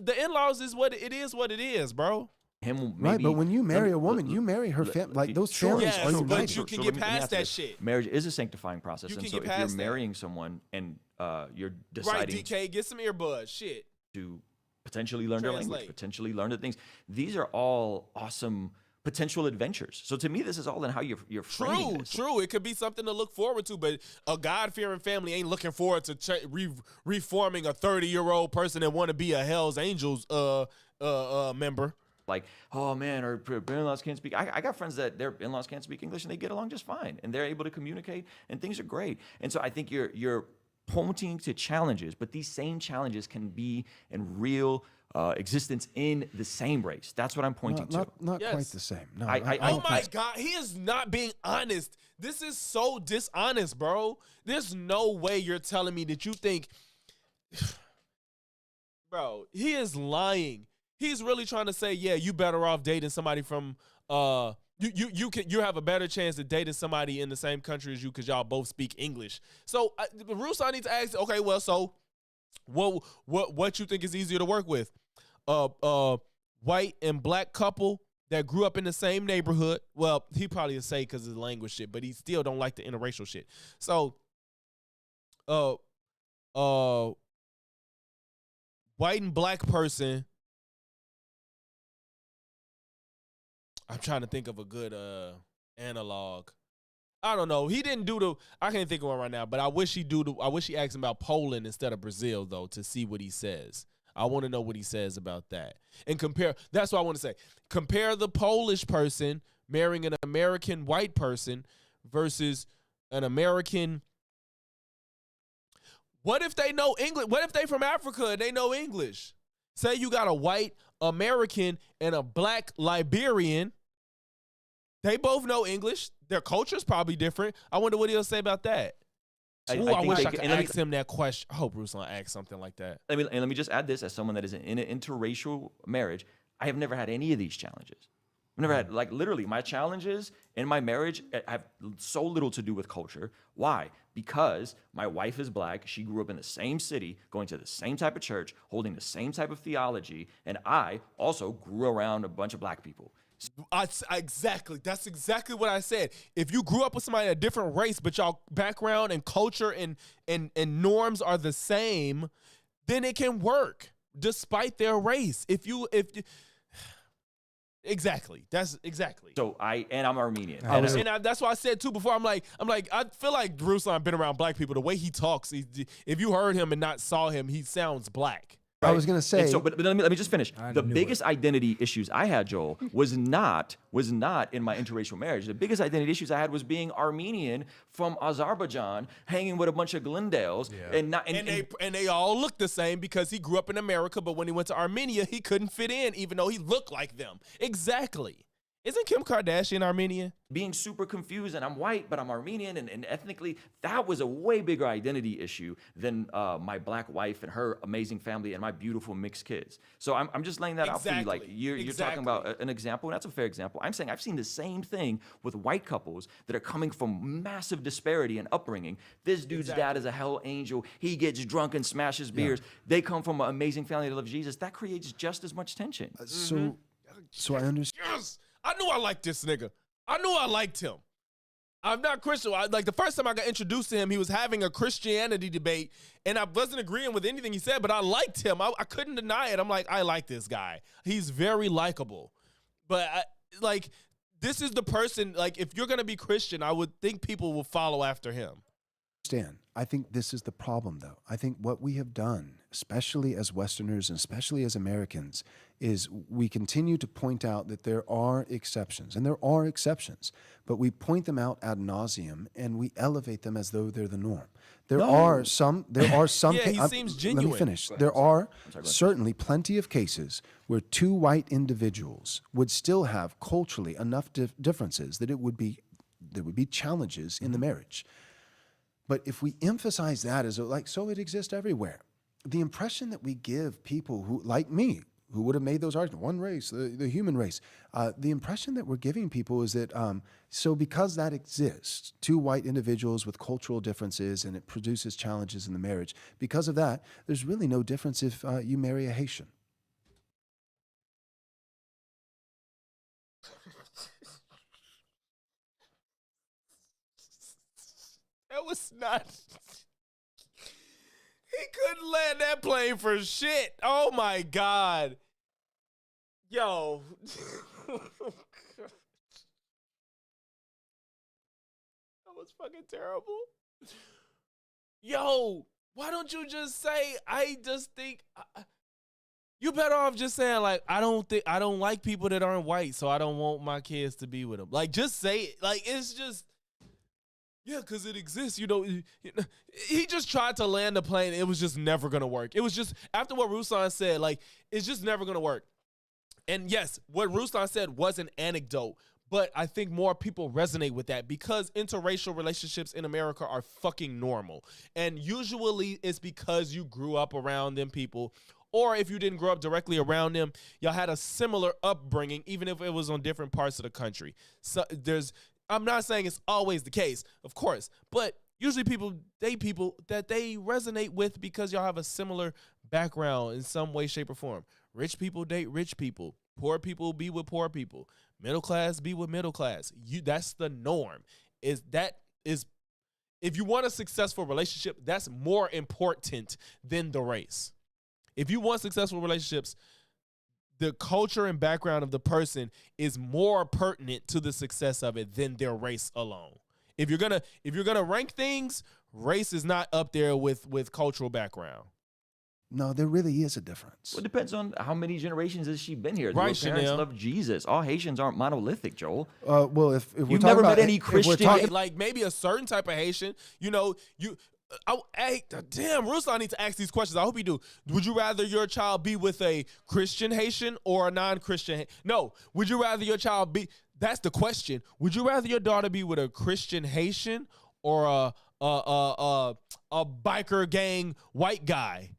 the in-laws is what it is, bro. Right, but when you marry a woman, you marry her family. Like, those families are united. But you can get past that shit. Marriage is a sanctifying process, and so if you're marrying someone and you're deciding, right, DK, get some earbuds, shit, to potentially learn their language, potentially learn the things. These are all awesome potential adventures. So to me, this is all in how you're framing this. True. It could be something to look forward to, but a God-fearing family ain't looking forward to reforming a 30-year-old person that want to be a Hell's Angels member. Like, oh man, our in-laws can't speak. I got friends that their in-laws can't speak English and they get along just fine, and they're able to communicate, and things are great. And so I think you're pointing to challenges, but these same challenges can be in real existence in the same race. That's what I'm pointing to. Not quite the same. No, oh my God, he is not being honest. This is so dishonest, bro. There's no way you're telling me that you think, bro, he is lying. He's really trying to say, yeah, you better off dating somebody from, you have a better chance of dating somebody in the same country as you because y'all both speak English. So Ruslan needs to ask, okay, well, so what you think is easier to work with? White and black couple that grew up in the same neighborhood. Well, he probably would say because of the language shit, but he still don't like the interracial shit. So, white and black person. I'm trying to think of a good analog. I don't know. He didn't do I can't think of one right now, but I wish he asked him about Poland instead of Brazil though to see what he says. I want to know what he says about that. And that's what I want to say. Compare the Polish person marrying an American white person versus an American. What if they know English? What if they from Africa and they know English? Say you got a white American and a black Liberian. They both know English. Their culture's probably different. I wonder what he'll say about that. I wish I could ask him that question. I hope Ruslan asks something like that. Let me just add this as someone that is in an interracial marriage. I have never had any of these challenges. I've never had, literally, my challenges in my marriage have so little to do with culture. Why? Because my wife is black. She grew up in the same city, going to the same type of church, holding the same type of theology, and I also grew around a bunch of black people. Exactly. That's exactly what I said. If you grew up with somebody of a different race, but y'all background and culture and norms are the same, then it can work despite their race. Exactly. That's exactly. So I'm Armenian. That's why I said too before. I'm like, I feel like Ruslan been around black people. The way he talks, if you heard him and not saw him, he sounds black. Right? I was gonna say. But let me just finish. The biggest identity issues I had, Joel, was not in my interracial marriage. The biggest identity issues I had was being Armenian from Azerbaijan, hanging with a bunch of Glendales, and they all look the same because he grew up in America, but when he went to Armenia, he couldn't fit in, even though he looked like them. Exactly. Isn't Kim Kardashian Armenian? Being super confused, and I'm white, but I'm Armenian, and ethnically, that was a way bigger identity issue than my black wife and her amazing family and my beautiful mixed kids. So I'm just laying that out for you. Like you're talking about an example, and that's a fair example. I'm saying I've seen the same thing with white couples that are coming from massive disparity in upbringing. This dude's dad is a hell angel. He gets drunk and smashes beers. They come from an amazing family that loves Jesus. That creates just as much tension. So I understand. Yes! I knew I liked this nigga. I knew I liked him. I'm not Christian. The first time I got introduced to him, he was having a Christianity debate, and I wasn't agreeing with anything he said, but I liked him. I couldn't deny it. I'm like, I like this guy. He's very likable. But, this is the person, if you're going to be Christian, I would think people will follow after him. Stan, I think this is the problem, though. I think what we have done, especially as Westerners and especially as Americans, is we continue to point out that there are exceptions, and there are exceptions, but we point them out ad nauseum and we elevate them as though they're the norm. There are some. Yeah, he seems genuine. Let me finish. There are certainly plenty of cases where two white individuals would still have culturally enough differences that there would be challenges in the marriage. But if we emphasize that as so it exists everywhere, the impression that we give people who, like me, who would have made those arguments, one race, the human race, the impression that we're giving people is that, so because that exists, two white individuals with cultural differences and it produces challenges in the marriage, because of that, there's really no difference if you marry a Haitian. That was not. He couldn't land that plane for shit. Oh my God. Yo. That was fucking terrible. Yo, why don't you just say, I just think. You better off just saying, I don't like people that aren't white, so I don't want my kids to be with them. Just say it. It's just. Yeah, because it exists, He just tried to land the plane. It was just never going to work. It was just, after what Ruslan said, it's just never going to work. And yes, what Ruslan said was an anecdote, but I think more people resonate with that because interracial relationships in America are fucking normal. And usually it's because you grew up around them people, or if you didn't grow up directly around them, y'all had a similar upbringing, even if it was on different parts of the country. So I'm not saying it's always the case, of course, but usually people date people that they resonate with because y'all have a similar background in some way, shape, or form. Rich people date rich people. Poor people be with poor people. Middle class be with middle class. That's the norm. If you want a successful relationship, that's more important than the race. If you want successful relationships, the culture and background of the person is more pertinent to the success of it than their race alone. If you're gonna rank things, race is not up there with cultural background. No, there really is a difference. Well, it depends on how many generations has she been here. Right, Your parents love Jesus. All Haitians aren't monolithic, Joel. Well, if we're You've talking never about met any Christian, like maybe a certain type of Haitian, damn, Ruslan needs to ask these questions. I hope he do. Would you rather your child be with a Christian Haitian or a non-Christian? No. Would you rather your child be? That's the question. Would you rather your daughter be with a Christian Haitian or a biker gang white guy?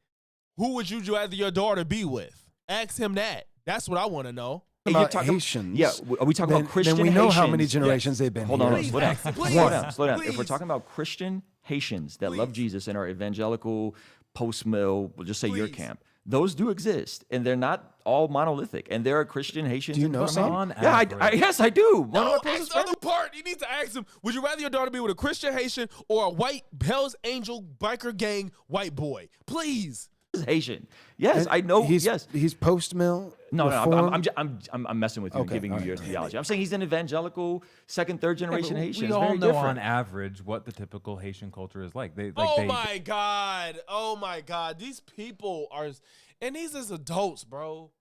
Who would you rather your daughter be with? Ask him that. That's what I want to know. About Haitians. Yeah, are we talking about Christian Haitians? Then we know Haitians? how many generations they've been Hold here. on, slow down. Slow down. Please. If we're talking about Christian Haitians that love Jesus and are evangelical, post-mill, we'll just say your camp, those do exist, and they're not all monolithic. And there are Christian Haitians. Do you know some? Yeah, yes, I do. No, ask the other part. You need to ask him, would you rather your daughter be with a Christian Haitian or a white Hell's Angel biker gang white boy? Please. Haitian. Yes, I know. He's post-mill. No, I'm messing with you and giving you your theology. I'm saying he's an evangelical, second, third generation Haitian. We all know on average what the typical Haitian culture is like. My God. Oh my God. These people are, and these is adults, bro.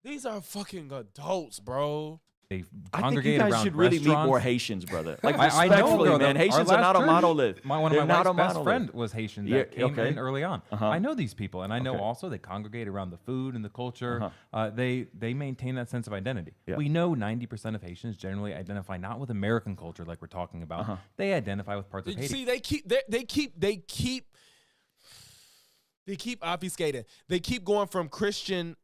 These are fucking adults, bro. They I think you congregate guys around should really meet restaurants. more Haitians, brother. Like I know, respectfully, though, man. Haitians our are not a last One monolith. of my They're not a wife's best monolith. friend was Haitian that came in early on. Uh-huh. I know these people, and I know also they congregate around the food and the culture. They maintain that sense of identity. Yeah. We know 90% of Haitians generally identify not with American culture like we're talking about. They identify with parts of Haiti. See, they keep obfuscating. They keep going from Christian.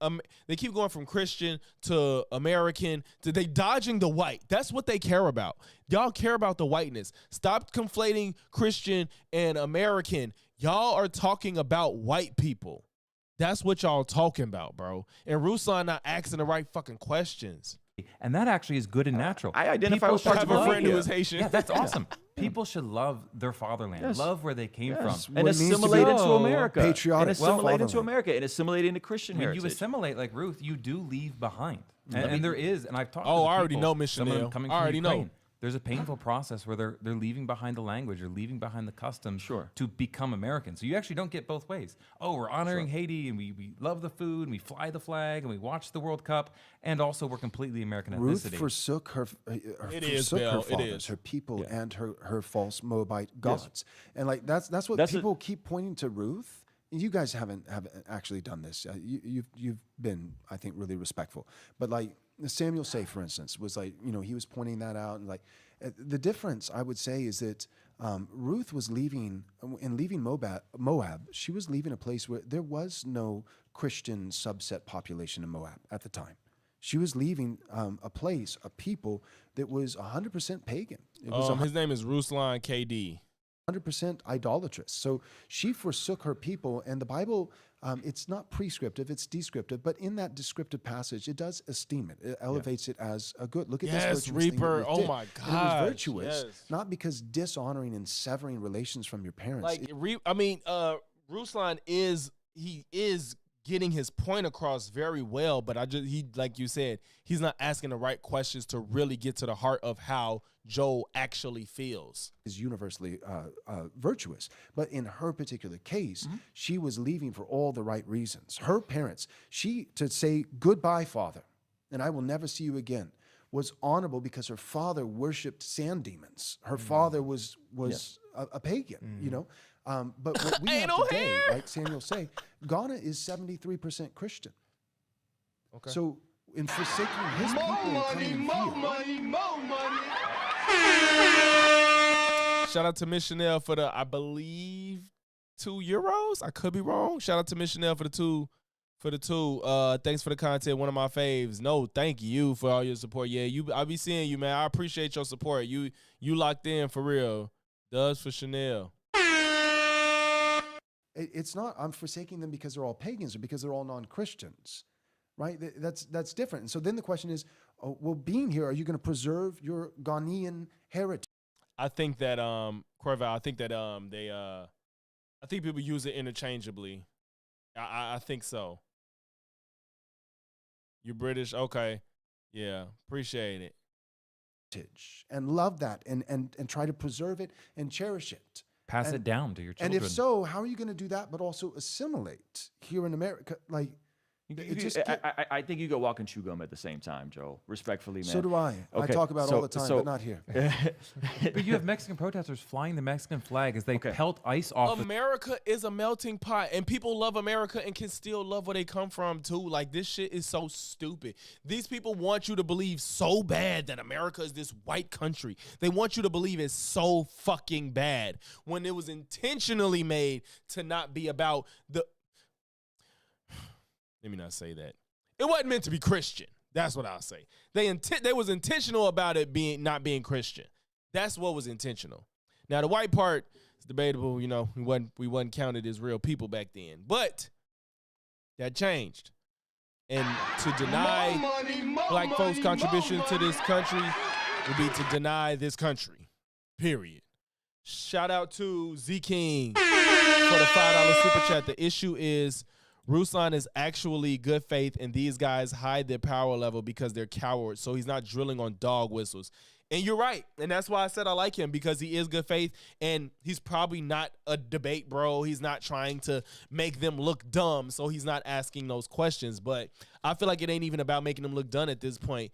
They keep going from Christian to American. They dodging the white. That's what they care about. Y'all care about the whiteness. Stop conflating Christian and American. Y'all are talking about white people. That's what y'all talking about, bro. And Ruslan not asking the right fucking questions. And that actually is good and natural. I identify with parts of a friend who is Haitian. Yeah, that's awesome. People should love their fatherland, love where they came from. And assimilate into America. Patriotic. And assimilate into America and assimilate into Christian heritage. When you assimilate like Ruth, you do leave behind. And there is, and I've talked to I already people, know, Miss Chanel. coming I from already Ukraine. know. There's a painful process where they're leaving behind the language or leaving behind the customs to become American. So you actually don't get both ways. Oh, we're honoring Haiti and we love the food and we fly the flag and we watch the World Cup and also we're completely American ethnicity. Ruth forsook her fathers, her people, and her false Moabite gods. And like that's what people keep pointing to Ruth. You guys haven't actually done this. You've been, I think, really respectful. But like Samuel Say, for instance, was like, he was pointing that out, and like the difference I would say is that Ruth was leaving Moab. She was leaving a place where there was no Christian subset population in Moab at the time. She was leaving a place, a people that was 100% pagan. It was his name is Ruslan KD. 100% idolatrous. So she forsook her people, and the Bible, it's not prescriptive, it's descriptive, but in that descriptive passage, it does esteem it. It elevates it as a good. Look at this virtuous Reaper. thing that Ruth did. My God. And it was virtuous, not because dishonoring and severing relations from your parents. Like, Ruslan is getting his point across very well, but like you said, he's not asking the right questions to really get to the heart of how Joel actually feels. Is universally virtuous, but in her particular case, she was leaving for all the right reasons. Her parents, to say goodbye, Father, and I will never see you again, was honorable because her father worshipped sand demons. Her father was a pagan, But what we have today, like Samuel Say, Ghana is 73% Christian. Okay. So in forsaking his people and coming here. Shout out to Miss Chanel for the, I believe, €2. I could be wrong. Shout out to Miss Chanel for the $2 for the 2. Thanks for the content. One of my faves. No, thank you for all your support. Yeah, I'll be seeing you, man. I appreciate your support. You locked in for real. Does for Chanel. It's not, I'm forsaking them because they're all pagans or because they're all non-Christians, right? That's different. And so then the question is, well, being here, are you going to preserve your Ghanaian heritage? I think that, Corval, I think that I think people use it interchangeably. I think so. You're British? Okay. Yeah, appreciate it. And love that and try to preserve it and cherish it. Pass it down to your children. And if so, how are you going to do that, but also assimilate here in America? Like, I think you go walk and chew gum at the same time, Joel. Respectfully, man. So do I. Okay. I talk about all the time, but not here. But you have Mexican protesters flying the Mexican flag as they pelt ice off. America is a melting pot, and people love America and can still love where they come from, too. Like, this shit is so stupid. These people want you to believe so bad that America is this white country. They want you to believe it's so fucking bad when it was intentionally made to not be about the... Let me not say that. It wasn't meant to be Christian. That's what I'll say. They was intentional about it not being Christian. That's what was intentional. Now the white part is debatable. You know, we wasn't counted as real people back then, but that changed. And to deny black folks' contribution to this country would be to deny this country. Period. Shout out to Z King for the $5 super chat. The issue is, Ruslan is actually good faith, and these guys hide their power level because they're cowards, so he's not drilling on dog whistles. And you're right, and that's why I said I like him, because he is good faith, and he's probably not a debate bro. He's not trying to make them look dumb, so he's not asking those questions. But I feel like it ain't even about making them look dumb at this point.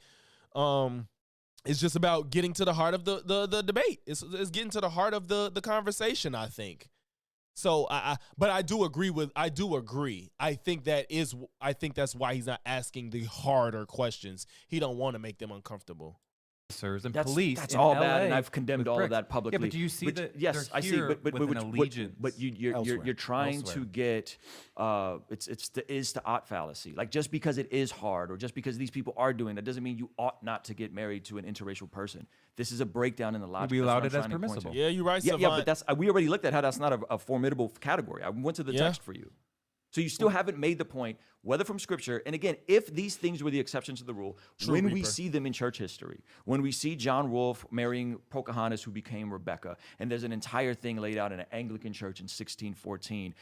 It's just about getting to the heart of the debate. It's getting to the heart of the conversation, I think. So but I do agree. I think that's why he's not asking the harder questions. He don't want to make them uncomfortable. And police. That's all bad, and I've condemned all of that publicly. Yeah, but do you see that? Yes, I see. But an allegiance. But you're trying to get it's the is to ought fallacy. Like, just because it is hard, or just because these people are doing that, doesn't mean you ought not to get married to an interracial person. This is a breakdown in the logic. We allowed it as permissible. Yeah, you're right. Yeah, but we already looked at how that's not a formidable category. I went to the text for you. So you still haven't made the point, whether from Scripture, and again, if these things were the exceptions to the rule, we see them in church history, when we see John Rolfe marrying Pocahontas, who became Rebecca, and there's an entire thing laid out in an Anglican church in 1614,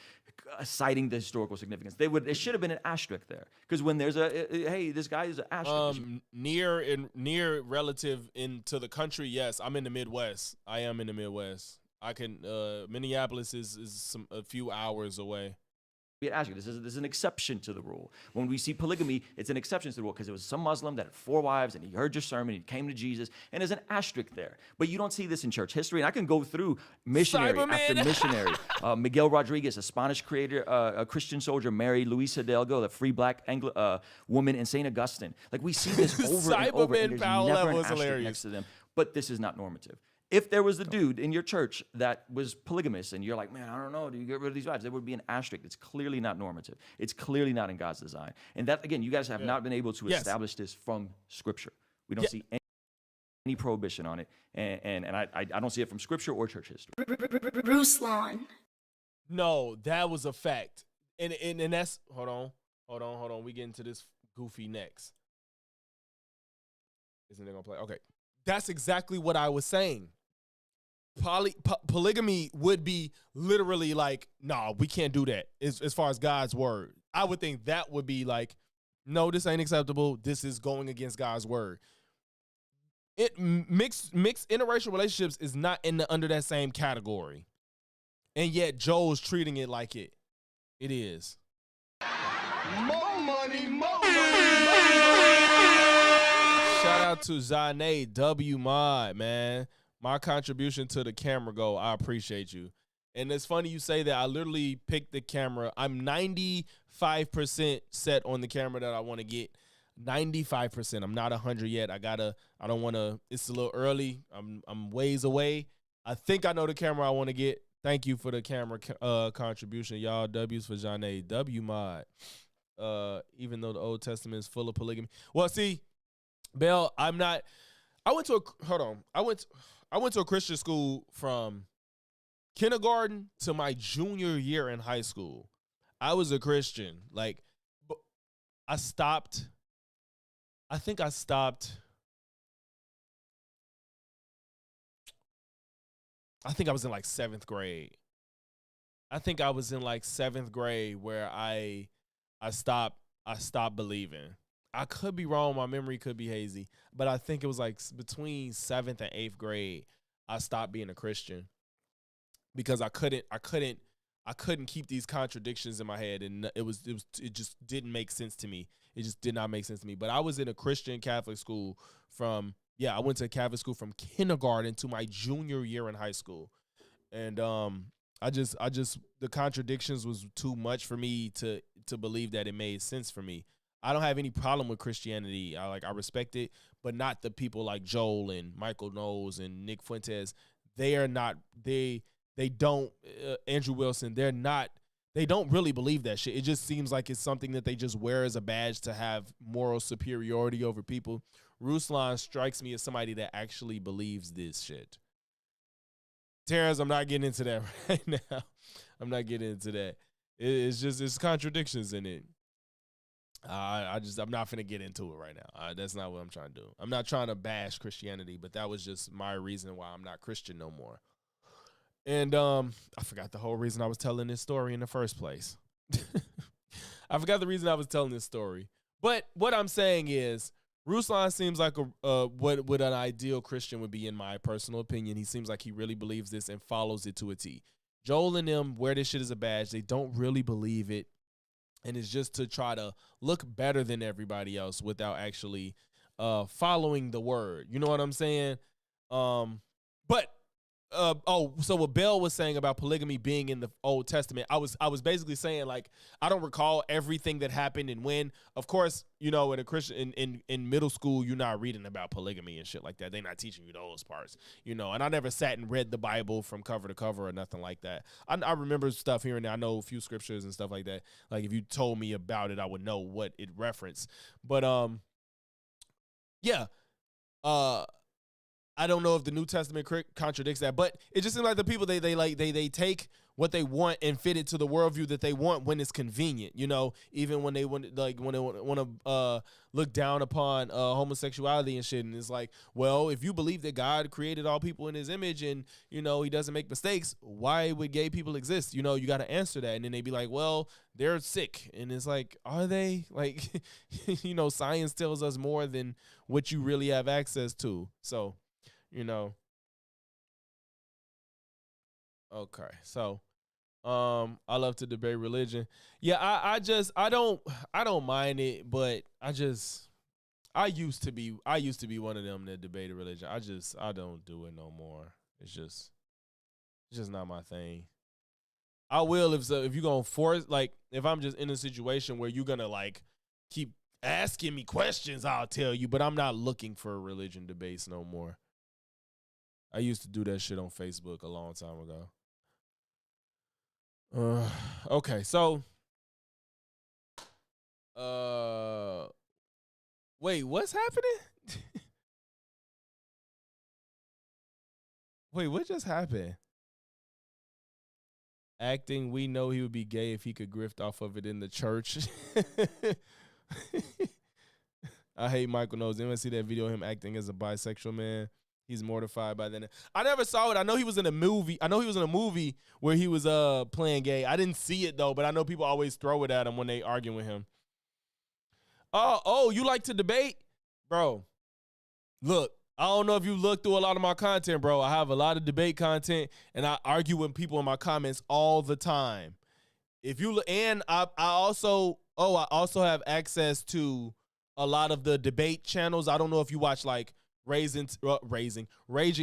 citing the historical significance, there should have been an asterisk there, because when there's hey, this guy is an asterisk. Near relative into the country, yes, I'm in the Midwest. I am in the Midwest. I can Minneapolis is a few hours away. This is an exception to the rule. When we see polygamy, it's an exception to the rule, because it was some Muslim that had 4 wives, and he heard your sermon, he came to Jesus, and there's an asterisk there. But you don't see this in church history, and I can go through missionary after missionary. Miguel Rodriguez, a Spanish creator, a Christian soldier, married Luisa Hidalgo, the free black woman in St. Augustine. Like, we see this over and over, and there's never an asterisk next to them. But this is not normative. If there was a dude in your church that was polygamous, and you're like, man, I don't know, do you get rid of these wives? There would be an asterisk. It's clearly not normative. It's clearly not in God's design. And that, again, you guys have not been able to establish this from Scripture. We don't see any prohibition on it. And I don't see it from Scripture or church history. Ruslan. No, that was a fact. And that's, hold on. We get into this goofy next. Isn't it going to play? Okay. That's exactly what I was saying. Polygamy would be literally like, no, we can't do that as far as God's word. I would think that would be like, no, this ain't acceptable. This is going against God's word. Mixed interracial relationships is not under that same category. And yet Joel's treating it like it is. More money, more money. Shout out to Zane W Mod, man. My contribution to the camera goal. I appreciate you. And it's funny you say that. I literally picked the camera. I'm 95% set on the camera that I want to get. 95%. I'm not 100 yet. I don't want to. It's a little early. I'm ways away. I think I know the camera I want to get. Thank you for the camera contribution, y'all. W's for Zane W Mod. even though the Old Testament is full of polygamy. Well, see, Bell, I went to a Christian school from kindergarten to my junior year in high school. I was a Christian. Like, I think I was in like 7th grade. I think I was in like 7th grade where I stopped believing. I could be wrong. My memory could be hazy, but I think it was like between 7th and 8th grade, I stopped being a Christian because I couldn't keep these contradictions in my head, and it just didn't make sense to me. It just did not make sense to me. But I was in a Christian Catholic school I went to a Catholic school from kindergarten to my junior year in high school, and the contradictions was too much for me to believe that it made sense for me. I don't have any problem with Christianity. I respect it, but not the people like Joel and Michael Knowles and Nick Fuentes. They are not. They don't. Andrew Wilson. They don't really believe that shit. It just seems like it's something that they just wear as a badge to have moral superiority over people. Ruslan strikes me as somebody that actually believes this shit. Terrence, I'm not getting into that right now. I'm not getting into that. It's contradictions in it. I'm not finna get into it right now. That's not what I'm trying to do. I'm not trying to bash Christianity, but that was just my reason why I'm not Christian no more. And I forgot the whole reason I was telling this story in the first place. I forgot the reason I was telling this story. But what I'm saying is, Ruslan seems like what an ideal Christian would be, in my personal opinion. He seems like he really believes this and follows it to a T. Joel and them wear this shit as a badge. They don't really believe it. And it's just to try to look better than everybody else without actually following the word. You know what I'm saying? So what Bell was saying about polygamy being in the Old Testament, I was basically saying, like, I don't recall everything that happened and when. Of course, in a Christian in middle school, you're not reading about polygamy and shit like that. They're not teaching you those parts, and I never sat and read the Bible from cover to cover or nothing like that. I remember stuff here and there. I know a few scriptures and stuff like that. Like, if you told me about it, I would know what it referenced. But I don't know if the New Testament contradicts that, but it just seems like the people they take what they want and fit it to the worldview that they want when it's convenient. Even when they want to look down upon homosexuality and shit, and it's like, well, if you believe that God created all people in His image and He doesn't make mistakes, why would gay people exist? You got to answer that, and then they be like, well, they're sick, and it's like, are they? Like, science tells us more than what you really have access to, so. Okay, so I love to debate religion. Yeah, I don't mind it, but I used to be one of them that debated religion. I don't do it no more. It's just not my thing. I will if you're gonna force, like, if I'm just in a situation where you're gonna like keep asking me questions, I'll tell you, but I'm not looking for religion debates no more. I used to do that shit on Facebook a long time ago. Okay, so wait, what's happening? Wait, what just happened? Acting, we know he would be gay if he could grift off of it in the church. I hate Michael Knowles. Anyone see that video of him acting as a bisexual man? He's mortified by that. I never saw it. I know he was in a movie. Where he was playing gay. I didn't see it though, but I know people always throw it at him when they argue with him. Oh, you like to debate? Bro, look, I don't know if you look through a lot of my content, bro. I have a lot of debate content, and I argue with people in my comments all the time. I also have access to a lot of the debate channels. I don't know if you watch like Raging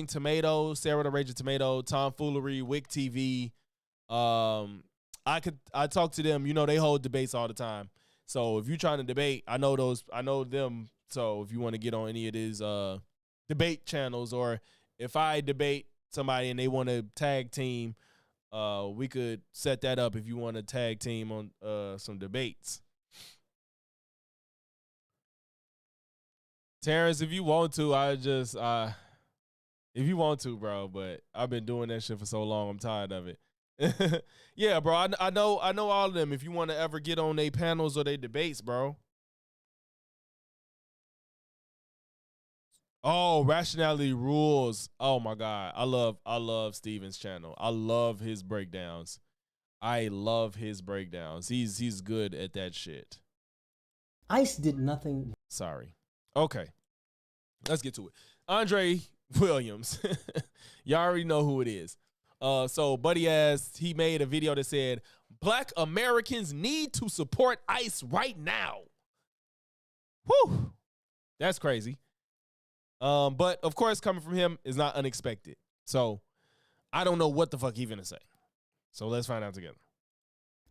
Tomato, Sarah the Raging Tomato, Tomfoolery, Wick TV. I talk to them. They hold debates all the time. So if you're trying to debate, I know them. So if you want to get on any of these debate channels, or if I debate somebody and they want to tag team, we could set that up if you want to tag team on some debates. Terrence, if you want to, if you want to, bro, but I've been doing that shit for so long, I'm tired of it. Yeah, bro, I know all of them. If you want to ever get on their panels or their debates, bro. Oh, Rationality Rules. Oh my God. I love Steven's channel. I love his breakdowns. He's good at that shit. ICE did nothing. Sorry. Okay. Let's get to it. Andre Williams. Y'all already know who it is. So Buddy asked, he made a video that said, Black Americans need to support ICE right now. Whew. That's crazy. But of course, coming from him is not unexpected. So I don't know what the fuck he's gonna say. So let's find out together.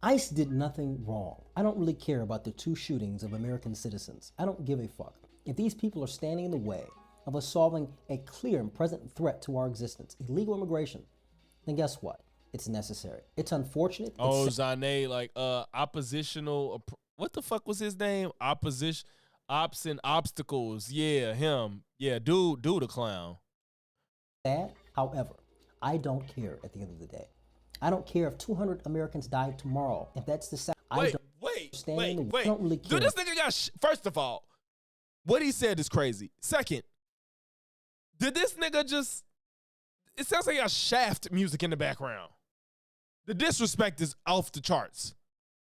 ICE did nothing wrong. I don't really care about the 2 shootings of American citizens. I don't give a fuck. If these people are standing in the way of us solving a clear and present threat to our existence, illegal immigration, then guess what? It's necessary. It's unfortunate. Oh, Zane, like oppositional. What the fuck was his name? Opposition, ops and obstacles. Yeah, him. Yeah, dude a clown. Sad. However, I don't care at the end of the day. I don't care if 200 Americans die tomorrow. If that's the same. Wait. I don't really care. Dude, this nigga got. First of all, what he said is crazy. Second, did this nigga just? It sounds like he got Shaft music in the background. The disrespect is off the charts.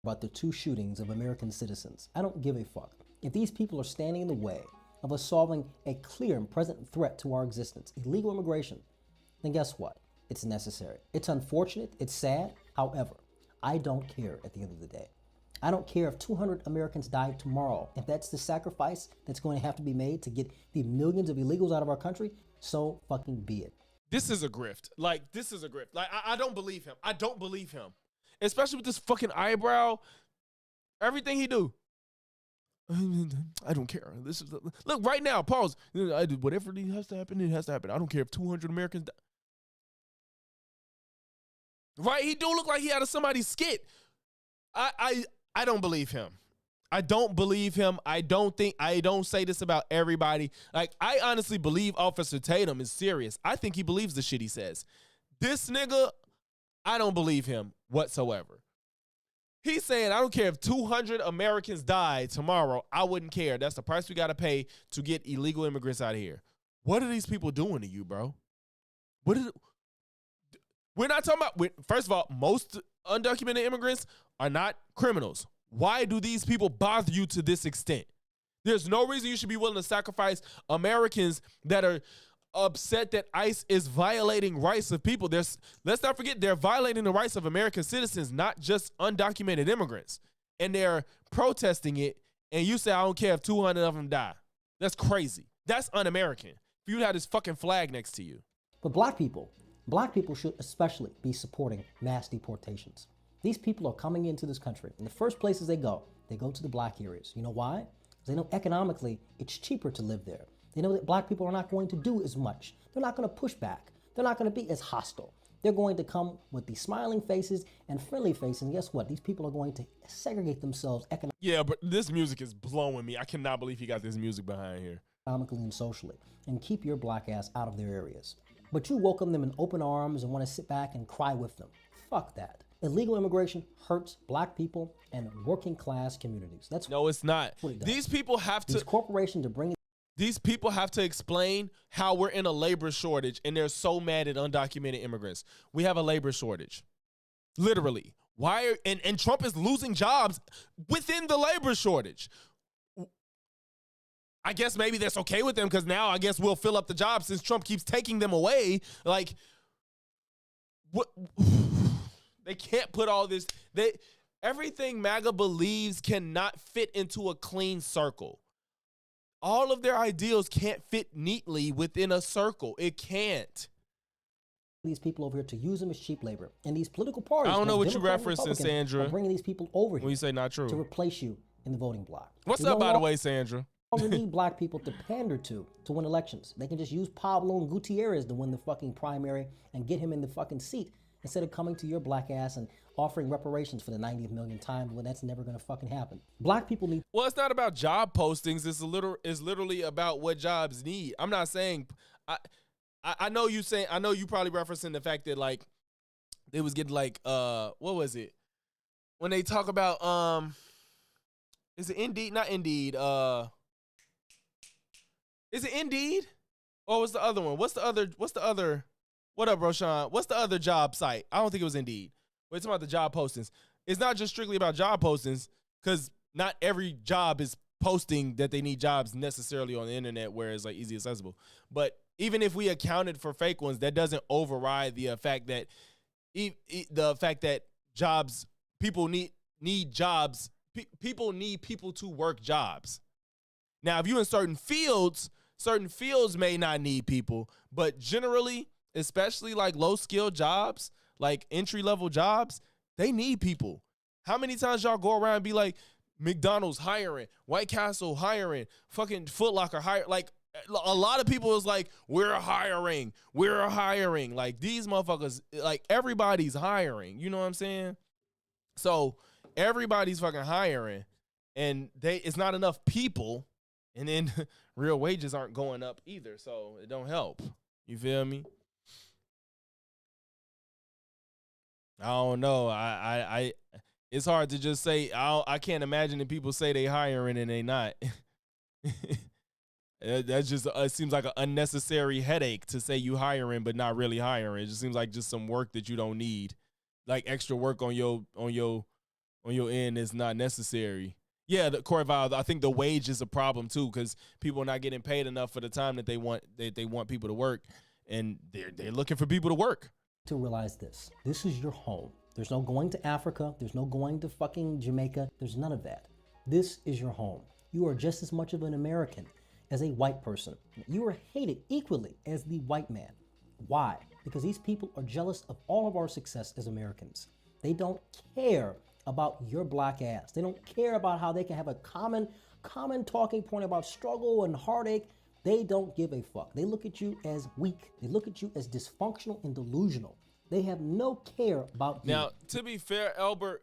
About the 2 shootings of American citizens, I don't give a fuck. If these people are standing in the way of us solving a clear and present threat to our existence, illegal immigration, then guess what? It's necessary. It's unfortunate. It's sad. However, I don't care at the end of the day. I don't care if 200 Americans die tomorrow. If that's the sacrifice that's going to have to be made to get the millions of illegals out of our country, so fucking be it. This is a grift. Like, I don't believe him. I don't believe him. Especially with this fucking eyebrow. Everything he do. I don't care. Look, right now, pause. Whatever has to happen, it has to happen. I don't care if 200 Americans die. Right? He do look like he out of somebody's skit. I don't believe him. I don't believe him. I don't say this about everybody. Like, I honestly believe Officer Tatum is serious. I think he believes the shit he says. This nigga, I don't believe him whatsoever. He's saying, I don't care if 200 Americans die tomorrow. I wouldn't care. That's the price we got to pay to get illegal immigrants out of here. What are these people doing to you, bro? We're not talking about, first of all, most undocumented immigrants are not criminals. Why do these people bother you to this extent? There's no reason you should be willing to sacrifice Americans that are upset that ICE is violating rights of people. Let's not forget, they're violating the rights of American citizens, not just undocumented immigrants. And they're protesting it, and you say, I don't care if 200 of them die. That's crazy. That's un-American. If you had this fucking flag next to you. But black people should especially be supporting mass deportations. These people are coming into this country, and the first places they go to the black areas. You know why? Because they know economically it's cheaper to live there. They know that black people are not going to do as much. They're not going to push back. They're not going to be as hostile. They're going to come with the smiling faces and friendly faces, and guess what? These people are going to segregate themselves economically. Yeah, but this music is blowing me. I cannot believe he got this music behind here. Economically and socially, and keep your black ass out of their areas. But you welcome them in open arms and want to sit back and cry with them. Fuck that. Illegal immigration hurts black people and working class communities. No, it's not. These people have to. These corporations are bringing. These people have to explain how we're in a labor shortage, and they're so mad at undocumented immigrants. We have a labor shortage, literally. And Trump is losing jobs within the labor shortage. I guess maybe that's okay with them because now I guess we'll fill up the jobs since Trump keeps taking them away. Like, what? They can't put all this. Everything MAGA believes cannot fit into a clean circle. All of their ideals can't fit neatly within a circle. It can't. These people over here to use them as cheap labor. And these political parties. I don't know what you referencing, Sandra. Are bringing these people over here. When you say not true. To replace you in the voting block. What's up, by the way, Sandra? We need black people to pander to win elections. They can just use Pablo and Gutierrez to win the fucking primary and get him in the fucking seat. instead of coming to your black ass and offering reparations for the 90th millionth time when that's never gonna fucking happen. Black people need. Well, it's not about job postings. It's literally about what jobs need. I'm not saying. I know you saying. I know you probably referencing the fact that like they was getting like what was it when they talk about is it Indeed? Not Indeed. Is it Indeed? Or what's the other one? What's the other? What up, Ruslan? What's the other job site? I don't think it was Indeed. We're talking about the job postings. It's not just strictly about job postings, because not every job is posting that they need jobs necessarily on the internet where it's like easy accessible. But even if we accounted for fake ones, that doesn't override the fact that jobs, people need jobs. People need people to work jobs. Now, if you're in certain fields may not need people, but generally, especially like low-skilled jobs, like entry-level jobs, they need people. How many times y'all go around and be like, McDonald's hiring, White Castle hiring, fucking Foot Locker hiring? Like, a lot of people is like, we're hiring. Like, these motherfuckers, like, everybody's hiring. You know what I'm saying? So, everybody's fucking hiring, and it's not enough people, and then real wages aren't going up either, so it don't help. You feel me? I don't know. I it's hard to just say. I can't imagine that people say they hiring and they not. That's just it seems like an unnecessary headache to say you hiring but not really hiring. It just seems like just some work that you don't need, like extra work on your end is not necessary. Yeah, the Corey Val, I think the wage is a problem too, because people are not getting paid enough for the time that they want people to work, and they're looking for people to work. To realize this is your home. There's no going to Africa. There's no going to fucking Jamaica. There's none of that. This is your home. You are just as much of an American as a white person. You are hated equally as the white man. Why? Because these people are jealous of all of our success as Americans. They don't care about your black ass. They don't care about how they can have a common talking point about struggle and heartache. They don't give a fuck. They look at you as weak. They look at you as dysfunctional and delusional. They have no care about you. Now, to be fair, Albert,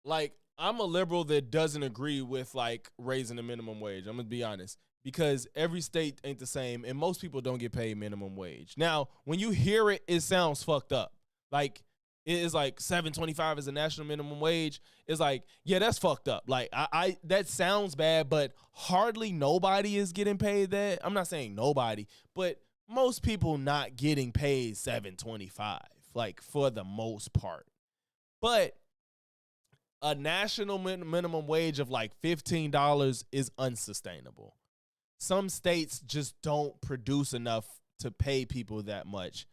like, I'm a liberal that doesn't agree with, like, raising the minimum wage. I'm going to be honest. Because every state ain't the same, and most people don't get paid minimum wage. Now, when you hear it, it sounds fucked up. Like, it is like $7.25 is a national minimum wage. It's like, yeah, that's fucked up. Like, I that sounds bad, but hardly nobody is getting paid that. I'm not saying nobody, but most people not getting paid $7.25, like, for the most part. But a national minimum wage of like $15 is unsustainable. Some states just don't produce enough to pay people that much.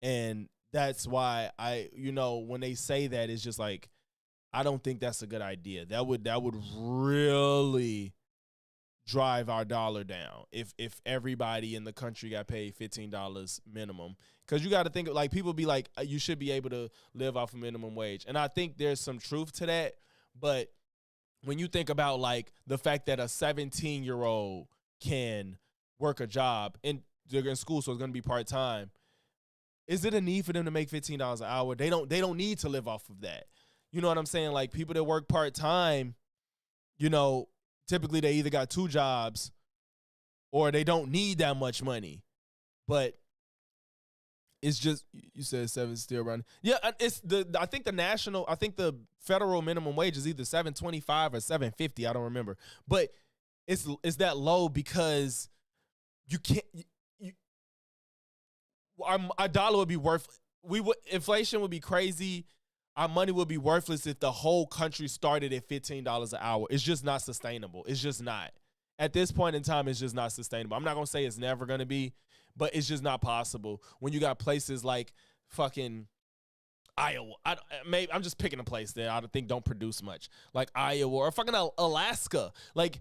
And that's why when they say that, it's just like, I don't think that's a good idea. That would really drive our dollar down if everybody in the country got paid $15 minimum. Because you got to think, like, people be like, you should be able to live off a minimum wage. And I think there's some truth to that. But when you think about, like, the fact that a 17-year-old can work a job and they're in school, so it's going to be part-time, is it a need for them to make $15 an hour? They don't need to live off of that. You know what I'm saying? Like, people that work part-time, typically they either got two jobs or they don't need that much money. But it's just, you said $7 still running. Yeah, I think the federal minimum wage is either $7.25 or $7.50. I don't remember. But it's that low because you can't. Our dollar would be worthless. Inflation would be crazy. Our money would be worthless if the whole country started at $15 an hour. It's just not sustainable. It's just not. At this point in time, it's just not sustainable. I'm not going to say it's never going to be, but it's just not possible. When you got places like fucking Iowa, I'm just picking a place that I think don't produce much, like Iowa or fucking Alaska. Like,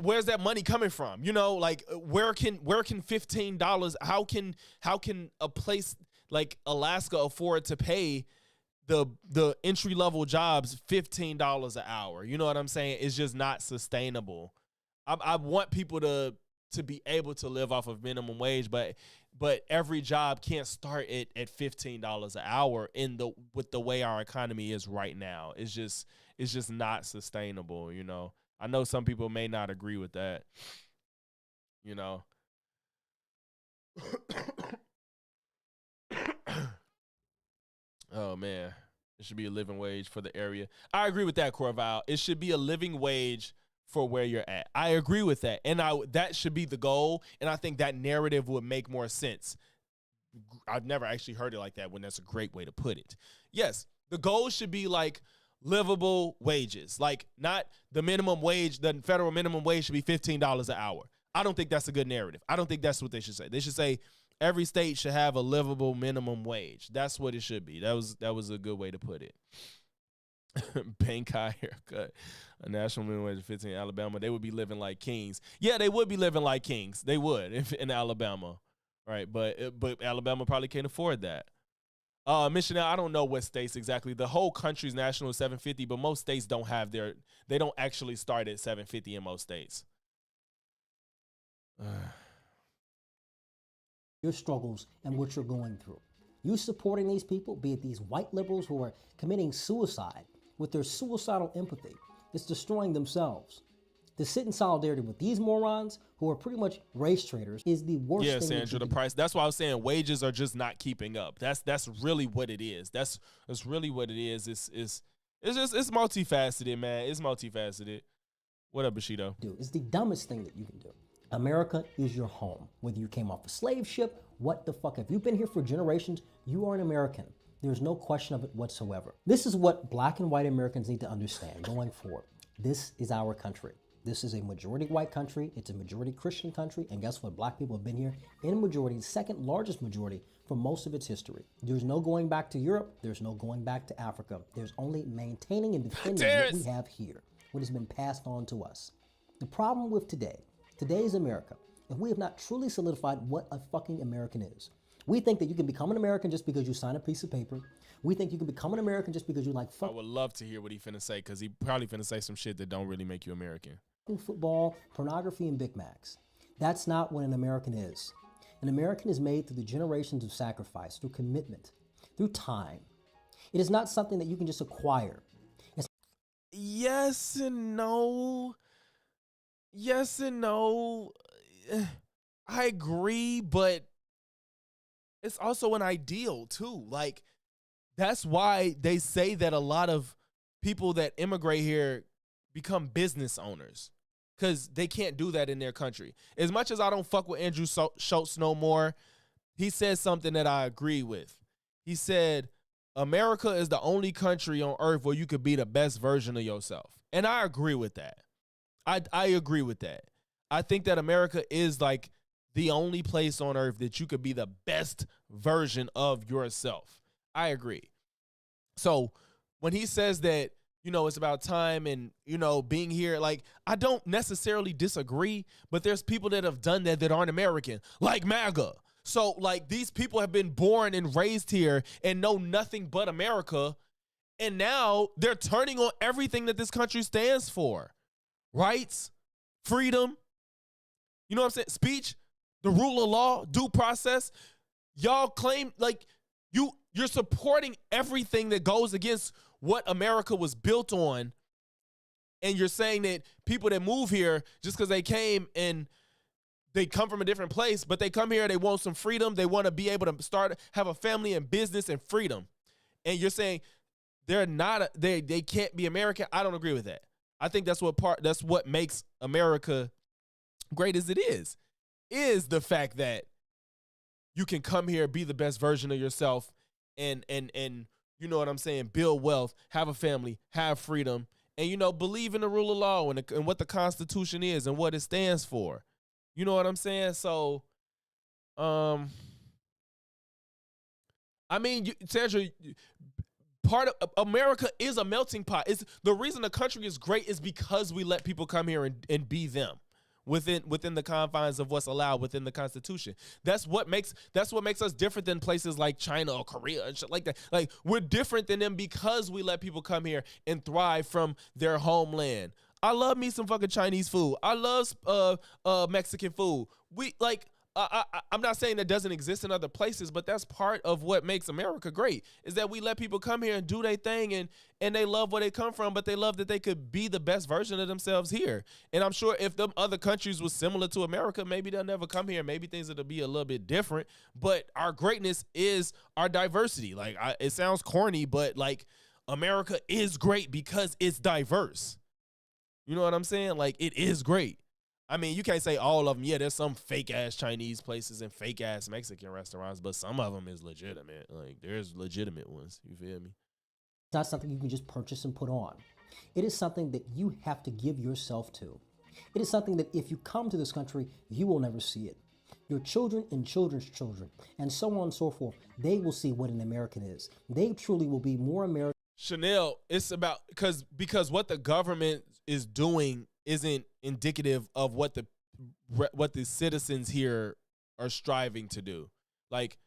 where's that money coming from? Like, where can $15? How can a place like Alaska afford to pay the entry level jobs $15 an hour? You know what I'm saying? It's just not sustainable. I want people to be able to live off of minimum wage, but but every job can't start at $15 an hour with the way our economy is right now. It's just not sustainable, you know. I know some people may not agree with that, you know. Oh man, it should be a living wage for the area. I agree with that, Corval. It should be a living wage for where you're at. I agree with that, and that should be the goal. And I think that narrative would make more sense. I've never actually heard it like that. When that's a great way to put it. Yes, the goal should be like livable wages, like not the minimum wage. The federal minimum wage should be $15 an hour. I don't think that's a good narrative. I don't think that's what they should say. They should say every state should have a livable minimum wage. That's what it should be. That was a good way to put it. Bank high haircut. A national minimum wage of 15 in Alabama. They would be living like kings. Yeah, they would be living like kings. They would in Alabama. Right, but Alabama probably can't afford that. Michigan, I don't know what states exactly. The whole country's national is $750, but most states don't have they don't actually start at $750 in most states. Your struggles and what you're going through. You supporting these people, be it these white liberals who are committing suicide with their suicidal empathy, is destroying themselves. To sit in solidarity with these morons who are pretty much race traitors is the worst thing. Yeah, Sandra, the price. That's why I was saying wages are just not keeping up. That's really what it is. That's really what it is. It's multifaceted, man. It's multifaceted. What up, Bushido? It's the dumbest thing that you can do. America is your home. Whether you came off a slave ship, what the fuck? If you've been here for generations, you are an American. There's no question of it whatsoever. This is what black and white Americans need to understand going forward. This is our country. This is a majority white country. It's a majority Christian country. And guess what? Black people have been here in majority, second largest majority for most of its history. There's no going back to Europe. There's no going back to Africa. There's only maintaining and defending what we have here, what has been passed on to us. The problem with today's America, if we have not truly solidified what a fucking American is. We think that you can become an American just because you sign a piece of paper. We think you can become an American just because you like fuck. I would love to hear what he finna say, because he probably finna say some shit that don't really make you American. Football, pornography, and Big Macs. That's not what an American is. An American is made through the generations of sacrifice, through commitment, through time. It is not something that you can just acquire. Yes and no. Yes and no. I agree, but it's also an ideal too. Like, that's why they say that a lot of people that immigrate here become business owners, because they can't do that in their country. As much as I don't fuck with Andrew Schultz no more, he said something that I agree with. He said, America is the only country on earth where you could be the best version of yourself. And I agree with that. I agree with that. I think that America is like the only place on earth that you could be the best version of yourself. I agree. So when he says that, you know, it's about time and, you know, being here, like, I don't necessarily disagree, but there's people that have done that aren't American, like MAGA. So, like, these people have been born and raised here and know nothing but America, and now they're turning on everything that this country stands for. Rights, freedom, you know what I'm saying? Speech, the rule of law, due process. Y'all claim, like, you're supporting everything that goes against what America was built on, and you're saying that people that move here just because they came and they come from a different place, but they come here, they want some freedom, they want to be able to have a family and business and freedom, and you're saying they can't be American. I don't agree with that. I think that's what makes America great as it is the fact that you can come here, be the best version of yourself, and you know what I'm saying, build wealth, have a family, have freedom, and, you know, believe in the rule of law and what the Constitution is and what it stands for. You know what I'm saying? So, I mean, Sandra, part of America is a melting pot. It's the reason the country is great is because we let people come here and be them within the confines of what's allowed within the Constitution. That's what makes us different than places like China or Korea and shit like that. Like, we're different than them because we let people come here and thrive from their homeland. I love me some fucking Chinese food. I love Mexican food. I'm not saying that doesn't exist in other places, but that's part of what makes America great, is that we let people come here and do their thing, and they love where they come from, but they love that they could be the best version of themselves here. And I'm sure if them other countries was similar to America, maybe they'll never come here. Maybe things will be a little bit different, but our greatness is our diversity. Like, it sounds corny, but like, America is great because it's diverse. You know what I'm saying? Like, it is great. I mean, you can't say all of them. Yeah, there's some fake-ass Chinese places and fake-ass Mexican restaurants, but some of them is legitimate. Like, there's legitimate ones. You feel me? It's not something you can just purchase and put on. It is something that you have to give yourself to. It is something that if you come to this country, you will never see it. Your children and children's children, and so on and so forth, they will see what an American is. They truly will be more American. Chanel, it's about, because what the government is doing isn't indicative of what the citizens here are striving to do. Like,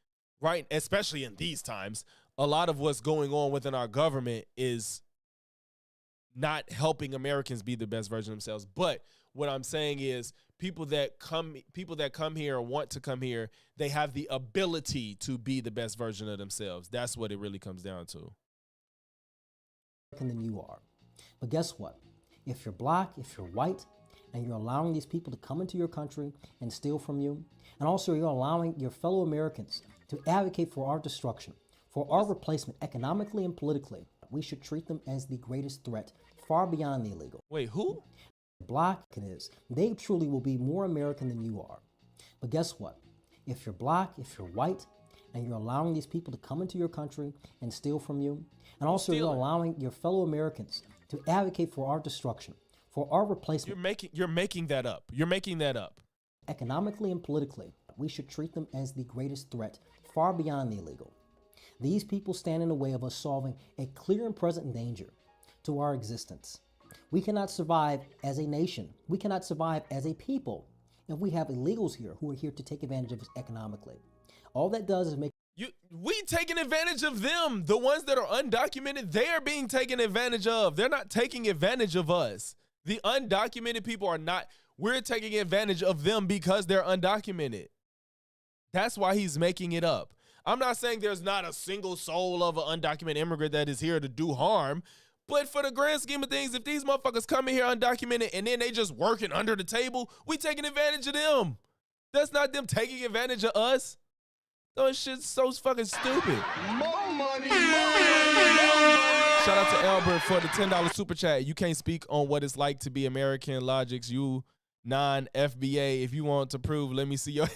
right, especially in these times, a lot of what's going on within our government is not helping Americans be the best version of themselves. But what I'm saying is people that come here or want to come here, they have the ability to be the best version of themselves. That's what it really comes down to. Than you are. But guess what? If you're black, if you're white, and you're allowing these people to come into your country and steal from you, and also you're allowing your fellow Americans to advocate for our destruction, for our replacement economically and politically, we should treat them as the greatest threat, far beyond the illegal. Wait, who? Black is. They truly will be more American than you are. But guess what? If you're black, if you're white, and you're allowing these people to come into your country and steal from you, and also you're allowing your fellow Americans to advocate for our destruction, for our replacement. You're making that up. You're making that up. Economically and politically, we should treat them as the greatest threat, far beyond the illegal. These people stand in the way of us solving a clear and present danger to our existence. We cannot survive as a nation. We cannot survive as a people if we have illegals here who are here to take advantage of us economically. All that does is make we taking advantage of them. The ones that are undocumented, they are being taken advantage of. They're not taking advantage of us. The undocumented people are not. We're taking advantage of them because they're undocumented. That's why he's making it up. I'm not saying there's not a single soul of an undocumented immigrant that is here to do harm, but for the grand scheme of things, if these motherfuckers come in here undocumented and then they just working under the table, we taking advantage of them. That's not them taking advantage of us. Those shit's so fucking stupid. More money, more money. Shout out to Albert for the $10 super chat. You can't speak on what it's like to be American. Logic's you non-FBA. If you want to prove, let me see your.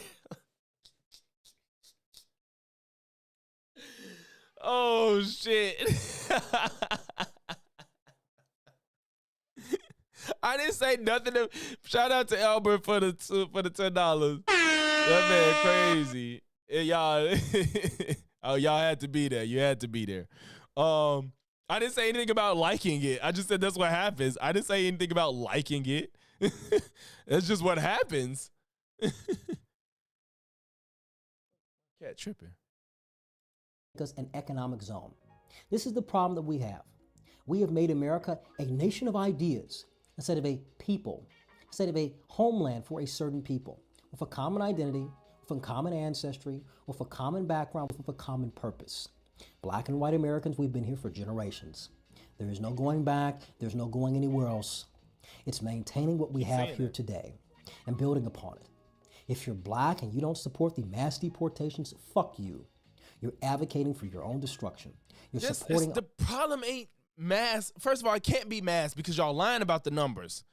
Oh shit. I didn't say nothing. Shout out to Albert for the $10. That man crazy. Y'all, oh, y'all had to be there. You had to be there. I didn't say anything about liking it. I just said that's what happens. I didn't say anything about liking it. That's just what happens. Cat tripping. Because an economic zone. This is the problem that we have. We have made America a nation of ideas instead of a people, instead of a homeland for a certain people with a common identity, with a common ancestry, with a common background, with a common purpose. Black and white Americans, we've been here for generations. There is no going back. There's no going anywhere else. It's maintaining what we have here today and building upon it. If you're black and you don't support the mass deportations, fuck you. You're advocating for your own destruction. You're supporting. The problem ain't mass. First of all, it can't be mass because y'all lying about the numbers.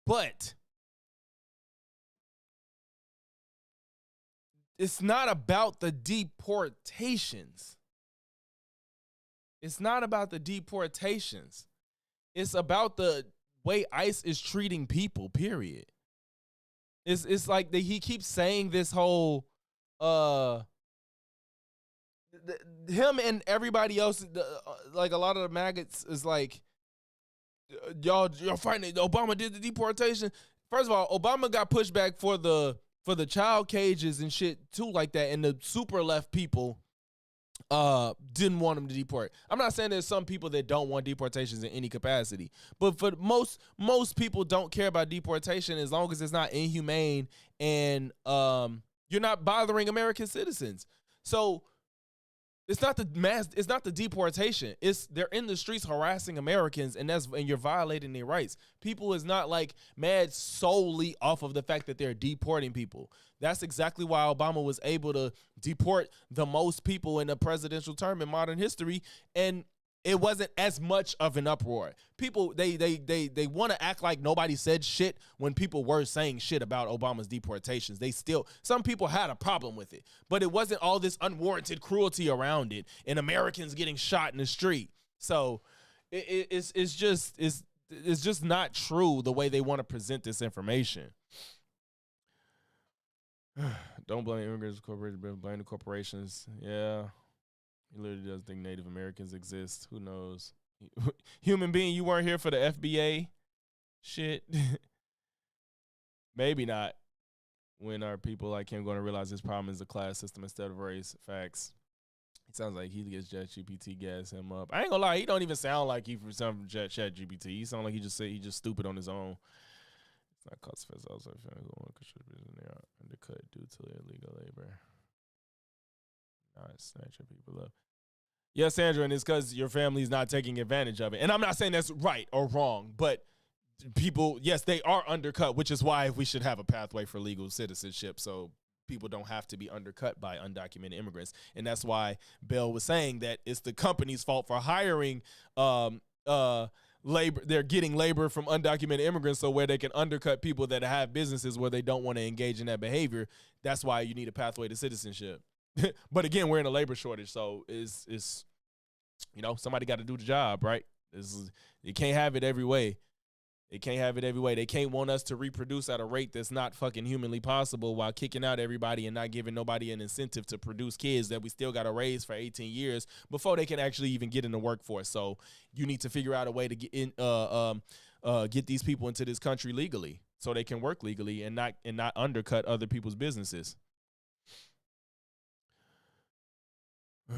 But it's not about the deportations. It's not about the deportations. It's about the way ICE is treating people, period. It's like he keeps saying this whole him and everybody else, like a lot of the maggots is like, y'all fighting. Obama did the deportation. First of all, Obama got pushed back for the child cages and shit too, like that, and the super left people didn't want him to deport. I'm not saying there's some people that don't want deportations in any capacity, but for most people don't care about deportation as long as it's not inhumane and You're not bothering American citizens. So it's not the deportation. They're in the streets harassing Americans, and you're violating their rights. People is not like mad solely off of the fact that they're deporting people. That's exactly why Obama was able to deport the most people in a presidential term in modern history, and it wasn't as much of an uproar. People, they want to act like nobody said shit when people were saying shit about Obama's deportations. Some people had a problem with it, but it wasn't all this unwarranted cruelty around it and Americans getting shot in the street. So it's just not true the way they want to present this information. Don't blame immigrants, corporations, blame the corporations. Yeah. He literally doesn't think Native Americans exist. Who knows? Human being, you weren't here for the FBA shit. Maybe not. When are people like him going to realize this problem is a class system instead of race? Facts. It sounds like he gets ChatGPT gas him up. I ain't gonna lie, he don't even sound like he from some ChatGPT. He sound like he just stupid on his own. It's not cost effective. Also, undercut due to illegal labor. Not snatching people up. Yes, Sandra, and it's because your family's not taking advantage of it. And I'm not saying that's right or wrong, but people, yes, they are undercut, which is why we should have a pathway for legal citizenship so people don't have to be undercut by undocumented immigrants. And that's why Bell was saying that it's the company's fault for hiring labor. They're getting labor from undocumented immigrants, so where they can undercut people that have businesses where they don't want to engage in that behavior. That's why you need a pathway to citizenship. But again, we're in a labor shortage, so it's somebody got to do the job, right? You can't have it every way. They can't have it every way. They can't want us to reproduce at a rate that's not fucking humanly possible while kicking out everybody and not giving nobody an incentive to produce kids that we still got to raise for 18 years before they can actually even get in the workforce. So you need to figure out a way to get these people into this country legally so they can work legally and not undercut other people's businesses. He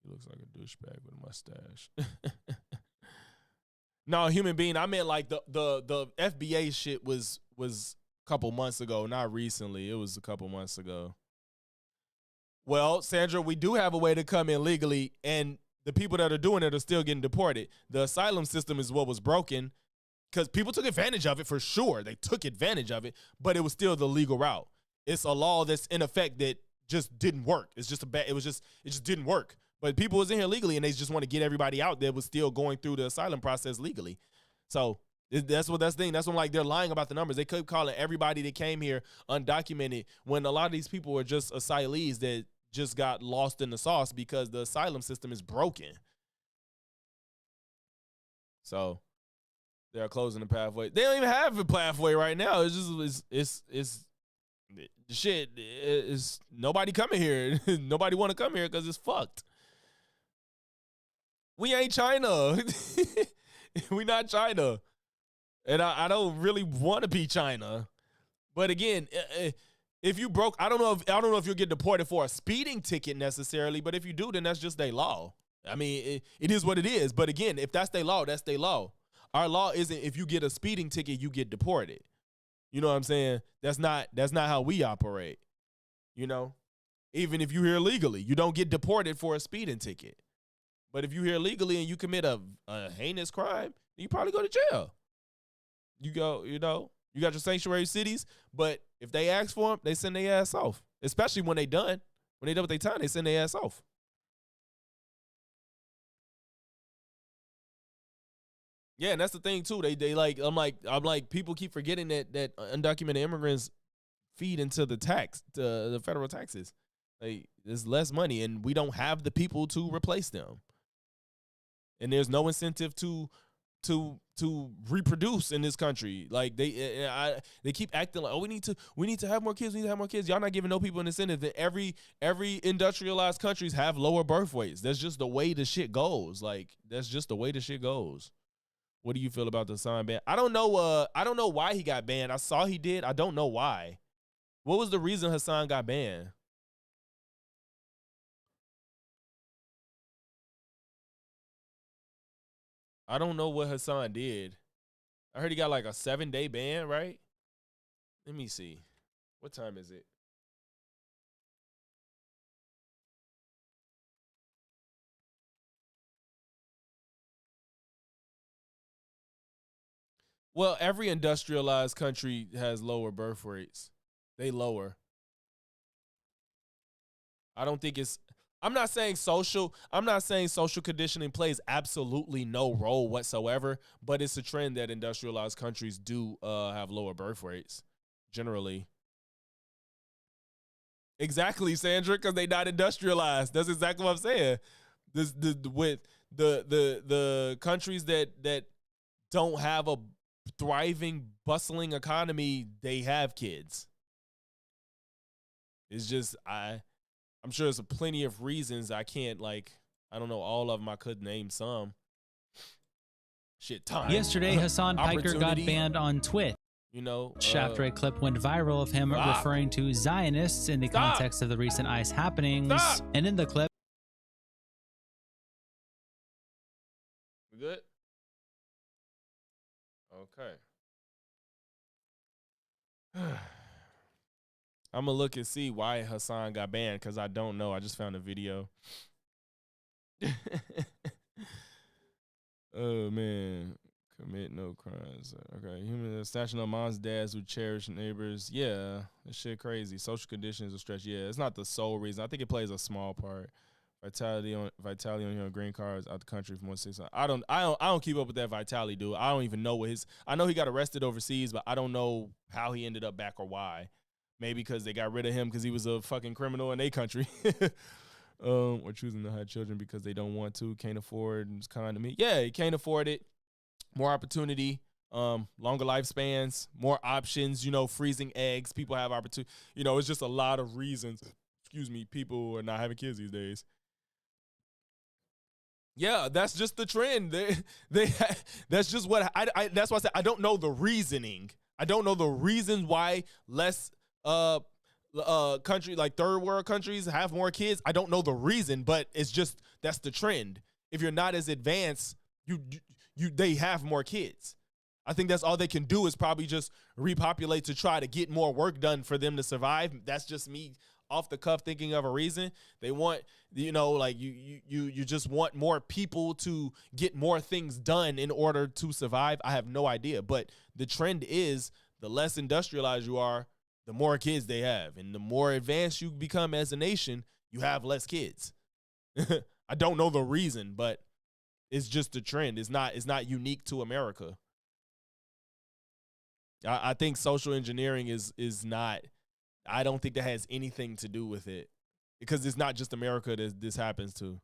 looks like a douchebag with a mustache. No, human being. I meant like the FBA shit was a couple months ago, not recently. It was a couple months ago. Well, Sandra, we do have a way to come in legally, and the people that are doing it are still getting deported. The asylum system is what was broken. Because people took advantage of it for sure. They took advantage of it, but it was still the legal route. It's a law that's in effect that just didn't work. It just didn't work. But people was in here legally, and they just want to get everybody out that was still going through the asylum process legally. So that's the thing. That's when like they're lying about the numbers. They keep calling everybody that came here undocumented when a lot of these people were just asylees that just got lost in the sauce because the asylum system is broken. So they're closing the pathway. They don't even have a pathway right now. It's shit. It's nobody coming here. Nobody want to come here because it's fucked. We ain't China. We not China. And I don't really want to be China. But again, if you broke, I don't know if you'll get deported for a speeding ticket necessarily, but if you do, then that's just their law. I mean, it is what it is. But again, if that's their law, that's their law. Our law isn't if you get a speeding ticket, you get deported. You know what I'm saying? That's not how we operate. You know? Even if you're here legally, you don't get deported for a speeding ticket. But if you're here legally and you commit a heinous crime, you probably go to jail. You got your sanctuary cities, but if they ask for them, they send their ass off. Especially when they done. When they done with their time, they send their ass off. Yeah, and that's the thing too. They like I'm like people keep forgetting that undocumented immigrants feed into the federal taxes. Like there's less money, and we don't have the people to replace them. And there's no incentive to reproduce in this country. Like they keep acting like, oh, we need to have more kids. We need to have more kids. Y'all not giving no people an incentive. That every industrialized countries have lower birth weights. That's just the way the shit goes. Like that's just the way the shit goes. What do you feel about the Hassan ban? I don't know why he got banned. I saw he did. I don't know why. What was the reason Hassan got banned? I don't know what Hassan did. I heard he got like a 7-day ban, right? Let me see. What time is it? Well, every industrialized country has lower birth rates. They lower. I don't think it's I'm not saying social conditioning plays absolutely no role whatsoever, but it's a trend that industrialized countries do have lower birth rates generally. Exactly, Sandra, because they're not industrialized. That's exactly what I'm saying. With the countries that don't have a thriving, bustling economy, they have kids. It's just I'm sure there's plenty of reasons. I can't I don't know all of them. I could name some. Shit, time. Yesterday, Hassan Piker got banned on Twitch. You know, after a clip went viral of him referring to Zionists in the context of the recent ICE happenings. And in the clip, we good? Okay. I'm gonna look and see why Hassan got banned because I don't know. I just found a video. Oh man. Commit no crimes. Okay. Human snatching up moms, dads who cherish neighbors. Yeah. That shit crazy. Social conditions will stretch. Yeah. It's not the sole reason. I think it plays a small part. Vitality on here on green cards out the country from 160. I don't keep up with that Vitality dude. I don't even know what I know he got arrested overseas, but I don't know how he ended up back or why. Maybe because they got rid of him because he was a fucking criminal in their country. Or choosing to have children because they don't want to, can't afford, and it's kind of me. Yeah, he can't afford it. More opportunity, longer lifespans, more options, freezing eggs. People have opportunity. It's just a lot of reasons, people are not having kids these days. Yeah, that's just the trend. That's just what that's why I said I don't know the reasoning. I don't know the reasons why less country like third world countries have more kids. I don't know the reason, but it's just that's the trend. If you're not as advanced, they have more kids. I think that's all they can do is probably just repopulate to try to get more work done for them to survive. That's just me off the cuff thinking of a reason. They want, you just want more people to get more things done in order to survive. I have no idea, but the trend is the less industrialized you are, the more kids they have, and the more advanced you become as a nation, you have less kids. I don't know the reason, but it's just a trend. It's not unique to America. I think social engineering is not. I don't think that has anything to do with it because it's not just America that this happens to.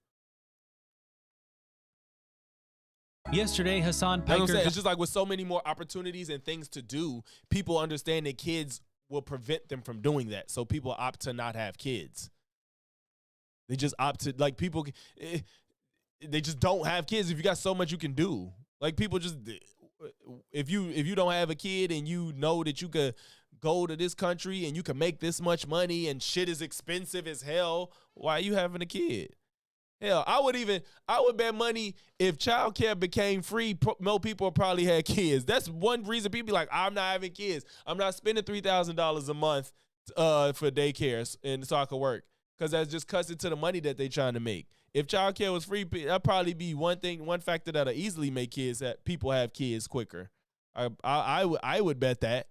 Yesterday, Hassan Piker. It's just like with so many more opportunities and things to do, people understand that kids will prevent them from doing that. So people opt to not have kids. They just opt to people. They just don't have kids if you got so much you can do. Like people just, if you don't have a kid and you know that you could go to this country and you can make this much money and shit is expensive as hell, why are you having a kid? Hell, I would bet money if childcare became free, more people probably had kids. That's one reason people be like, I'm not having kids. I'm not spending $3,000 a month for daycare and so I could work. Because that just cuts into the money that they trying to make. If childcare was free, that'd probably be one factor that'll easily make people have kids quicker. I would bet that.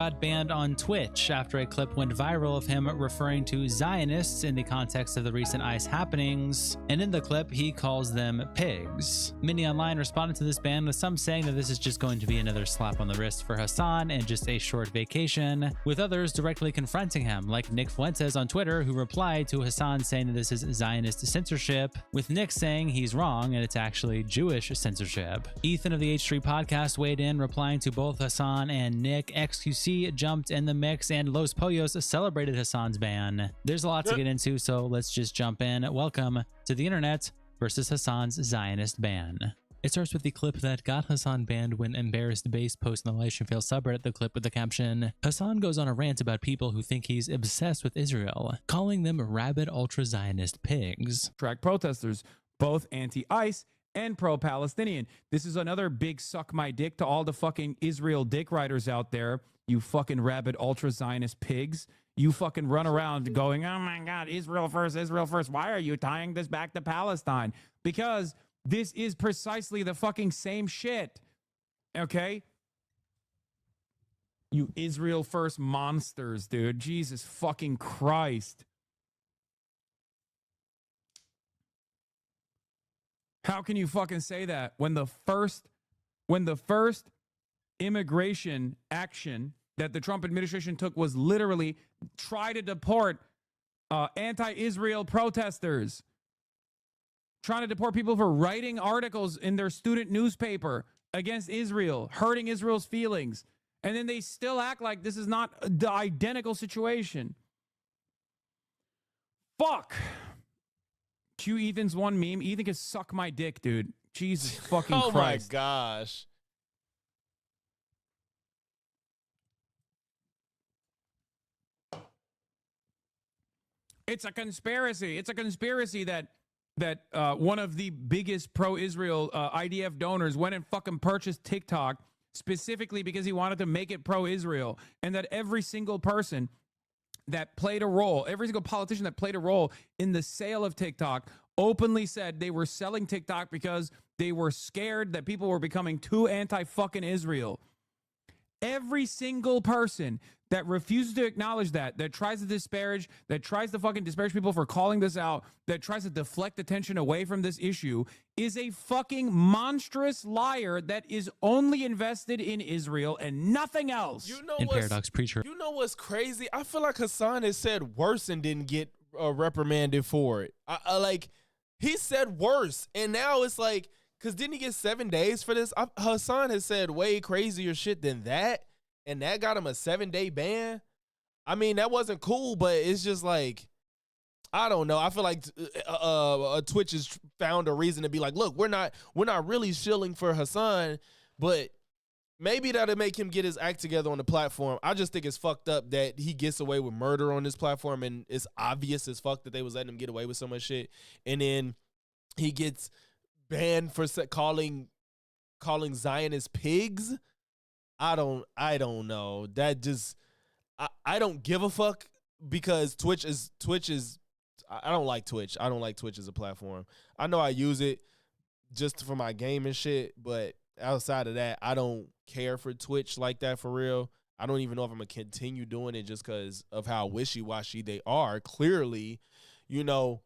Got banned on Twitch after a clip went viral of him referring to Zionists in the context of the recent ICE happenings, and in the clip he calls them pigs. Many online responded to this ban, with some saying that this is just going to be another slap on the wrist for Hassan and just a short vacation, with others directly confronting him, like Nick Fuentes on Twitter, who replied to Hassan saying that this is Zionist censorship, with Nick saying he's wrong and it's actually Jewish censorship. Ethan of the H3 podcast weighed in, replying to both Hassan and Nick. XQC jumped in the mix and Los Pollos celebrated Hassan's ban. There's a lot to get into, so let's just jump in. Welcome to the internet versus Hassan's Zionist ban. It starts with the clip that got Hassan banned when Embarrassed Base posted on the Light Fail subreddit the clip with the caption, Hassan goes on a rant about people who think he's obsessed with Israel, calling them rabid ultra-Zionist pigs. Track protesters, both anti-ICE and pro-Palestinian. This is another big suck my dick to all the fucking Israel dick riders out there, you fucking rabid ultra-Zionist pigs. You fucking run around going, oh my God, Israel first, Israel first. Why are you tying this back to Palestine? Because this is precisely the fucking same shit. Okay? You Israel first monsters, dude. Jesus fucking Christ. How can you fucking say that when the first immigration action that the Trump administration took was literally try to deport anti-Israel protesters, trying to deport people for writing articles in their student newspaper against Israel, hurting Israel's feelings, and then they still act like this is not the identical situation. Fuck. Cue Ethan's one meme. Ethan can suck my dick, dude. Jesus fucking Christ. Oh my gosh. It's a conspiracy. It's a conspiracy that one of the biggest pro-Israel IDF donors went and fucking purchased TikTok specifically because he wanted to make it pro-Israel, and that every single person that played a role, every single politician that played a role in the sale of TikTok openly said they were selling TikTok because they were scared that people were becoming too anti-fucking Israel. Every single person that refuses to acknowledge that tries to disparage, that tries to fucking disparage people for calling this out, that tries to deflect attention away from this issue is a fucking monstrous liar that is only invested in Israel and nothing else. You know Paradox Preacher. You know what's crazy? I feel like Hassan has said worse and didn't get reprimanded for it. Like, he said worse, and now it's like, because didn't he get 7 days for this? Hassan has said way crazier shit than that, and that got him a 7-day ban. I mean, that wasn't cool, but it's just like, I don't know. I feel like Twitch has found a reason to be like, look, we're not really shilling for Hassan, but maybe that'll make him get his act together on the platform. I just think it's fucked up that he gets away with murder on this platform, and it's obvious as fuck that they was letting him get away with so much shit, and then he gets banned for calling Zionist pigs. I don't know. That just I don't give a fuck, because Twitch is I don't like Twitch. I don't like Twitch as a platform. I know I use it just for my game and shit, but outside of that, I don't care for Twitch like that for real. I don't even know if I'm gonna continue doing it just because of how wishy-washy they are. Clearly, you know,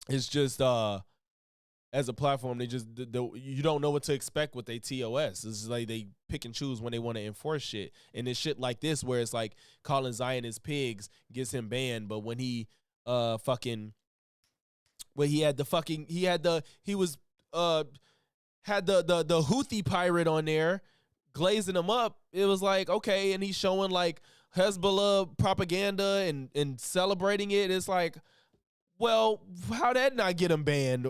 it's just as a platform, they just you don't know what to expect with their TOS. It's like they pick and choose when they want to enforce shit, and it's shit like this where it's like calling Zionist pigs gets him banned, but when he had the Houthi pirate on there glazing him up, it was like, okay, and he's showing like Hezbollah propaganda and celebrating it. It's like, well, how that not get him banned?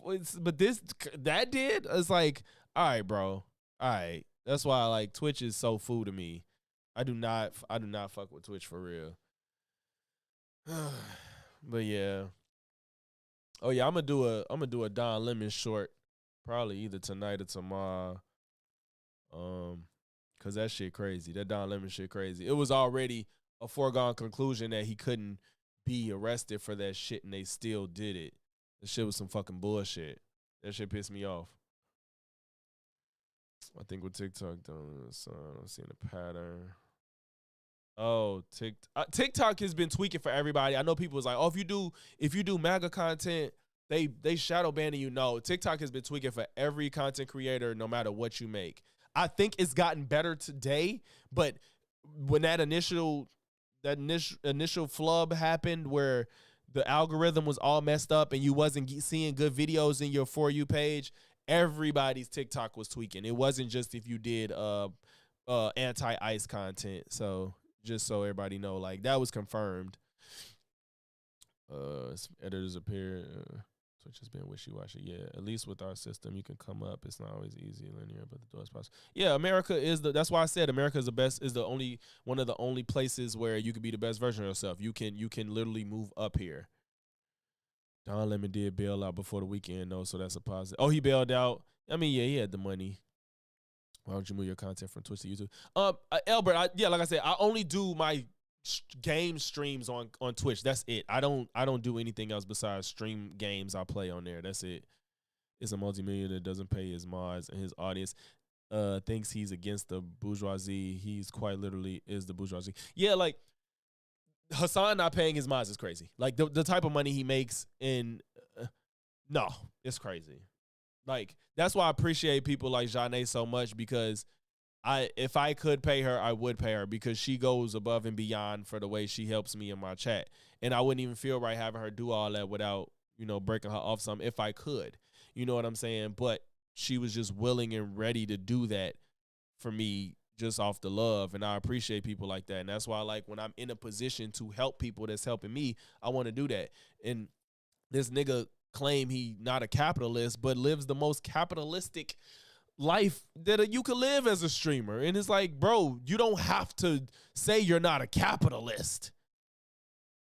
But that did? It's like, all right, bro. All right. That's why like Twitch is so fool to me. I do not fuck with Twitch for real. But yeah. Oh yeah, I'm gonna do a Don Lemon short probably either tonight or tomorrow. Cause that shit crazy. That Don Lemon shit crazy. It was already a foregone conclusion that he couldn't be arrested for that shit, and they still did it. That shit was some fucking bullshit. That shit pissed me off. I think with TikTok though, I'm seeing a pattern. Oh, TikTok has been tweaking for everybody. I know people was like, oh, if you do MAGA content, they shadow banning you. No, TikTok has been tweaking for every content creator, no matter what you make. I think it's gotten better today, but when that initial flub happened where the algorithm was all messed up and you wasn't seeing good videos in your For You page, everybody's TikTok was tweaking. It wasn't just if you did anti-ICE content. So just so everybody know, like, that was confirmed. Editors appear. Twitch has been wishy-washy. Yeah, at least with our system, you can come up. It's not always easy linear, but the door is possible. Yeah, America is that's why I said America is one of the only places where you could be the best version of yourself. You can literally move up here. Don Lemon did bail out before the weekend, though, so that's a positive. Oh, he bailed out. I mean, yeah, he had the money. Why don't you move your content from Twitch to YouTube? Albert, like I said, I only do my game streams on Twitch. That's it. I don't do anything else besides stream games I play on there. That's it. It's a multimillionaire that doesn't pay his mods, and his audience thinks he's against the bourgeoisie. He's quite literally is the bourgeoisie. Yeah, like Hassan not paying his mods is crazy. Like the type of money he makes no, it's crazy. Like, that's why I appreciate people like Janae so much, because if I could pay her, I would pay her, because she goes above and beyond for the way she helps me in my chat. And I wouldn't even feel right having her do all that without, breaking her off some if I could. You know what I'm saying? But she was just willing and ready to do that for me just off the love. And I appreciate people like that. And that's why, like, when I'm in a position to help people that's helping me, I want to do that. And this nigga claim he not a capitalist, but lives the most capitalistic life that you could live as a streamer. And it's like, bro, you don't have to say you're not a capitalist.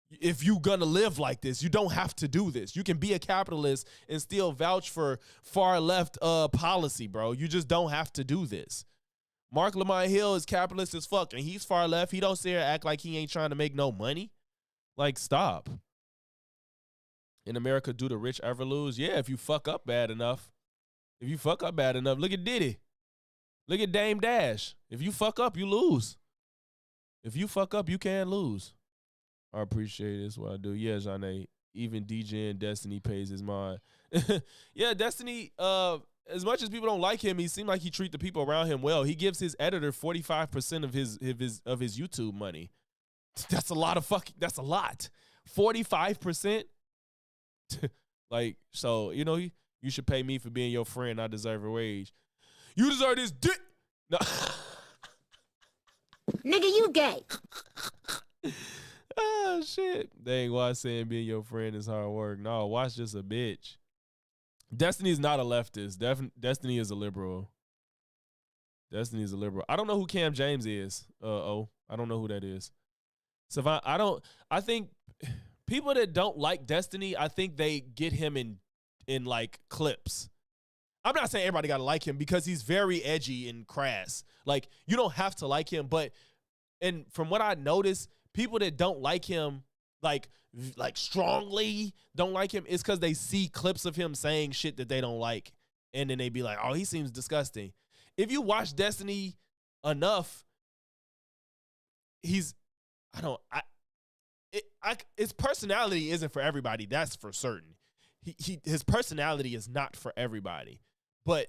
If you gonna live like this, you don't have to do this. You can be a capitalist and still vouch for far left policy, bro. You just don't have to do this. Mark Lamont Hill is capitalist as fuck, and he's far left. He don't sit here and act like he ain't trying to make no money. Like, stop. In America, do the rich ever lose? Yeah, if you fuck up bad enough. If you fuck up bad enough, look at Diddy. Look at Dame Dash. If you fuck up, you lose. If you fuck up, you can lose. I appreciate it. That's what I do. Yeah, Janae. Even DJ and Destiny pays his mind. Yeah, Destiny, as much as people don't like him, he seems like he treats the people around him well. He gives his editor 45% of his YouTube money. That's a lot of that's a lot. 45%? Like, so, you should pay me for being your friend. I deserve a wage. You deserve this dick. No. Nigga, you gay. Oh, shit. Dang, why saying being your friend is hard work? No, Watch just a bitch. Destiny is not a leftist. Destiny is a liberal. Destiny is a liberal. I don't know who Cam James is. I don't know who that is. So I think people that don't like Destiny, I think they get him in like clips. I'm not saying everybody got to like him, because he's very edgy and crass. Like, you don't have to like him, and from what I noticed, people that don't like him, like strongly don't like him, is because they see clips of him saying shit that they don't like, and then they be like, oh, he seems disgusting. If you watch Destiny enough, his personality isn't for everybody. That's for certain. His personality is not for everybody, but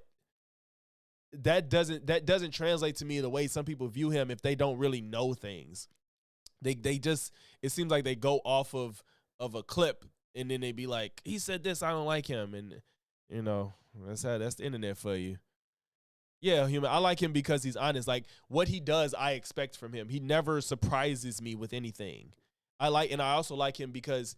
that doesn't translate to me the way some people view him if they don't really know things. They just, it seems like they go off of a clip, and then they be like, he said this, I don't like him, and that's the internet for you. Yeah, I like him because he's honest. Like, what he does, I expect from him. He never surprises me with anything. I also like him because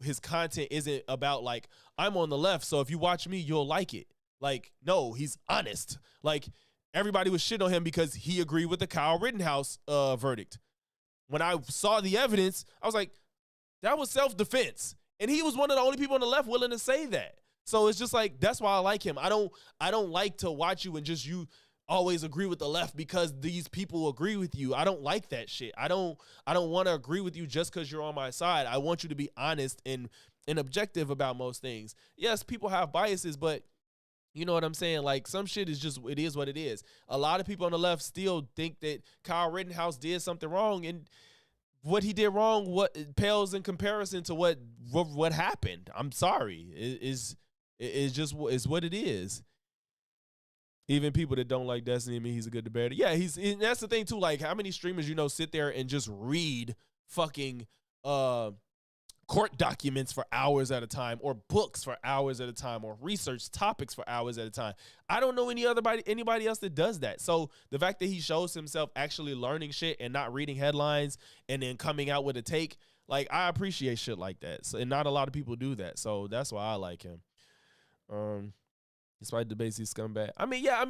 his content isn't about, like, I'm on the left, so if you watch me, you'll like it. Like, no, he's honest. Like, everybody was shitting on him because he agreed with the Kyle Rittenhouse verdict. When I saw the evidence, I was like, that was self-defense. And he was one of the only people on the left willing to say that. So it's just like, that's why I like him. I don't like to watch you and just you always agree with the left because these people agree with you. I don't like that shit. I don't want to agree with you just because you're on my side. I want you to be honest and objective about most things. Yes, people have biases, but you know what I'm saying? Like, some shit is just, it is what it is. A lot of people on the left still think that Kyle Rittenhouse did something wrong, and what he did wrong, what pales in comparison to what happened. I'm sorry. It's just what it is. Even people that don't like Destiny, I mean, he's a good debater. Yeah, and that's the thing too. Like, how many streamers sit there and just read fucking court documents for hours at a time, or books for hours at a time, or research topics for hours at a time? I don't know anybody else that does that. So the fact that he shows himself actually learning shit and not reading headlines and then coming out with a take, like, I appreciate shit like that. So, and not a lot of people do that. So that's why I like him. Despite debates, he's scumbag. I mean, yeah,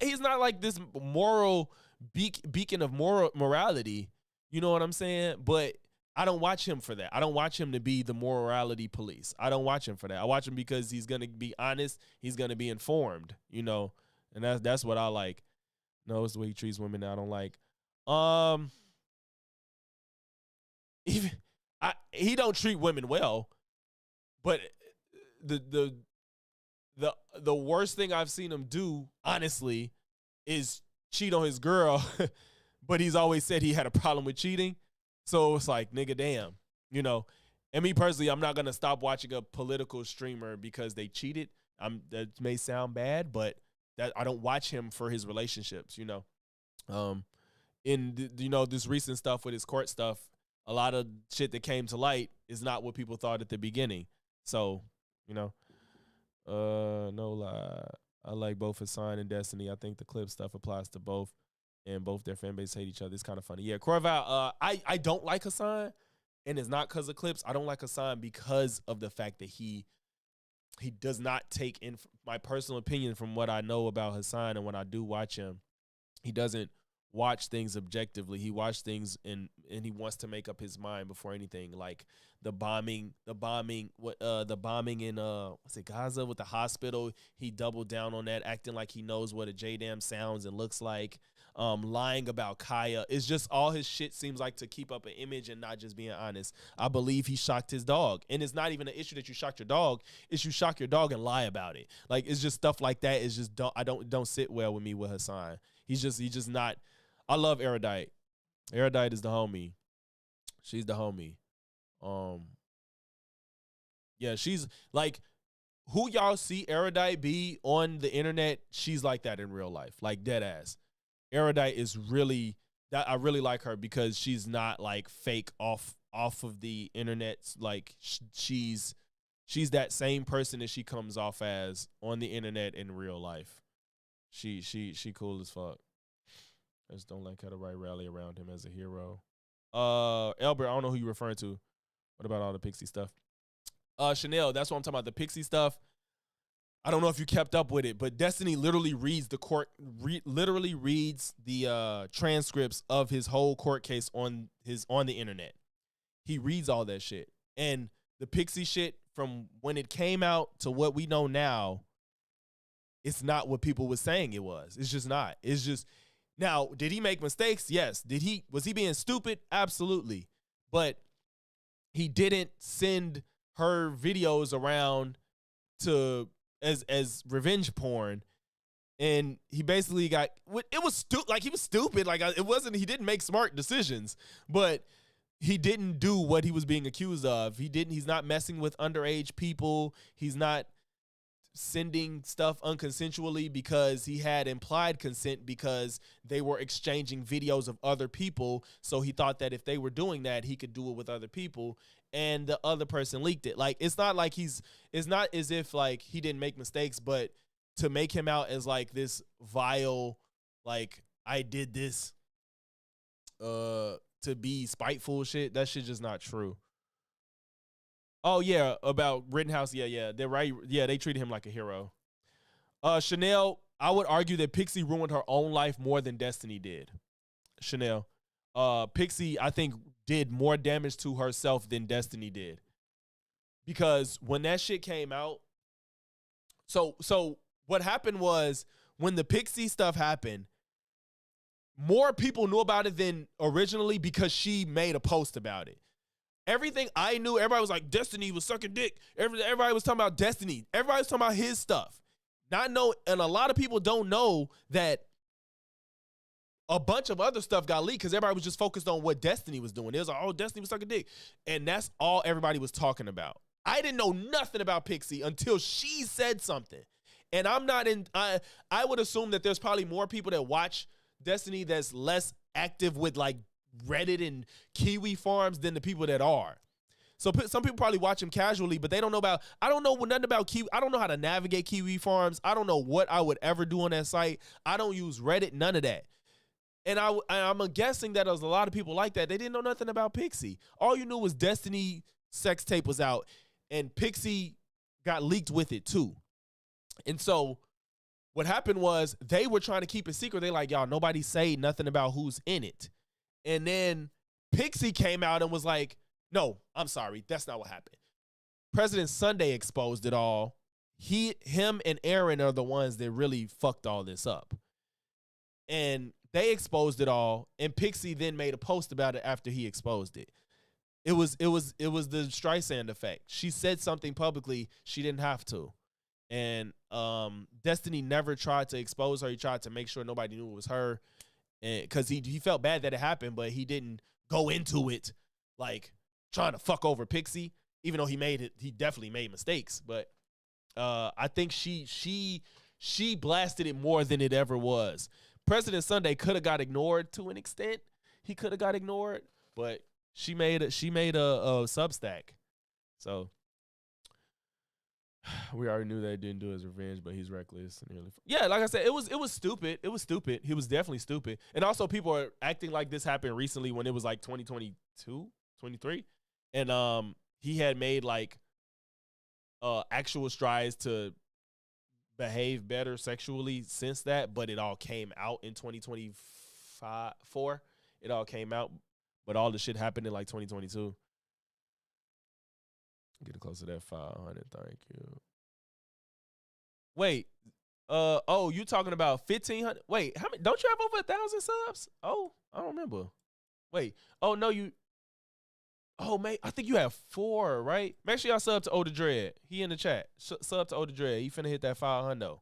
he's not like this moral beacon of morality. You know what I'm saying? But I don't watch him for that. I don't watch him to be the morality police. I don't watch him for that. I watch him because he's gonna be honest. He's gonna be informed, you know, and that's what I like. No, it's the way he treats women that I don't like. He don't treat women well, but the worst thing I've seen him do, honestly, is cheat on his girl. But he's always said he had a problem with cheating. So it's like, nigga, damn, you know. And me personally, I'm not gonna stop watching a political streamer because they cheated. That may sound bad, but that I don't watch him for his relationships, you know. You know, this recent stuff with his court stuff, a lot of shit that came to light is not what people thought at the beginning. So, you know, no lie, I like both Hassan and Destiny. I think the clip stuff applies to both. And both their fan base hate each other. It's kind of funny. Yeah, Corval, I don't like Hassan, and it's not because of clips. I don't like Hassan because of the fact that he does not take in my personal opinion from what I know about Hassan, and when I do watch him, he doesn't watch things objectively. He watches things and he wants to make up his mind before anything. Like the bombing in what's it, Gaza with the hospital. He doubled down on that, acting like he knows what a JDAM sounds and looks like. Lying about Kaya. It's just all his shit seems like to keep up an image and not just being honest. I believe he shocked his dog. And it's not even an issue that you shocked your dog. It's you shock your dog and lie about it. Like, it's just stuff like that. It's just don't sit well with me with Hassan. He's just not. I love Erudite. Erudite is the homie. She's the homie. Yeah, she's like, who y'all see Erudite be on the internet, she's like that in real life. Like, dead ass. Erudite is really that. I really like her because she's not like fake off of the internet. Like she's that same person that she comes off as on the internet in real life. She cool as fuck. I just don't like how to rally around him as a hero. Albert, I don't know who you're referring to. What about all the Pixie stuff? Chanel, that's what I'm talking about. The Pixie stuff. I don't know if you kept up with it, but Destiny literally reads the transcripts of his whole court case on the internet. He reads all that shit. And the Pixie shit, from when it came out to what we know now, it's not what people were saying it was. It's just not. It's just, now, did he make mistakes? Yes. Was he being stupid? Absolutely. But he didn't send her videos around to as revenge porn, and he basically got it was he was stupid. Like, it wasn't, he didn't make smart decisions, but he didn't do what he was being accused of. He's not messing with underage people. He's not sending stuff unconsensually because he had implied consent because they were exchanging videos of other people. So he thought that if they were doing that, he could do it with other people. And the other person leaked it. Like, it's not like it's not as if like he didn't make mistakes, but to make him out as like this vile, like, I did this to be spiteful shit, that shit just not true. Oh yeah, about Rittenhouse, yeah, they're right. Yeah, they treated him like a hero. Chanel, I would argue that Pixie ruined her own life more than Destiny did. Chanel. Pixie, I think, did more damage to herself than Destiny did. Because when that shit came out, so what happened was, when the Pixie stuff happened, more people knew about it than originally because she made a post about it. Everything I knew, everybody was like, Destiny was sucking dick. Everybody was talking about Destiny. Everybody was talking about his stuff. And a lot of people don't know that a bunch of other stuff got leaked because everybody was just focused on what Destiny was doing. It was like, oh, Destiny was sucking dick. And that's all everybody was talking about. I didn't know nothing about Pixie until she said something. And I would assume that there's probably more people that watch Destiny that's less active with like Reddit and Kiwi farms than the people that are. So some people probably watch him casually, but they don't know I don't know nothing about Kiwi. I don't know how to navigate Kiwi farms. I don't know what I would ever do on that site. I don't use Reddit, none of that. And I'm guessing that there's a lot of people like that. They didn't know nothing about Pixie. All you knew was Destiny sex tape was out, and Pixie got leaked with it too. And so what happened was, they were trying to keep it secret. They like, y'all, nobody say nothing about who's in it. And then Pixie came out and was like, No, I'm sorry. That's not what happened. President Sunday exposed it all. Him and Aaron are the ones that really fucked all this up. And they exposed it all, and Pixie then made a post about it after he exposed it. It was the Streisand effect. She said something publicly she didn't have to. And Destiny never tried to expose her. He tried to make sure nobody knew it was her. Because he felt bad that it happened, but he didn't go into it like trying to fuck over Pixie, even though he definitely made mistakes. But I think she blasted it more than it ever was. President Sunday could have got ignored to an extent. He could have got ignored, but she made a Substack. So we already knew that he didn't do his revenge, but he's reckless. Yeah, like I said, it was stupid. It was stupid. He was definitely stupid. And also people are acting like this happened recently when it was like 2022, 23. And he had made like actual strides to behave better sexually since that, but it all came out in 2024. It all came out, but all the shit happened in like 2022. Getting close to that 500, thank you. Wait, you talking about 1,500? Wait, how many? Don't you have over 1,000 subs? Oh, I don't remember. Wait, oh no, you. Oh man, I think you have 4, right? Make sure y'all sub to Older Dread. He in the chat. Sub to Older Dread. He finna hit that 500.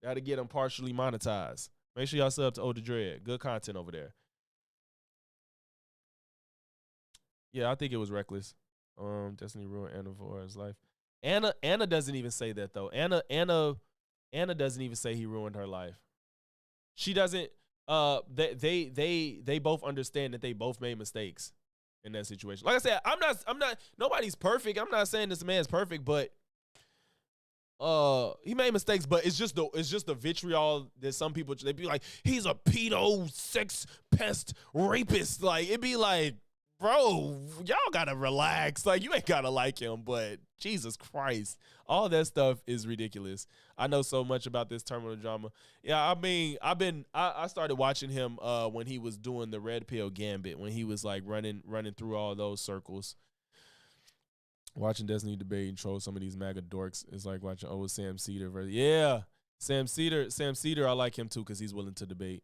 Gotta get him partially monetized. Make sure y'all sub to Older Dread. Good content over there. Yeah, I think it was reckless. Destiny ruined Anna for his life. Anna doesn't even say that though. Anna doesn't even say he ruined her life. She doesn't. They both understand that they both made mistakes in that situation. Like I said, I'm not. Nobody's perfect. I'm not saying this man's perfect, but he made mistakes. But it's just the vitriol that some people, they be like, he's a pedo, sex pest, rapist. Like it'd be like, bro, y'all gotta relax. Like, you ain't gotta like him, but Jesus Christ. All that stuff is ridiculous. I know so much about this terminal drama. Yeah, I mean, I started watching him when he was doing the Red Pill Gambit, when he was like running through all those circles. Watching Destiny debate and troll some of these MAGA dorks is like watching old Sam Cedar. Yeah, Sam Cedar, I like him too because he's willing to debate.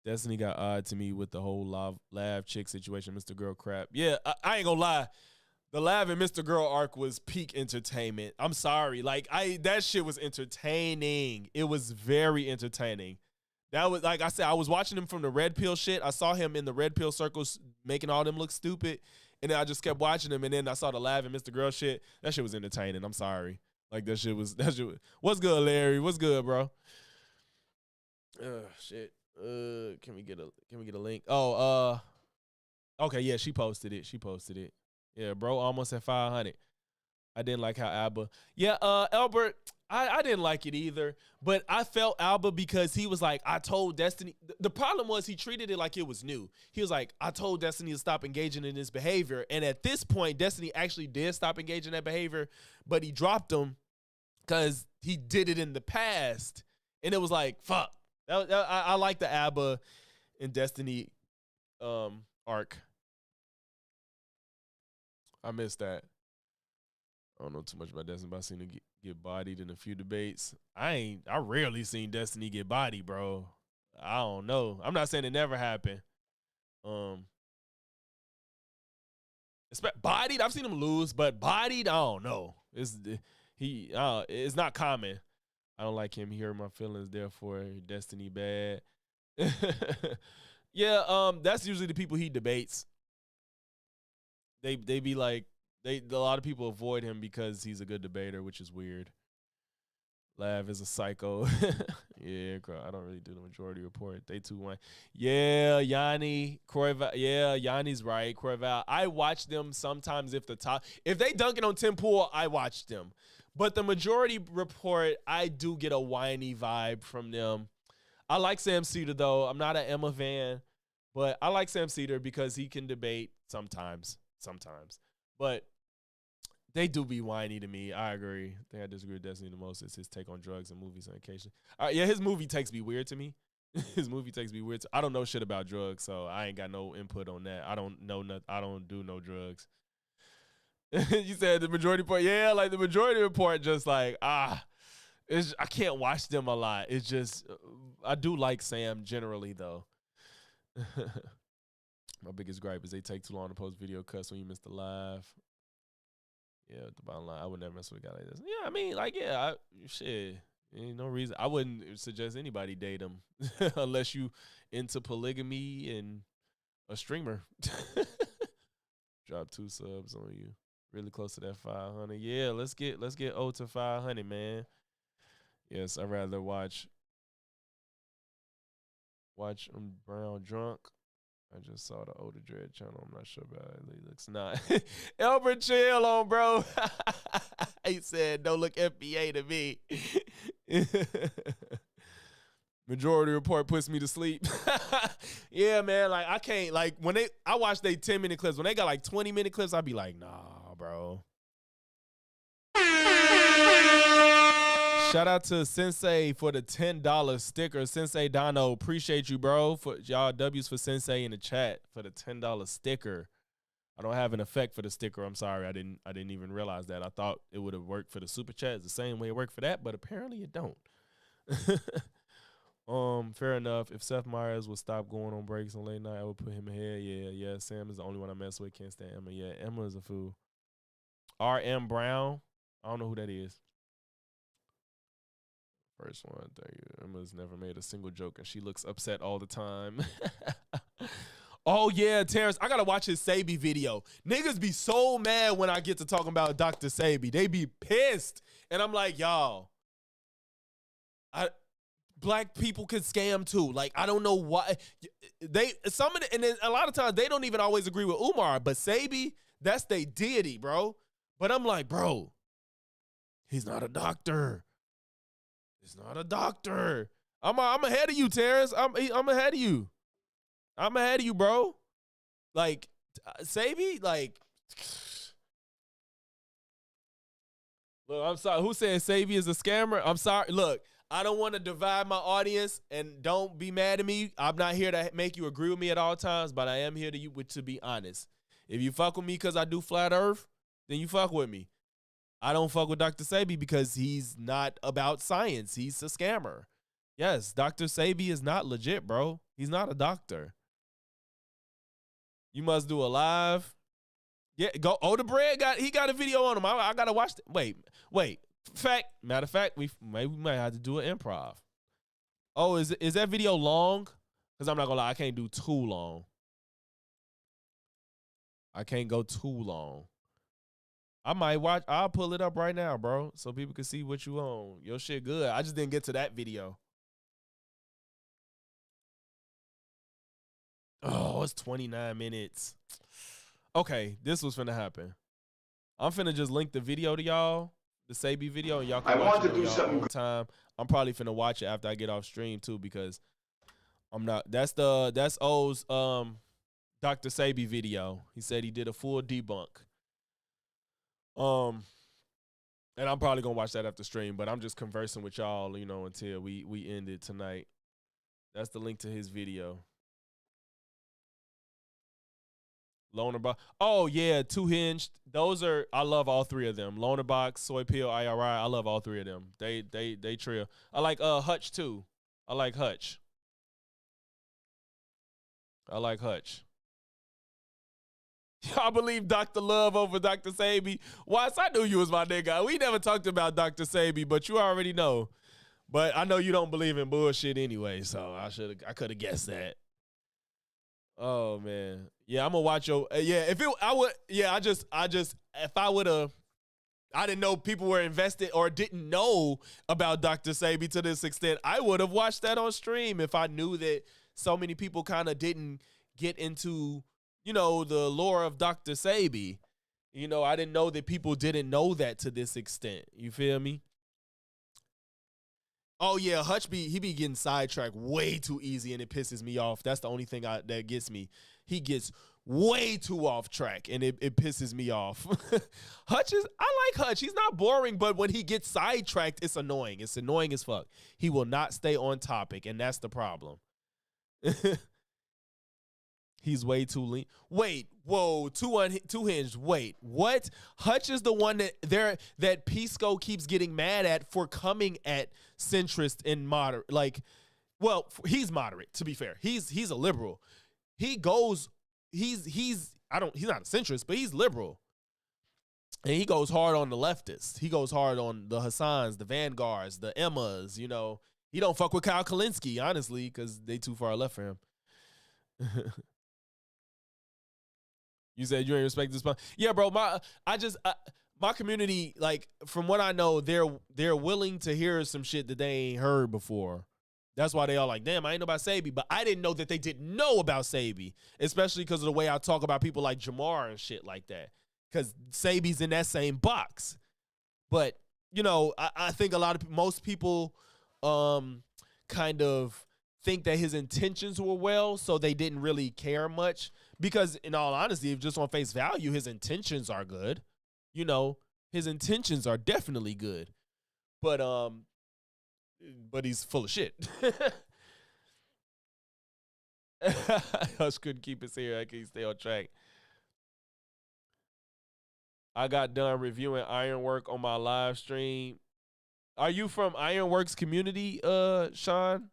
Destiny got odd to me with the whole Lav chick situation, Mr. Girl crap. Yeah, I ain't gonna lie. The Lav and Mr. Girl arc was peak entertainment. I'm sorry. Like, that shit was entertaining. It was very entertaining. That was, like I said, I was watching him from the Red Pill shit. I saw him in the Red Pill circles making all them look stupid. And then I just kept watching him. And then I saw the Lav and Mr. Girl shit. That shit was entertaining. I'm sorry. Like, that shit was. What's good, Larry? What's good, bro? Shit. Can we get a link? Oh, okay, yeah, she posted it. Yeah, bro, almost at 500. I didn't like how Alba. Yeah, Albert, I didn't like it either, but I felt Alba because he was like, I told Destiny. The problem was he treated it like it was new. He was like, I told Destiny to stop engaging in this behavior, and at this point, Destiny actually did stop engaging in that behavior, but he dropped him because he did it in the past, and it was like, fuck. I like the ABBA and Destiny arc. I missed that. I don't know too much about Destiny, but I seen him get bodied in a few debates. I rarely seen Destiny get bodied, bro. I don't know. I'm not saying it never happened. Bodied, I've seen him lose, but bodied, I don't know. It's not common. I don't like him. He hurt my feelings. Therefore, Destiny bad. Yeah, that's usually the people he debates. They be like, a lot of people avoid him because he's a good debater, which is weird. Lav is a psycho. Yeah, I don't really do the majority report. They 2-1. Yeah, Yanni, Croyval. Yeah, Yanni's right. Croyval. I watch them sometimes if they dunking on Tim Pool, I watch them. But the majority report, I do get a whiny vibe from them. I like Sam Cedar, though. I'm not an Emma fan, but I like Sam Cedar because he can debate sometimes. But they do be whiny to me. I agree. I think I disagree with Destiny the most is his take on drugs and movies on occasion. Yeah, his movie takes be weird to me. I don't know shit about drugs, so I ain't got no input on that. I don't do no drugs. You said the majority report. Yeah, like the majority report just like, I can't watch them a lot. It's just, I do like Sam generally, though. My biggest gripe is they take too long to post video cuts when you miss the live. Yeah, the bottom line, I would never mess with a guy like this. Yeah, I mean, like, yeah, shit. Ain't no reason. I wouldn't suggest anybody date him unless you into polygamy and a streamer. Drop 2 subs on you. Really close to that 500. Yeah, let's get 0 to 500, man. Yes, I'd rather watch Brown drunk. I just saw the Older Dread channel. I'm not sure about it. He looks not. Elbert, chill on, bro. He said, don't look FBA to me. Majority report puts me to sleep. Yeah, man. Like, I can't, like, I watch they 10-minute clips. When they got like 20-minute clips, I'd be like, nah, bro. Shout out to Sensei for the $10 sticker. Sensei Dono, appreciate you, bro. For y'all W's for Sensei in the chat for the $10 sticker. I don't have an effect for the sticker. I'm sorry. I didn't even realize that. I thought it would have worked for the super chat the same way it worked for that, but apparently it don't. Fair enough. If Seth Meyers would stop going on breaks on late night, I would put him ahead. Yeah. Sam is the only one I mess with. Can't stand Emma. Yeah, Emma is a fool. R.M. Brown. I don't know who that is. First one, thank you. Emma's never made a single joke, and she looks upset all the time. Oh, yeah, Terrence, I got to watch his Sabi video. Niggas be so mad when I get to talking about Dr. Sabi. They be pissed. And I'm like, y'all, black people can scam too. Like, I don't know why. And then a lot of times they don't even always agree with Umar, but Sabi, that's their deity, bro. But I'm like, bro, he's not a doctor. He's not a doctor. I'm ahead of you, Terrence. I'm ahead of you. I'm ahead of you, bro. Like, Sabi, like, look, I'm sorry. Who said Sabi is a scammer? I'm sorry. Look, I don't want to divide my audience, and don't be mad at me. I'm not here to make you agree with me at all times, but I am here to be honest. If you fuck with me because I do Flat Earth, then you fuck with me. I don't fuck with Dr. Sabi because he's not about science. He's a scammer. Yes, Dr. Sabi is not legit, bro. He's not a doctor. You must do a live. Yeah, go. Oh, the bread got a video on him. I gotta watch. Wait. Matter of fact, we might have to do an improv. Oh, is that video long? Because I'm not gonna lie, I can't do too long. I can't go too long. I might watch. I'll pull it up right now, bro, so people can see what you own. Your shit good. I just didn't get to that video. Oh, it's 29 minutes. Okay, this was finna happen. I'm finna just link the video to y'all, the Sabi video, and y'all can watch it on y'all own time. I'm probably finna watch it after I get off stream too, because I'm not. That's O's Dr. Sabi video. He said he did a full debunk. And I'm probably gonna watch that after stream, but I'm just conversing with y'all, until we end it tonight. That's the link to his video. Loner Box. Oh yeah, Two Hinged. I love all three of them. Loner Box, Soy Pill, IRI. I love all three of them. They trill. I like Hutch too. I like Hutch. I believe Dr. Love over Dr. Sabi. Watts, I knew you was my nigga. We never talked about Dr. Sabi, but you already know. But I know you don't believe in bullshit anyway, so I could have guessed that. Oh man. Yeah, I'm gonna watch your I didn't know people were invested or didn't know about Dr. Sabi to this extent. I would have watched that on stream if I knew that so many people kind of didn't get into the lore of Dr. Sabi. I didn't know that people didn't know that to this extent. You feel me? Oh, yeah, Hutch he be getting sidetracked way too easy, and it pisses me off. That's the only thing that gets me. He gets way too off track, and it pisses me off. I like Hutch. He's not boring, but when he gets sidetracked, it's annoying. It's annoying as fuck. He will not stay on topic, and that's the problem. He's way too lean. Wait, whoa, two hinged. Wait, what? Hutch is the one that Pisco keeps getting mad at for coming at centrist and moderate. Like, well, he's moderate, to be fair. He's a liberal. He's not a centrist, but he's liberal. And he goes hard on the leftists. He goes hard on the Hassans, the Vanguards, the Emmas, you know. He don't fuck with Kyle Kalinske, honestly, because they too far left for him. You said you ain't respect this. Yeah, bro, my community, like, from what I know, they're willing to hear some shit that they ain't heard before. That's why they all like, damn, I ain't know about Sabi. But I didn't know that they didn't know about Sabi, especially because of the way I talk about people like Jamar and shit like that. Because Sabi's in that same box. But, you know, I think most people kind of think that his intentions were well, so they didn't really care much. Because in all honesty, if just on face value, his intentions are good. You know, his intentions are definitely good. But he's full of shit. I just couldn't keep it here. I can't stay on track. I got done reviewing Ironwork on my live stream. Are you from Ironworks community, Sean?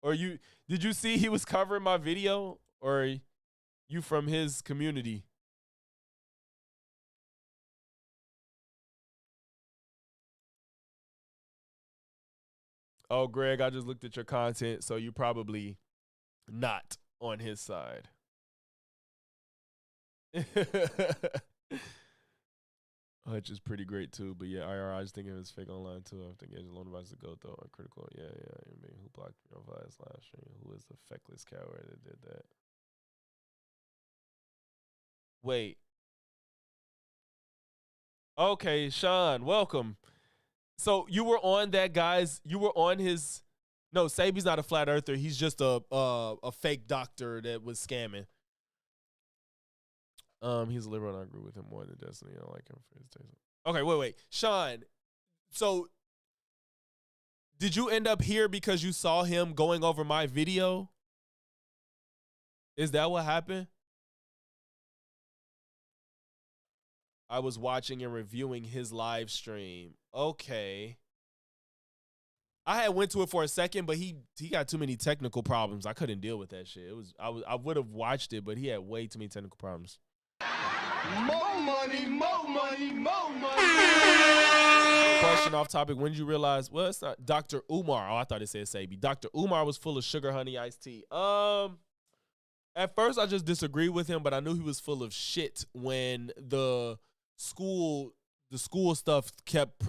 Or did you see he was covering my video? Or you from his community? Oh, Greg, I just looked at your content, so you probably not on his side. Hutch is pretty great too, but yeah, IR, I just think it was fake online too. I think it's loan device to go though. Critical, yeah. I mean, who blocked your live stream? Who is the feckless coward that did that? Wait. Okay, Sean, welcome. So you were on that guy's. You were on his. No, Sabi's not a flat earther. He's just a fake doctor that was scamming. He's a liberal, and I agree with him more than Destiny. I like him for his taste. Okay, wait. Sean, so did you end up here because you saw him going over my video? Is that what happened? I was watching and reviewing his live stream. Okay. I had went to it for a second, but he got too many technical problems. I couldn't deal with that shit. I would have watched it, but he had way too many technical problems. More money, more money, more money. Question off topic. When did you realize? Well, it's not Dr. Umar. Oh, I thought it said Sabi. Dr. Umar was full of sugar, honey, iced tea. At first, I just disagreed with him, but I knew he was full of shit when the school stuff kept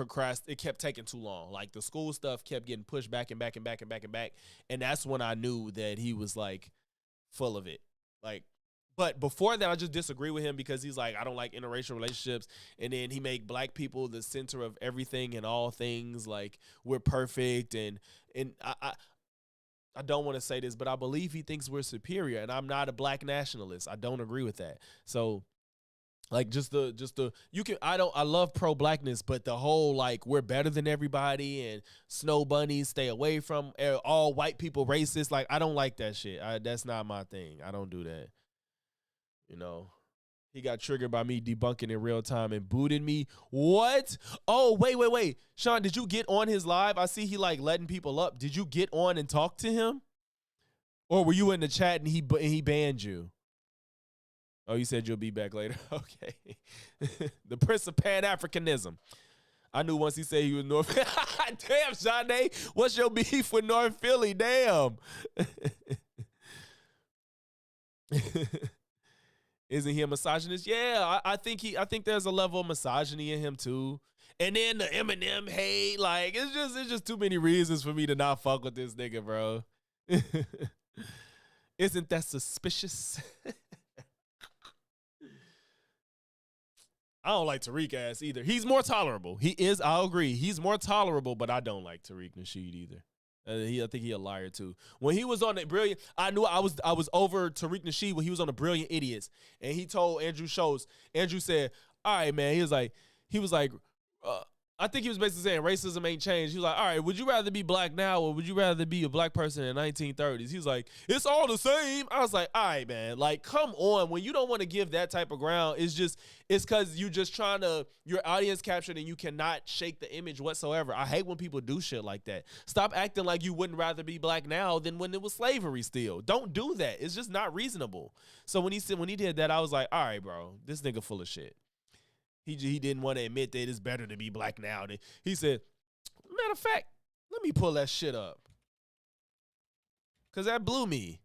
it kept taking too long. Like, the school stuff kept getting pushed back and back and back and back and back. And that's when I knew that he was, like, full of it. Like, but before that, I just disagree with him because he's like, I don't like interracial relationships. And then he make black people the center of everything and all things. Like, we're perfect. And I don't want to say this, but I believe he thinks we're superior. And I'm not a black nationalist. I don't agree with that. So, like, I love pro-blackness, but the whole, like, we're better than everybody and snow bunnies, stay away from all white people, racist. Like, I don't like that shit. That's not my thing. I don't do that. You know, he got triggered by me debunking in real time and booted me. What? Oh, wait. Sean, did you get on his live? I see he, like, letting people up. Did you get on and talk to him? Or were you in the chat and he banned you? Oh, you said you'll be back later. Okay. The Prince of Pan-Africanism. I knew once he said he was North. Damn, Sade, what's your beef with North Philly? Damn. Isn't he a misogynist? Yeah, I think there's a level of misogyny in him too. And then the Eminem hate, like, it's just too many reasons for me to not fuck with this nigga, bro. Isn't that suspicious? I don't like Tariq ass either. He's more tolerable. He is, I'll agree. He's more tolerable, but I don't like Tariq Nasheed either. I think he a liar too. When he was on that Brilliant, I knew I was over Tariq Nasheed when he was on the Brilliant Idiots, and he told Andrew Schultz. Andrew said, "All right, man." He was like, I think he was basically saying racism ain't changed. He was like, all right, would you rather be black now or would you rather be a black person in the 1930s? He was like, it's all the same. I was like, all right, man. Like, come on. When you don't want to give that type of ground, it's because you're just trying to, your audience captured and you cannot shake the image whatsoever. I hate when people do shit like that. Stop acting like you wouldn't rather be black now than when it was slavery still. Don't do that. It's just not reasonable. So when he did that, I was like, all right, bro, this nigga full of shit. He didn't want to admit that it's better to be black now. He said, matter of fact, let me pull that shit up. Because that blew me.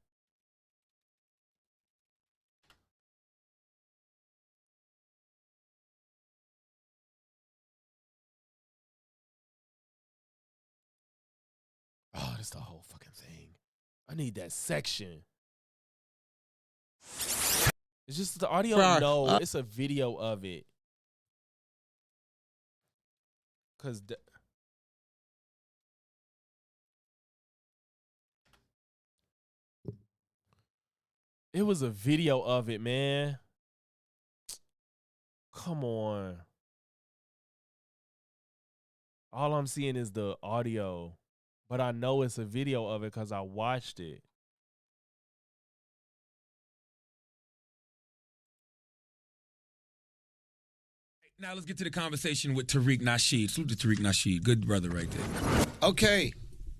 Oh, that's the whole fucking thing. I need that section. It's just the audio. No, it's a video of it. Because it was a video of it, man. Come on. All I'm seeing is the audio, but I know it's a video of it because I watched it. Now let's get to the conversation with Tariq Nasheed. Salute to Tariq Nasheed. Good brother right there. Okay.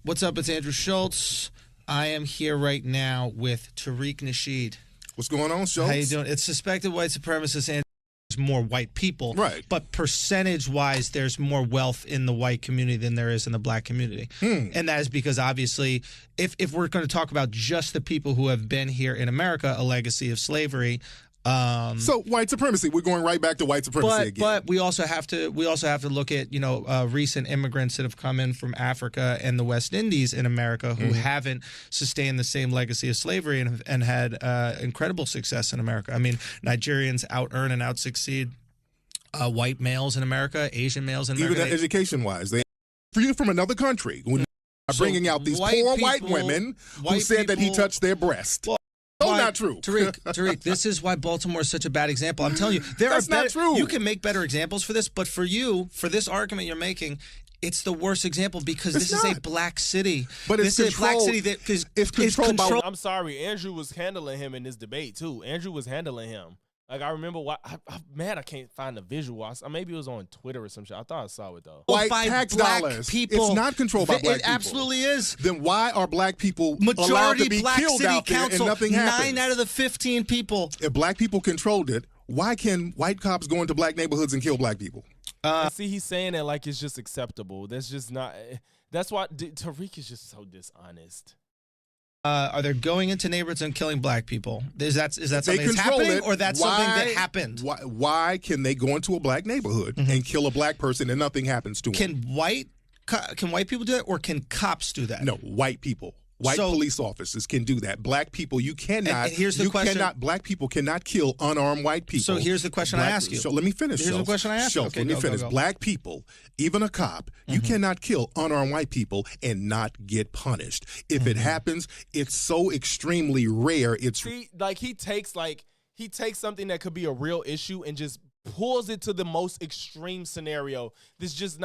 What's up? It's Andrew Schultz. I am here right now with Tariq Nasheed. What's going on, Schultz? How you doing? It's suspected white supremacists and there's more white people. Right. But percentage-wise, there's more wealth in the white community than there is in the black community. And that is because, obviously, if we're going to talk about just the people who have been here in America, a legacy of slavery, so white supremacy, we're going right back to white supremacy again. But we also have to look at recent immigrants that have come in from Africa and the West Indies in America who haven't sustained the same legacy of slavery and had incredible success in America. I mean, Nigerians out earn and out succeed white males in America, Asian males in America. Even education wise, they for you from another country when are bringing out these poor white women who said that he touched their breast. Not true. Tariq, this is why Baltimore is such a bad example. I'm telling you, That's not true. You can make better examples for this, but for this argument you're making, it's the worst example because this is a black city. But this is a black city that it's controlled by. I'm sorry, Andrew was handling him in this debate too. Andrew was handling him. Like, I remember I can't find the visual. Maybe it was on Twitter or some shit. I thought I saw it, though. White tax dollars. People. It's not controlled by black people. It absolutely is. Then why are black people allowed to be killed out there and nothing happens? 9 out of the 15 people. If black people controlled it, why can white cops go into black neighborhoods and kill black people? See, he's saying that like it's just acceptable. That's just not. That's why Tariq is just so dishonest. Are they going into neighborhoods and killing black people? Is that something that's happening, or that's something that happened? Why can they go into a black neighborhood and kill a black person and nothing happens to them? Can white people do that, or can cops do that? No, white people. White police officers can do that. Black people, you cannot. And here's the question. Black people cannot kill unarmed white people. So here's the question I ask you. So let me finish. Here's the question I ask you. Okay, let me finish. Go. Black people, even a cop, you cannot kill unarmed white people and not get punished. If it happens, it's so extremely rare. See, like he takes something that could be a real issue and just pulls it to the most extreme scenario. It's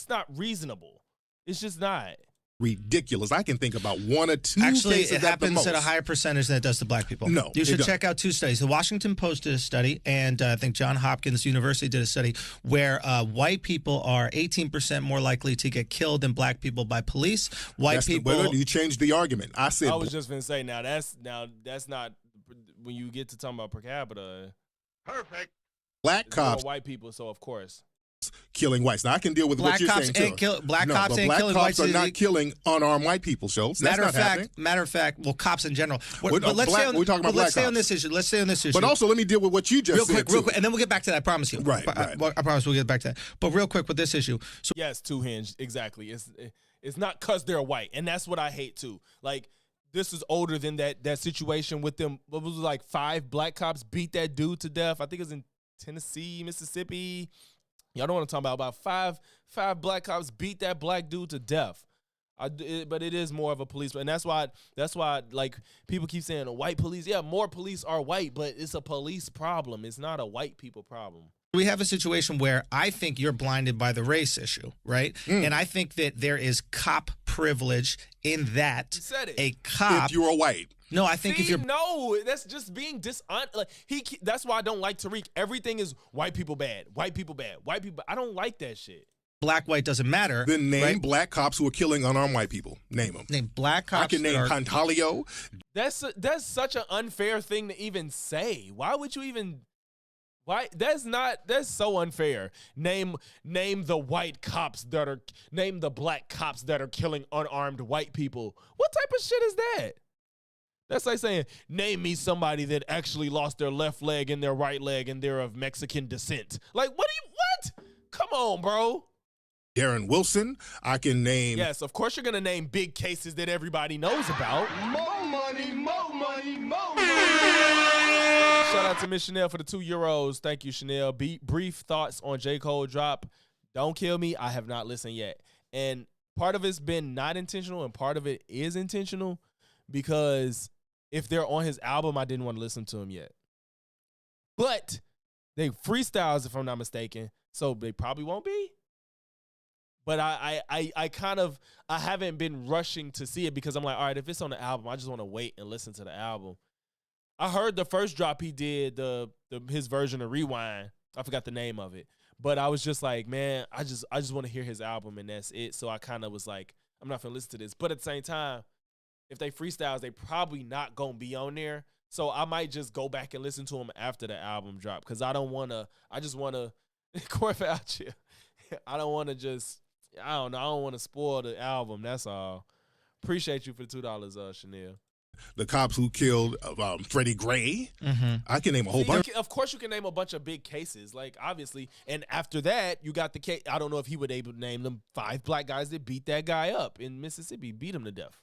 not reasonable. It's just not. Ridiculous. I can think about 1 or 2 Actually, cases it happens at a higher percentage than it does to black people. No, you should check out 2 studies. The Washington Post did a study, and I think Johns Hopkins University did a study where white people are 18% more likely to get killed than black people by police. You changed the argument. I was just gonna say that's not when you get to talking about per capita. Perfect. Black cops, white people. So of course. Killing whites. Now I can deal with what you're saying too. Black cops ain't killing whites. Black cops are not killing unarmed white people. Schultz. Matter of fact, well, cops in general. We're talking about let's stay on this issue. Let's stay on this issue. But also, let me deal with what you just said. Real quick, and then we'll get back to that. I promise you. Right. I promise we'll get back to that. But real quick with this issue. So yes, two-hinged. Exactly. It's not because they're white, and that's what I hate too. Like. This is older than that situation with them. What was it, like 5 black cops beat that dude to death? I think it was in Tennessee, Mississippi. Y'all don't want to talk about 5 black cops beat that black dude to death. But it is more of a police, and that's why like people keep saying white police. Yeah, more police are white, but it's a police problem. It's not a white people problem. We have a situation where I think you're blinded by the race issue, right? And I think that there is cop privilege in that a cop. If you're white. No, I think if you're no, that's just being dishonest. Like that's why I don't like Tariq. Everything is white people bad, white people bad, white people. I don't like that shit. Black, white doesn't matter. Then name black cops who are killing unarmed white people. Name them. Name black cops. I can name Pantaleo. That's such an unfair thing to even say. Why would you even? Why? That's so unfair. Name the white cops that are name the black cops that are killing unarmed white people. What type of shit is that? That's like saying, name me somebody that actually lost their left leg and their right leg and they're of Mexican descent. Like, what? Come on, bro. Darren Wilson. I can name. Yes, of course you're going to name big cases that everybody knows about. More money, more money, more money. Shout out to Miss Chanel for the €2. Thank you, Chanel. Brief thoughts on J. Cole drop. Don't kill me. I have not listened yet. And part of it's been not intentional and part of it is intentional because if they're on his album, I didn't want to listen to him yet. But they freestyles, if I'm not mistaken, so they probably won't be. But I haven't been rushing to see it because I'm like, all right, if it's on the album, I just want to wait and listen to the album. I heard the first drop he did, his version of Rewind. I forgot the name of it. But I was just like, man, I just want to hear his album and that's it. So I kind of was like, I'm not going to listen to this. But at the same time, if they freestyles, they probably not going to be on there. So I might just go back and listen to them after the album drop because I just want to, Corvette out here. I don't want to just, I don't know. I don't want to spoil the album. That's all. Appreciate you for the $2, Chanel. The cops who killed Freddie Gray. I can name a whole bunch. Of course, you can name a bunch of big cases, like obviously. And after that, you got the case. I don't know if he would able to name them 5 black guys that beat that guy up in Mississippi, beat him to death.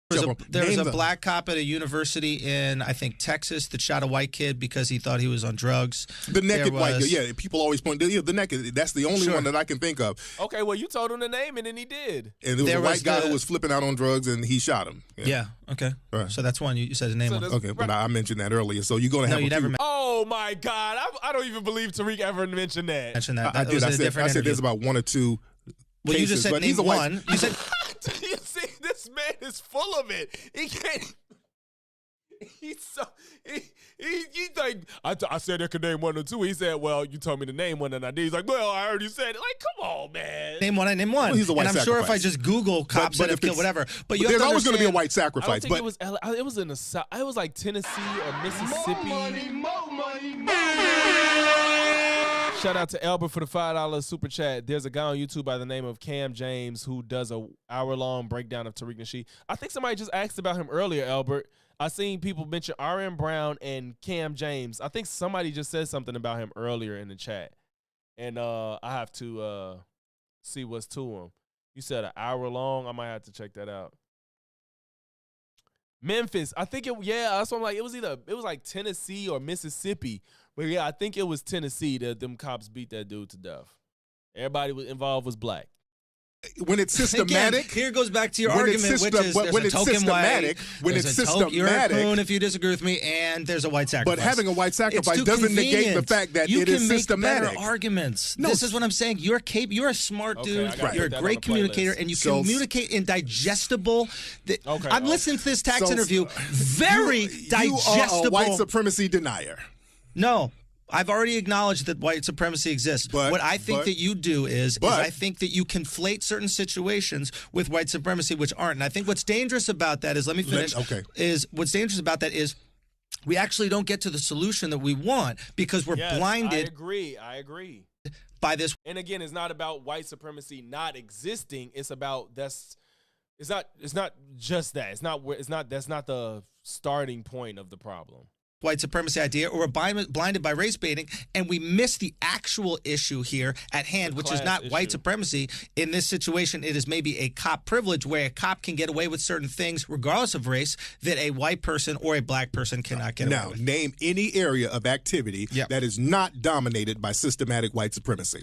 There was a black cop at a university in, I think, Texas that shot a white kid because he thought he was on drugs. The naked white kid. Yeah, people always point to the naked. That's the only one that I can think of. Okay, well, you told him the name, and then he did. And there was a white guy who was flipping out on drugs, and he shot him. Yeah, okay. Right. So that's one. You said the name. Okay, but I mentioned that earlier. So you're going to have Oh, my God. I don't even believe Tariq ever mentioned that. Mentioned that. I did. I said there's about 1 or 2 Well, you just said name one. You said... You see, this man is full of it. He can't. He's so. He like I said I could name 1 or 2. He said, "Well, you told me to name one, and I did." He's like, "Well, I already said it." Like, come on, man. Name one. I name one. Well, he's a white and I'm sure if I just Google cops that have killed whatever, but there's always going to be a white sacrifice. I don't think it was. It was in the South. It was like Tennessee or Mississippi. More money, more money. Shout out to Albert for the $5 super chat. There's a guy on YouTube by the name of Cam James who does a hour-long breakdown of Tariq Nasheed. I think somebody just asked about him earlier, Albert. I seen people mention R.M. Brown and Cam James. I think somebody just said something about him earlier in the chat. And I have to see what's to him. You said an hour long. I might have to check that out. Memphis. I think that's what I'm like. It was like Tennessee or Mississippi. But yeah, I think it was Tennessee that them cops beat that dude to death. Everybody involved was black. When it's systematic, again, here goes back to your argument, which is there's a token white, you're a coon if you disagree with me, and there's a white sacrifice. But having a white sacrifice doesn't negate the fact that it is systematic. You can make better arguments. No, this is what I'm saying. You're a smart dude. You're a great communicator, and you communicate in digestible. I'm listening to this tax interview. Very digestible. You are a white supremacy denier. No. I've already acknowledged that white supremacy exists. What I think that you do is I think that you conflate certain situations with white supremacy, which aren't. And I think what's dangerous about that is, let me finish, what's dangerous about that is we actually don't get to the solution that we want because we're blinded. I agree. By this. And again, it's not about white supremacy not existing. It's about it's not just that. That's not the starting point of the problem. White supremacy idea, or we're blinded by race baiting, and we miss the actual issue here at hand, which is not white supremacy. In this situation, it is maybe a cop privilege where a cop can get away with certain things, regardless of race, that a white person or a black person cannot get away with. Now, name any area of activity that is not dominated by systematic white supremacy.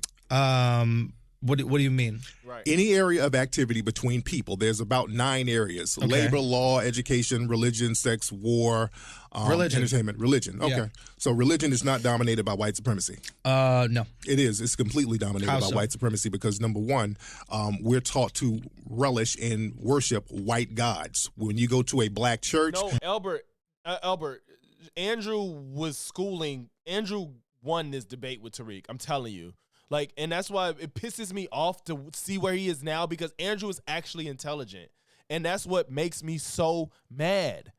What do you mean? Right. Any area of activity between people, there's about 9 areas. Okay. Labor, law, education, religion, sex, war, entertainment, religion. Okay. Yeah. So religion is not dominated by white supremacy. No. It is. It's completely dominated by white supremacy because, number one, we're taught to relish and worship white gods. When you go to a black church. No, Albert, Andrew won this debate with Tariq. I'm telling you. Like, and that's why it pisses me off to see where he is now, because Andrew is actually intelligent. And that's what makes me so mad.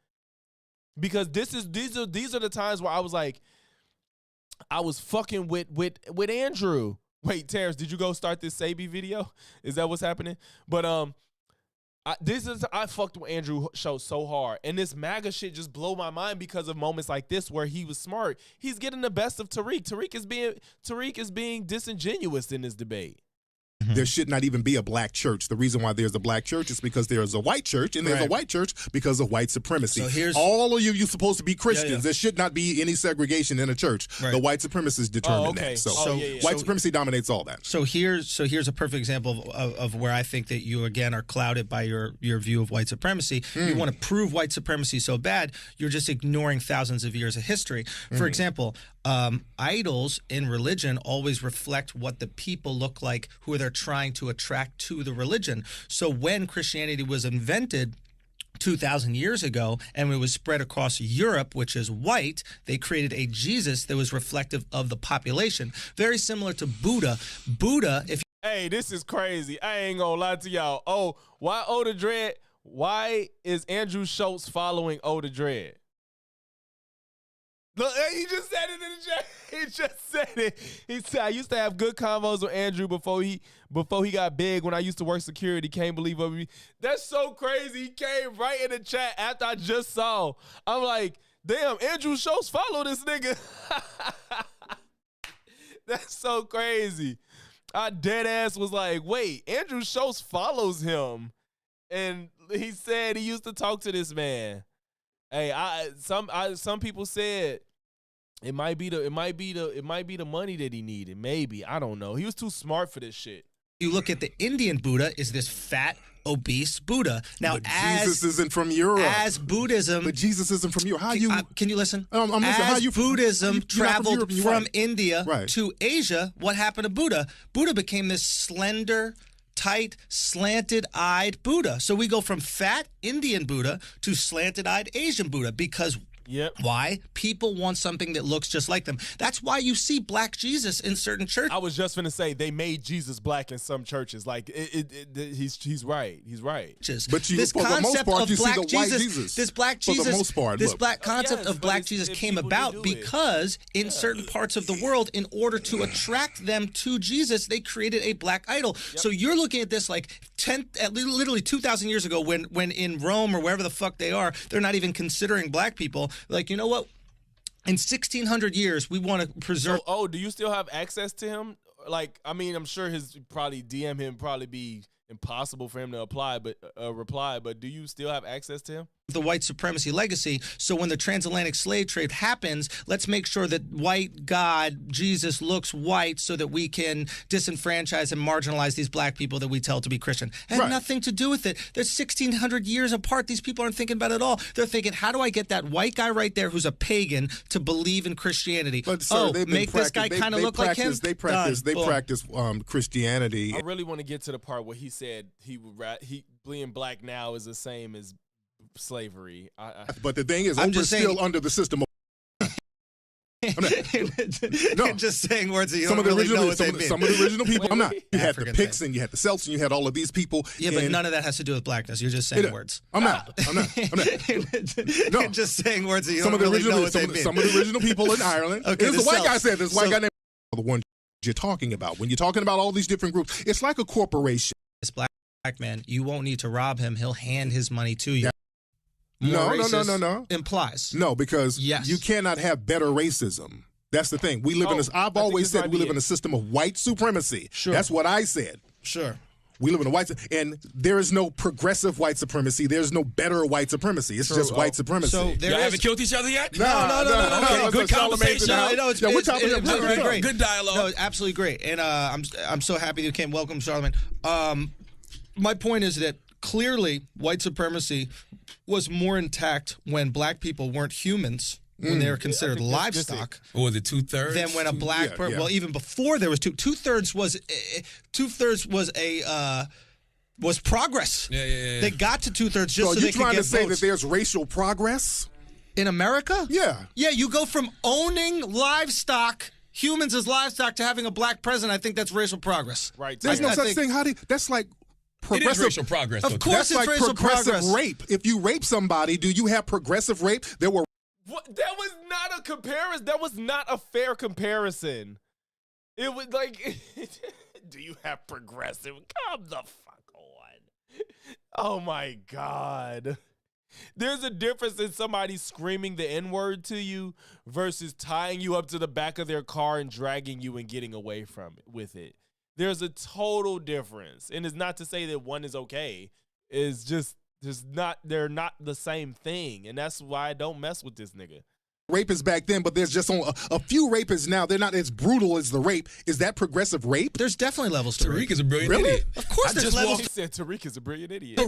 Because these are the times where I was like, I was fucking with Andrew. Wait, Terrence, did you go start this Sabi video? Is that what's happening? But I fucked with Andrew show so hard, and this MAGA shit just blow my mind because of moments like this where he was smart. He's getting the best of Tariq. Tariq is being disingenuous in this debate. There should not even be a black church. The reason why there's a black church is because there is a white church, and there's a white church because of white supremacy. So all of you're supposed to be Christians. Yeah, yeah. There should not be any segregation in a church. Right. The white supremacists determine that. So white supremacy dominates all that. So here's a perfect example of where I think that you, again, are clouded by your view of white supremacy. You want to prove white supremacy so bad, you're just ignoring thousands of years of history. For example, idols in religion always reflect what the people look like who they're trying to attract to the religion. So when Christianity was invented 2,000 years ago and it was spread across Europe, which is white, they created a Jesus that was reflective of the population. Very similar to Buddha. Hey, this is crazy. I ain't gonna lie to y'all. Oh, why Oda Dread? Why is Andrew Schultz following Oda Dread? Look, he just said it in the chat. He just said it. He said, I used to have good convos with Andrew before he got big when I used to work security. Can't believe it. That's so crazy. He came right in the chat after I just saw. I'm like, damn, Andrew Schultz follow this nigga. That's so crazy. I dead ass was like, wait, Andrew Schultz follows him. And he said he used to talk to this man. Hey, some people said it might be the money that he needed. Maybe, I don't know. He was too smart for this shit. You look at the Indian Buddha is this fat, obese Buddha. Now, Jesus isn't from Europe. As Buddhism, but Jesus isn't from Europe. Can you listen? I'm listening. How you Buddhism traveled from India to Asia? What happened to Buddha? Buddha became this slender, tight, slanted-eyed Buddha. So we go from fat Indian Buddha to slanted-eyed Asian Buddha because why? People want something that looks just like them. That's why you see black Jesus in certain churches. I was just going to say they made Jesus black in some churches. Like he's right. He's right. But this concept of black Jesus, this black Jesus, this black concept of black Jesus came about because in certain parts of the world, in order to attract them to Jesus, they created a black idol. So you're looking at this like literally 2,000 years ago when in Rome or wherever the fuck they are, they're not even considering black people. Like, you know what? In 1,600 years, we want to preserve. So, do you still have access to him? Like, I mean, I'm sure his probably DM him probably be impossible for him to reply. But do you still have access to him? The white supremacy legacy. So when the transatlantic slave trade happens, let's make sure that white God, Jesus, looks white so that we can disenfranchise and marginalize these black people that we tell to be Christian. It had nothing to do with it. They're 1,600 years apart. These people aren't thinking about it at all. They're thinking, how do I get that white guy right there who's a pagan to believe in Christianity? But sir, make this guy kind of look like him? They practice Christianity. I really want to get to the part where he said he being black now is the same as slavery. But the thing is, we're still under the system of You're just saying words that you don't really know what they mean. Some of the original people, I'm not. You had the Picts and you had the Celts and you had all of these people. Yeah, but none of that has to do with blackness. You're just saying words. I'm not. No. You're just saying words that you don't really know what they mean. Some of the original people in Ireland. Okay, this white guy said this. White guy named the one you're talking about. When you're talking about all these different groups, it's like a corporation. This black man, you won't need to rob him. He'll hand his money to you. No. Implies. No, because you cannot have better racism. That's the thing. We live in this. I've always said we live in a system of white supremacy. Sure. That's what I said. Sure. We live in a white, and there is no progressive white supremacy. There's no better white supremacy. It's just white supremacy. So y'all haven't killed each other yet? No. Okay, good conversation. It's great. Good dialogue. No, absolutely great. And I'm so happy you came. Welcome, Charlamagne. My point is that clearly white supremacy was more intact when black people weren't humans. When they were considered livestock, or the 2/3, then when a black person, well, even before there was 2/3 was progress. Yeah. They got to 2/3 just so you they could get trying to say votes. that there's racial progress in America? Yeah. You go from owning livestock, humans as livestock, to having a black president. I think that's racial progress. Right. There's no such thing. That's like progressive. It is racial progress. Of course, it's like racial progressive progress. rape. If you rape somebody, do you have progressive rape? There were. What? That was not a comparison. That was not a fair comparison. It was like, do you have progressive? Come the fuck on. Oh my God. There's a difference in somebody screaming the N-word to you versus tying you up to the back of their car and dragging you and getting away from it with it. There's a total difference. And it's not to say that one is okay. It's just they're not the same thing, and that's why I don't mess with this nigga. Rapists back then, but there's just a few rapists now. They're not as brutal as the rape. Is that progressive rape? There's definitely levels to rape. Tariq is a brilliant idiot. Of course, there's levels. He said Tariq is a brilliant idiot.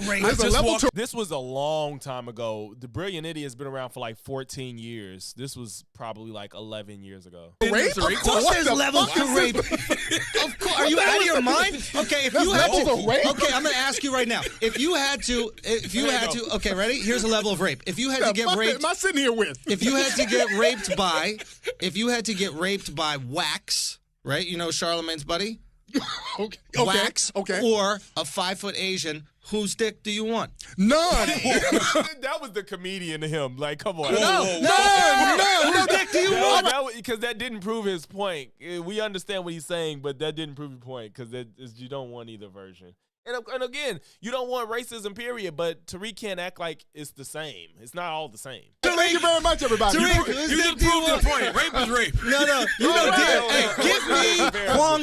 This was a long time ago. The brilliant idiot has been around for like 14 years. This was probably like 11 years ago. Rape? Of course, there's levels to rape. Of course, are you out of your mind? Okay, if you had to, okay, I'm going to ask you right now. If you had to, okay, ready? Here's a level of rape. If you had to get raped, am I sitting here with? If you had to get raped by Wax, right? You know Charlamagne's buddy? Wax, or a 5-foot Asian, whose dick do you want? None. That was the comedian to him. Like, come on. No. Whose dick do you want? Because that didn't prove his point. We understand what he's saying, but that didn't prove his point because you don't want either version. And again, you don't want racism, period, but Tariq can't act like it's the same. It's not all the same. Thank you very much, everybody. You just proved your point. Rape is rape. No. Give me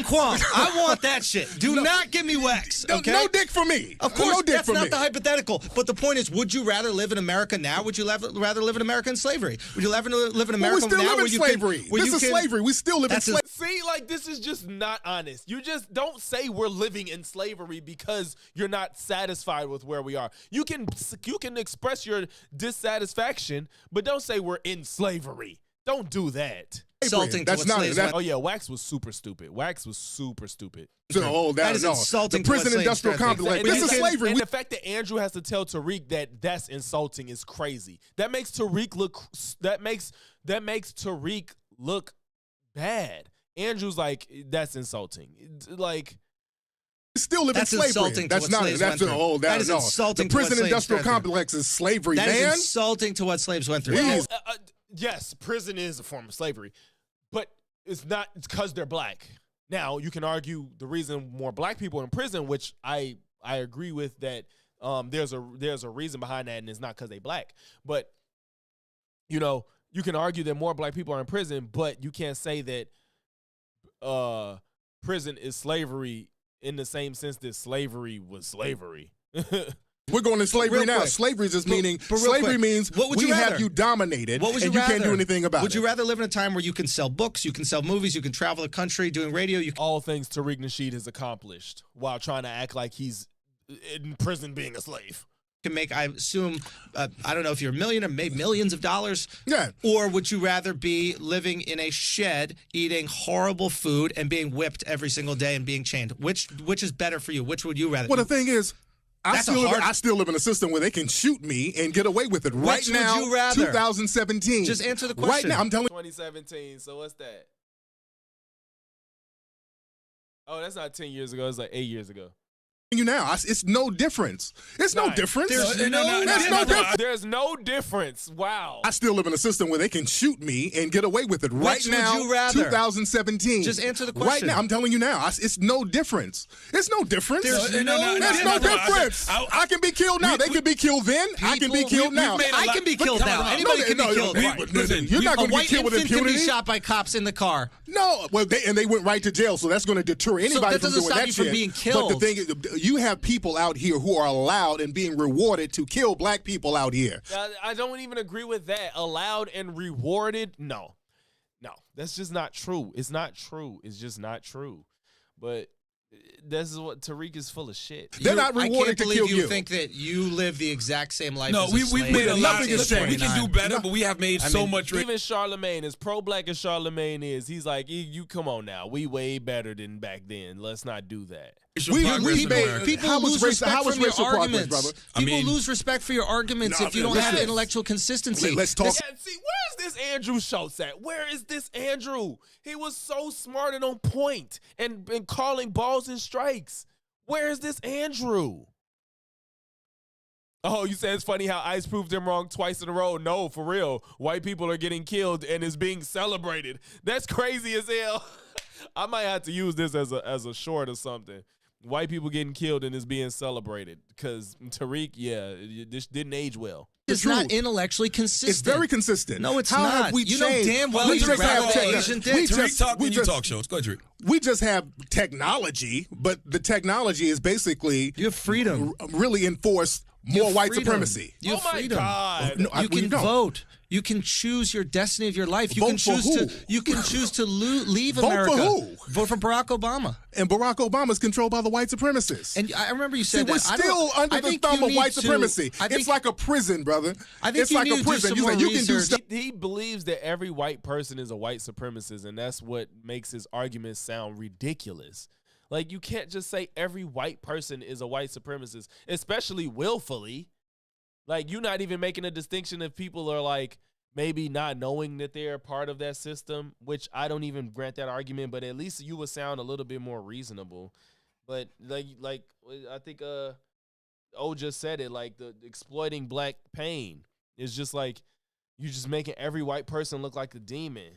Kwong. I want that shit. Do not give me Wax, okay? No dick for me. Of course, no dick that's for not me. the hypothetical. But the point is, would you rather live in America now? Would you rather live in America in slavery? Would you rather live in America now? We still live in slavery. This is slavery. We still live in slavery. See, like, this is just not honest. You just don't say we're living in slavery because you're not satisfied with where we are. You can express your dissatisfaction, but don't say we're in slavery. Don't do that. Insulting. That's not that. Oh yeah, Wax was super stupid. So, that is insulting. The prison industrial complex. This is slavery. And the fact that Andrew has to tell Tariq that that's insulting is crazy. That makes Tariq look. That makes Tariq look bad. Andrew's like, that's insulting. Like. Still live in slavery. That's not. That's a whole. That is insulting. The prison industrial complex is slavery. That is insulting to what slaves went through. Yes, prison is a form of slavery, but it's not because they're black. Now you can argue the reason more black people are in prison, which I agree with that. There's a reason behind that, and it's not because they black. But you can argue that more black people are in prison, but you can't say that prison is slavery. In the same sense that slavery was slavery. We're going to slavery now. Slavery is just meaning, slavery means we have you dominated and you can't do anything about it. Would you rather live in a time where you can sell books, you can sell movies, you can travel the country doing radio? All things Tariq Nasheed has accomplished while trying to act like he's in prison being a slave. Can make, I assume, I don't know if you're a millionaire, made millions of dollars. Yeah. Or would you rather be living in a shed, eating horrible food, and being whipped every single day and being chained? Which is better for you? Which would you rather? Well, the thing is, I still live in a system where they can shoot me and get away with it. Right now, would you rather? 2017. Just answer the question. Right now, I'm telling you. 2017, so what's that? Oh, that's not 10 years ago. It's like 8 years ago. You now, it's no difference. It's no difference. There's no difference. Wow. I still live in a system where they can shoot me and get away with it. Right now, would you rather? 2017. Just answer the question. Right now, I'm telling you now, it's no difference. It's no difference. There's no difference. I can be killed now. They can be killed then. I can be killed now. I can be killed now. Anybody can be killed. Listen, you're not going to be killed with impunity. A white infant can be shot by cops in the car. No, well, they went right to jail, so that's going to deter anybody from doing that shit. From being killed. But the thing is, you have people out here who are allowed and being rewarded to kill black people out here. I don't even agree with that. Allowed and rewarded? No, that's just not true. It's not true. It's just not true. But this is what Tariq is full of shit. They're not rewarded to kill you. I can't believe you think that you live the exact same life. No, as we've made a lot. Listen, we can do better, No. but we have made so much. Even Charlemagne, as pro-black as Charlemagne is, he's like, you come on now. We way better than back then. Let's not do that. People lose respect for your arguments. People lose respect for your arguments if you don't have intellectual consistency. Let's talk. See, where is this Andrew Schultz at? Where is this Andrew? He was so smart and on point and calling balls and strikes. Where is this Andrew? Oh, you said it's funny how ICE proved him wrong twice in a row. No, for real. White people are getting killed and is being celebrated. That's crazy as hell. I might have to use this as a short or something. White people getting killed and is being celebrated. Because Tariq, this didn't age well. It's not intellectually consistent. It's very consistent. No, it's How not. Have we you know changed? damn well we you're just have Asian dick. Talk shows. Go ahead, Tariq. We just have technology, but the technology is basically you have freedom. Really enforced more white supremacy. You have freedom. God. No, you can vote. You can choose your destiny of your life. You Vote can choose for who? You can choose to leave Vote America. for who? Vote for Barack Obama. And Barack Obama is controlled by the white supremacists. And I remember you said we're that. still under the thumb of white supremacy. It's like a prison, brother. I think it's like a prison. You can do stuff. He believes that every white person is a white supremacist, and that's what makes his arguments sound ridiculous. Like, you can't just say every white person is a white supremacist, especially willfully. Like, you're not even making a distinction if people are, like, maybe not knowing that they're a part of that system, which I don't even grant that argument, but at least you would sound a little bit more reasonable. But, like I think O just said it, like, the exploiting black pain is just like, you're just making every white person look like a demon.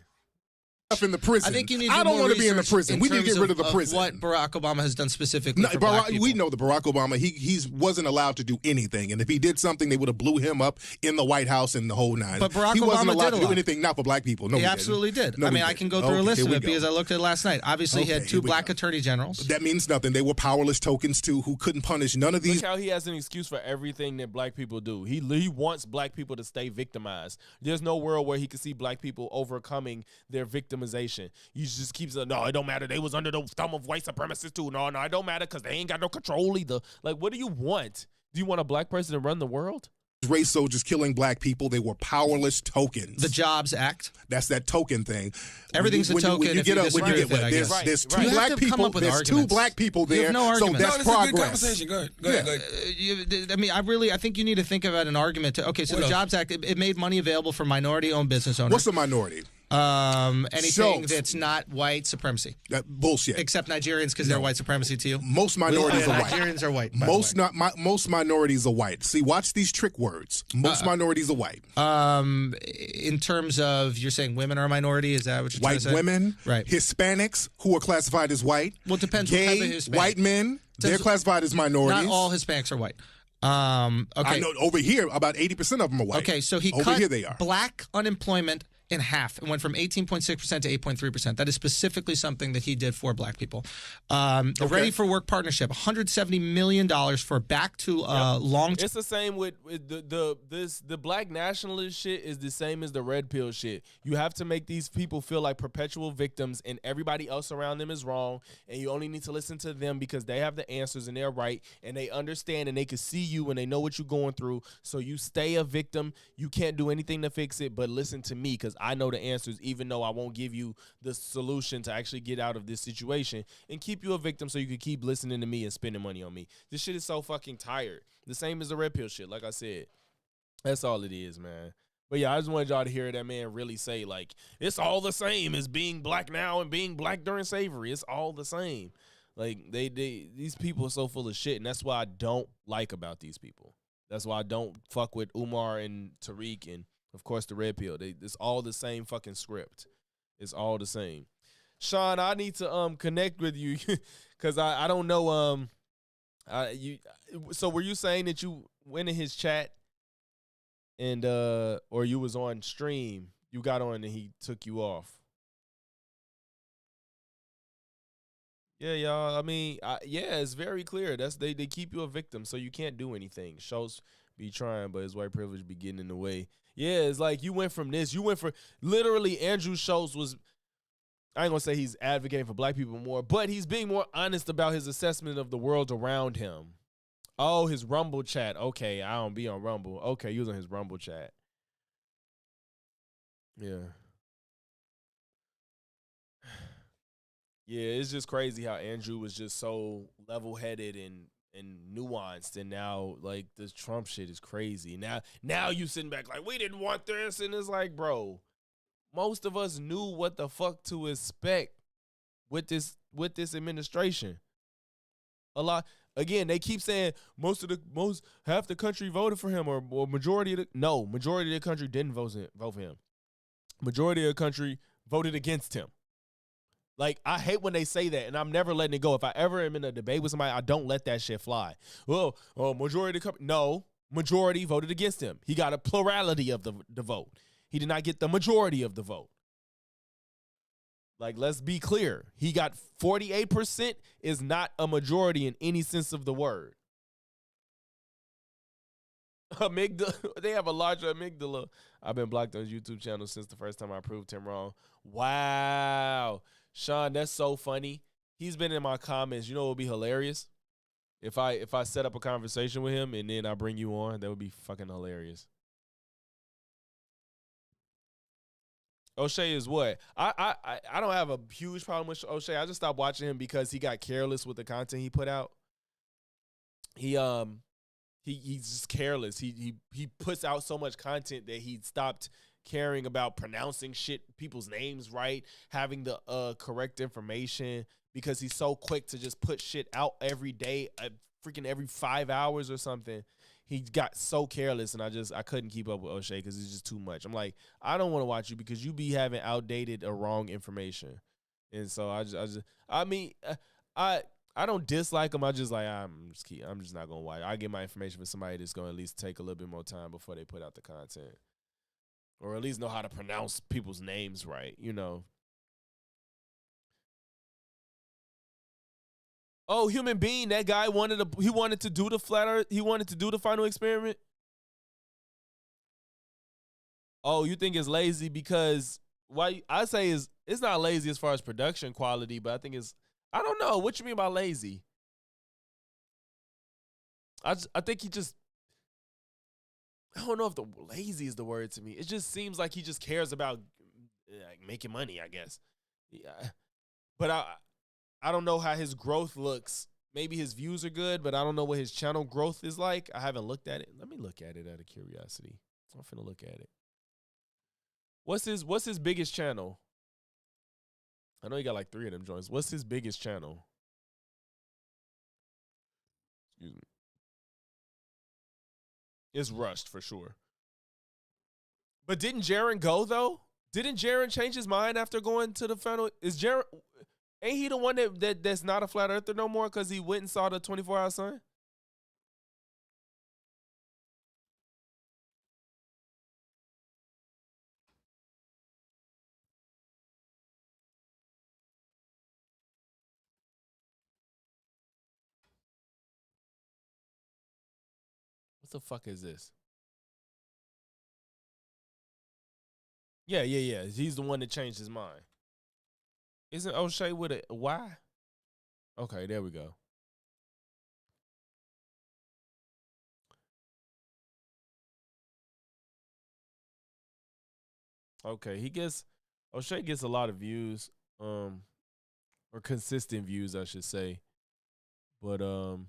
In the prison. I think you need. I don't want to be in the prison. We need to get rid of the prison. What Barack Obama has done specifically for Barack, black people. we know that Barack Obama, he wasn't allowed to do anything, and if he did something, they would have blew him up in the White House and the whole nine. But Barack he wasn't Obama allowed did to do anything, not for black people. No, he absolutely did. No, I mean, I can go through a list of it because I looked at it last night. Obviously, he had two black attorney generals. That means nothing. They were powerless tokens too, who couldn't punish none of these. Look how he has an excuse for everything that black people do. He wants black people to stay victimized. There's no world where he could see black people overcoming their victimization. You just keep saying, no, it don't matter. They was under the thumb of white supremacists too. No, it don't matter because they ain't got no control either. Like, what do you want? Do you want a black person to run the world? Race soldiers killing black people. They were powerless tokens. The Jobs Act. That's that token thing. Everything's a token. There's two black people. There's two black people there. So that's progress. Go ahead. I mean, I think you need to think about an argument. So the Jobs Act, it made money available for minority-owned business owners. What's a minority? Anything that's not white supremacy. Bullshit. Except Nigerians, because they're white supremacy to you. Most minorities are white. Nigerians are white. Most minorities are white. See, watch these trick words. Most minorities are white. In terms of, you're saying women are a minority? Is that what you're trying to say? White women, right? Hispanics who are classified as white. Well, it depends. Gay, what type of Hispanic. White men, they're classified as minorities. Not all Hispanics are white. Okay. I know over here about 80% of them are white. Okay, so he over cut here they are. black unemployment in half. It went from 18.6% to 8.3%. That is specifically something that he did for black people. The Ready for Work Partnership, $170 million for back to long. It's the same with the black nationalist shit is the same as the red pill shit. You have to make these people feel like perpetual victims and everybody else around them is wrong, and you only need to listen to them because they have the answers and they're right and they understand and they can see you and they know what you're going through. So you stay a victim. You can't do anything to fix it, but listen to me because I know the answers, even though I won't give you the solution to actually get out of this situation, and keep you a victim so you can keep listening to me and spending money on me. This shit is so fucking tired. The same as the red pill shit, like I said. That's all it is, man. But yeah, I just wanted y'all to hear that man really say, like, it's all the same as being black now and being black during slavery. It's all the same. Like, these people are so full of shit, and that's what I don't like about these people. That's why I don't fuck with Umar and Tariq and, of course, the red pill. It's all the same fucking script. It's all the same. Sean, I need to connect with you because I don't know. So were you saying that you went in his chat and or you was on stream? You got on and he took you off. Yeah, y'all. I mean, yeah, it's very clear. They keep you a victim, so you can't do anything. Schultz be trying, but his white privilege be getting in the way. Yeah, it's like you went from this. You went for literally Andrew Schultz was. I ain't gonna say he's advocating for black people more, but he's being more honest about his assessment of the world around him. Oh, his Rumble chat. Okay, I don't be on Rumble. Okay, he was on his Rumble chat. Yeah. Yeah, it's just crazy how Andrew was just so level-headed and nuanced, and now like this Trump shit is crazy. Now you sitting back like we didn't want this, and it's like, bro, most of us knew what the fuck to expect with this administration. A lot again, they keep saying half the country voted for him, or majority of the country didn't vote for him. Majority of the country voted against him. Like, I hate when they say that, and I'm never letting it go. If I ever am in a debate with somebody, I don't let that shit fly. Well, majority of the no, majority voted against him. He got a plurality of the vote. He did not get the majority of the vote. Like, let's be clear. He got 48% is not a majority in any sense of the word. Amygdala, they have a larger amygdala. I've been blocked on his YouTube channel since the first time I proved him wrong. Wow. Sean, that's so funny. He's been in my comments. You know what would be hilarious? If I set up a conversation with him and then I bring you on, that would be fucking hilarious. O'Shea is what? I don't have a huge problem with O'Shea. I just stopped watching him because he got careless with the content he put out. He's just careless. He puts out so much content that he stopped caring about pronouncing people's names right, having the correct information, because he's so quick to just put shit out every day, freaking every 5 hours or something. He got so careless, and I couldn't keep up with O'Shea because it's just too much. I'm like, I don't want to watch you because you be having outdated or wrong information, and so I don't dislike him. I just like I'm just not gonna watch. I get my information from somebody that's gonna at least take a little bit more time before they put out the content, or at least know how to pronounce people's names right. You know. Oh, Human Being, that guy wanted to do the flat Earth. He wanted to do the final experiment. Oh, you think it's lazy because why? I say it's not lazy as far as production quality, but I think I don't know. What you mean by lazy? I think he just, I don't know if lazy is the word to me. It just seems like he just cares about like making money, I guess. Yeah. But I don't know how his growth looks. Maybe his views are good, but I don't know what his channel growth is like. I haven't looked at it. Let me look at it out of curiosity. I'm finna look at it. What's his biggest channel? I know he got like 3 of them joints. What's his biggest channel? Excuse me. It's Rushed for sure. But didn't Jaron go though? Didn't Jaron change his mind after going to the final? Ain't he the one that's not a flat earther no more because he went and saw the 24-hour sun? What the fuck is this? Yeah. He's the one that changed his mind. Isn't O'Shea with a Y? Okay, there we go. Okay, O'Shea gets a lot of views, or consistent views, I should say. But don't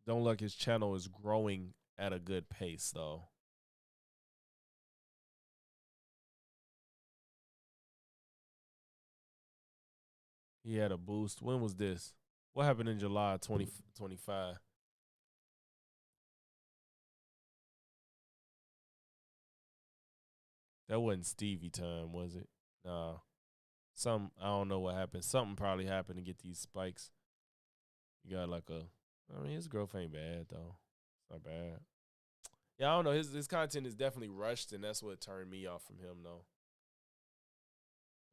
look like his channel is growing at a good pace though. He had a boost. When was this? What happened in July 2025? That wasn't Stevie time, was it? Nah. I don't know what happened. Something probably happened to get these spikes. You got his growth ain't bad though. It's not bad. Yeah, I don't know. His content is definitely rushed, and that's what turned me off from him though.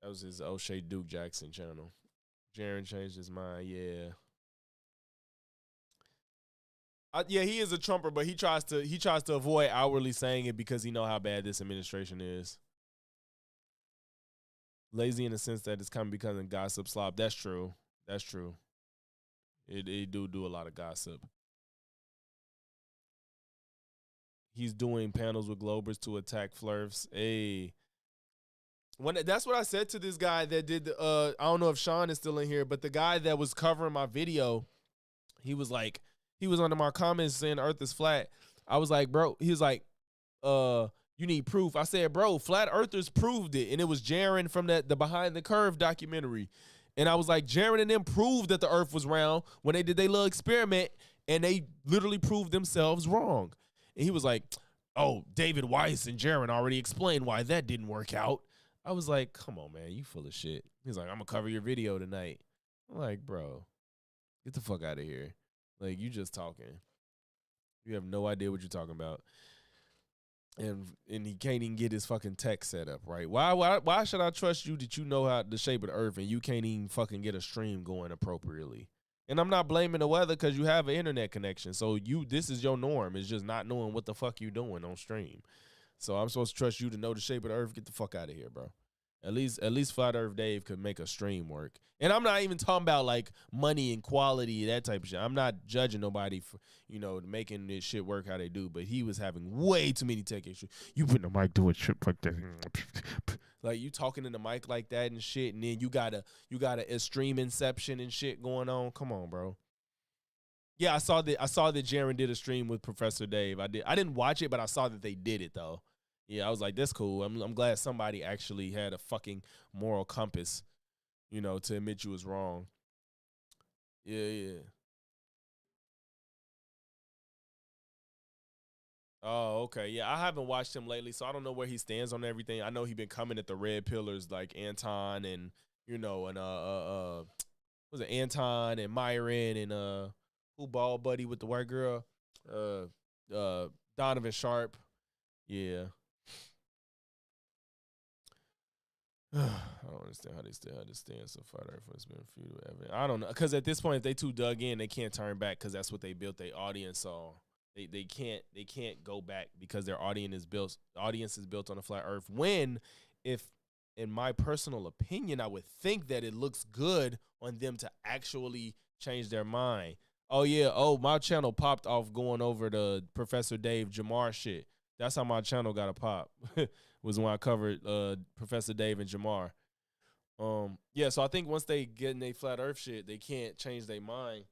That was his O'Shea Duke Jackson channel. Jaren changed his mind. Yeah. Yeah, he is a Trumper, but he tries to avoid outwardly saying it because he know how bad this administration is. Lazy in the sense that it's kind of becoming gossip slop. That's true. That's true. It do a lot of gossip. He's doing panels with Globers to attack Flurfs. Hey. That's what I said to this guy that did I don't know if Sean is still in here, but the guy that was covering my video, he was under my comments saying Earth is flat. I was like, bro, he was like, you need proof. I said, bro, flat earthers proved it. And it was Jaren from the Behind the Curve documentary. And I was like, Jaren and them proved that the earth was round when they did their little experiment, and they literally proved themselves wrong. And he was like, oh, David Weiss and Jaren already explained why that didn't work out. I was like, come on, man, you full of shit. He's like, I'm going to cover your video tonight. I'm like, bro, get the fuck out of here. Like, you just talking. You have no idea what you're talking about. And he can't even get his fucking tech set up, right? Why should I trust you that you know how the shape of the earth and you can't even fucking get a stream going appropriately? And I'm not blaming the weather because you have an internet connection. So this is your norm. It's just not knowing what the fuck you doing on stream. So I'm supposed to trust you to know the shape of the earth. Get the fuck out of here, bro. At least Flat Earth Dave could make a stream work. And I'm not even talking about like money and quality, that type of shit. I'm not judging nobody for, making this shit work how they do. But he was having way too many tech issues. You put the mic doing shit like that. Like you talking in the mic like that and shit, and then you got a stream inception and shit going on. Come on, bro. Yeah, I saw that Jaren did a stream with Professor Dave. I didn't watch it, but I saw that they did it though. Yeah, I was like, that's cool. I'm glad somebody actually had a fucking moral compass, to admit you was wrong. Yeah. Oh, okay. Yeah, I haven't watched him lately, so I don't know where he stands on everything. I know he been coming at the red pillars like Anton and, was it Anton and Myron and who ball buddy with the white girl? Donovan Sharp. Yeah. I don't understand how they still have this stand so far. It's been a few ever. I don't know, because at this point, if they too dug in, they can't turn back because that's what they built their audience on. They can't go back because their audience is built on a flat Earth. If in my personal opinion, I would think that it looks good on them to actually change their mind. Oh yeah, my channel popped off going over the Professor Dave Jamar shit. That's how my channel got a pop. Was when I covered Professor Dave and Jamar. Yeah, so I think once they get in their flat earth shit, they can't change their mind.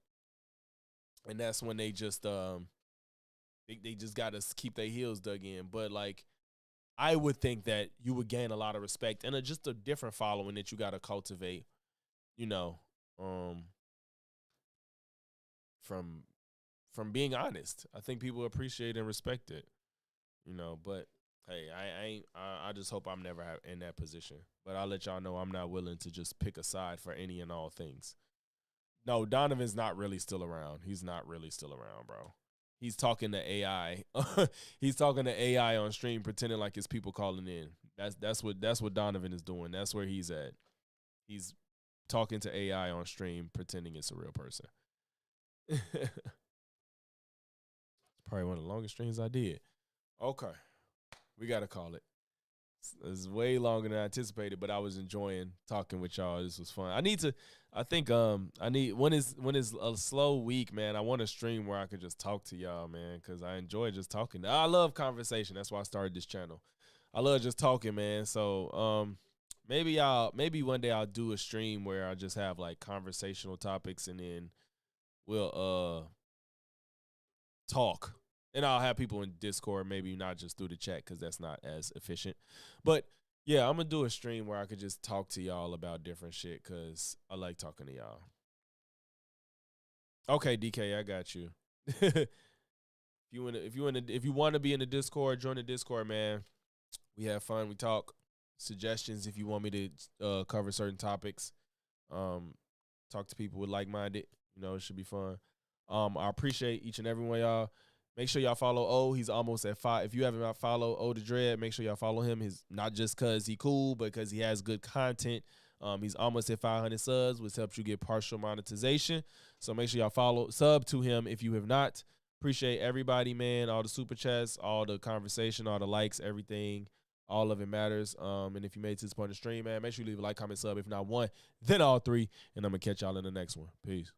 And that's when they just they just gotta keep their heels dug in. But like I would think that you would gain a lot of respect and just a different following that you gotta cultivate, from being honest. I think people appreciate and respect it. But hey, I just hope I'm never in that position. But I'll let y'all know I'm not willing to just pick a side for any and all things. No, Donovan's not really still around. He's not really still around, bro. He's talking to AI. He's talking to AI on stream, pretending like it's people calling in. That's what Donovan is doing. That's where he's at. He's talking to AI on stream, pretending it's a real person. It's probably one of the longest streams I did. Okay. We got to call it. It's way longer than I anticipated, but I was enjoying talking with y'all. This was fun. When it's a slow week, man, I want a stream where I could just talk to y'all, man, because I enjoy just talking. I love conversation. That's why I started this channel. I love just talking, man. So maybe one day I'll do a stream where I just have like conversational topics and then we'll talk. And I'll have people in Discord, maybe not just through the chat because that's not as efficient. But, yeah, I'm going to do a stream where I could just talk to y'all about different shit because I like talking to y'all. Okay, DK, I got you. If you want to be in the Discord, join the Discord, man. We have fun. We talk. Suggestions if you want me to cover certain topics. Talk to people with like-minded. It should be fun. I appreciate each and every one of y'all. Make sure y'all follow O. He's almost at 5. If you haven't followed O the Dread, make sure y'all follow him. He's not just because he cool, but because he has good content. He's almost at 500 subs, which helps you get partial monetization. So make sure y'all sub to him if you have not. Appreciate everybody, man. All the super chats, all the conversation, all the likes, everything. All of it matters. And if you made it to this point of the stream, man, make sure you leave a like, comment, sub. If not one, then all three. And I'm going to catch y'all in the next one. Peace.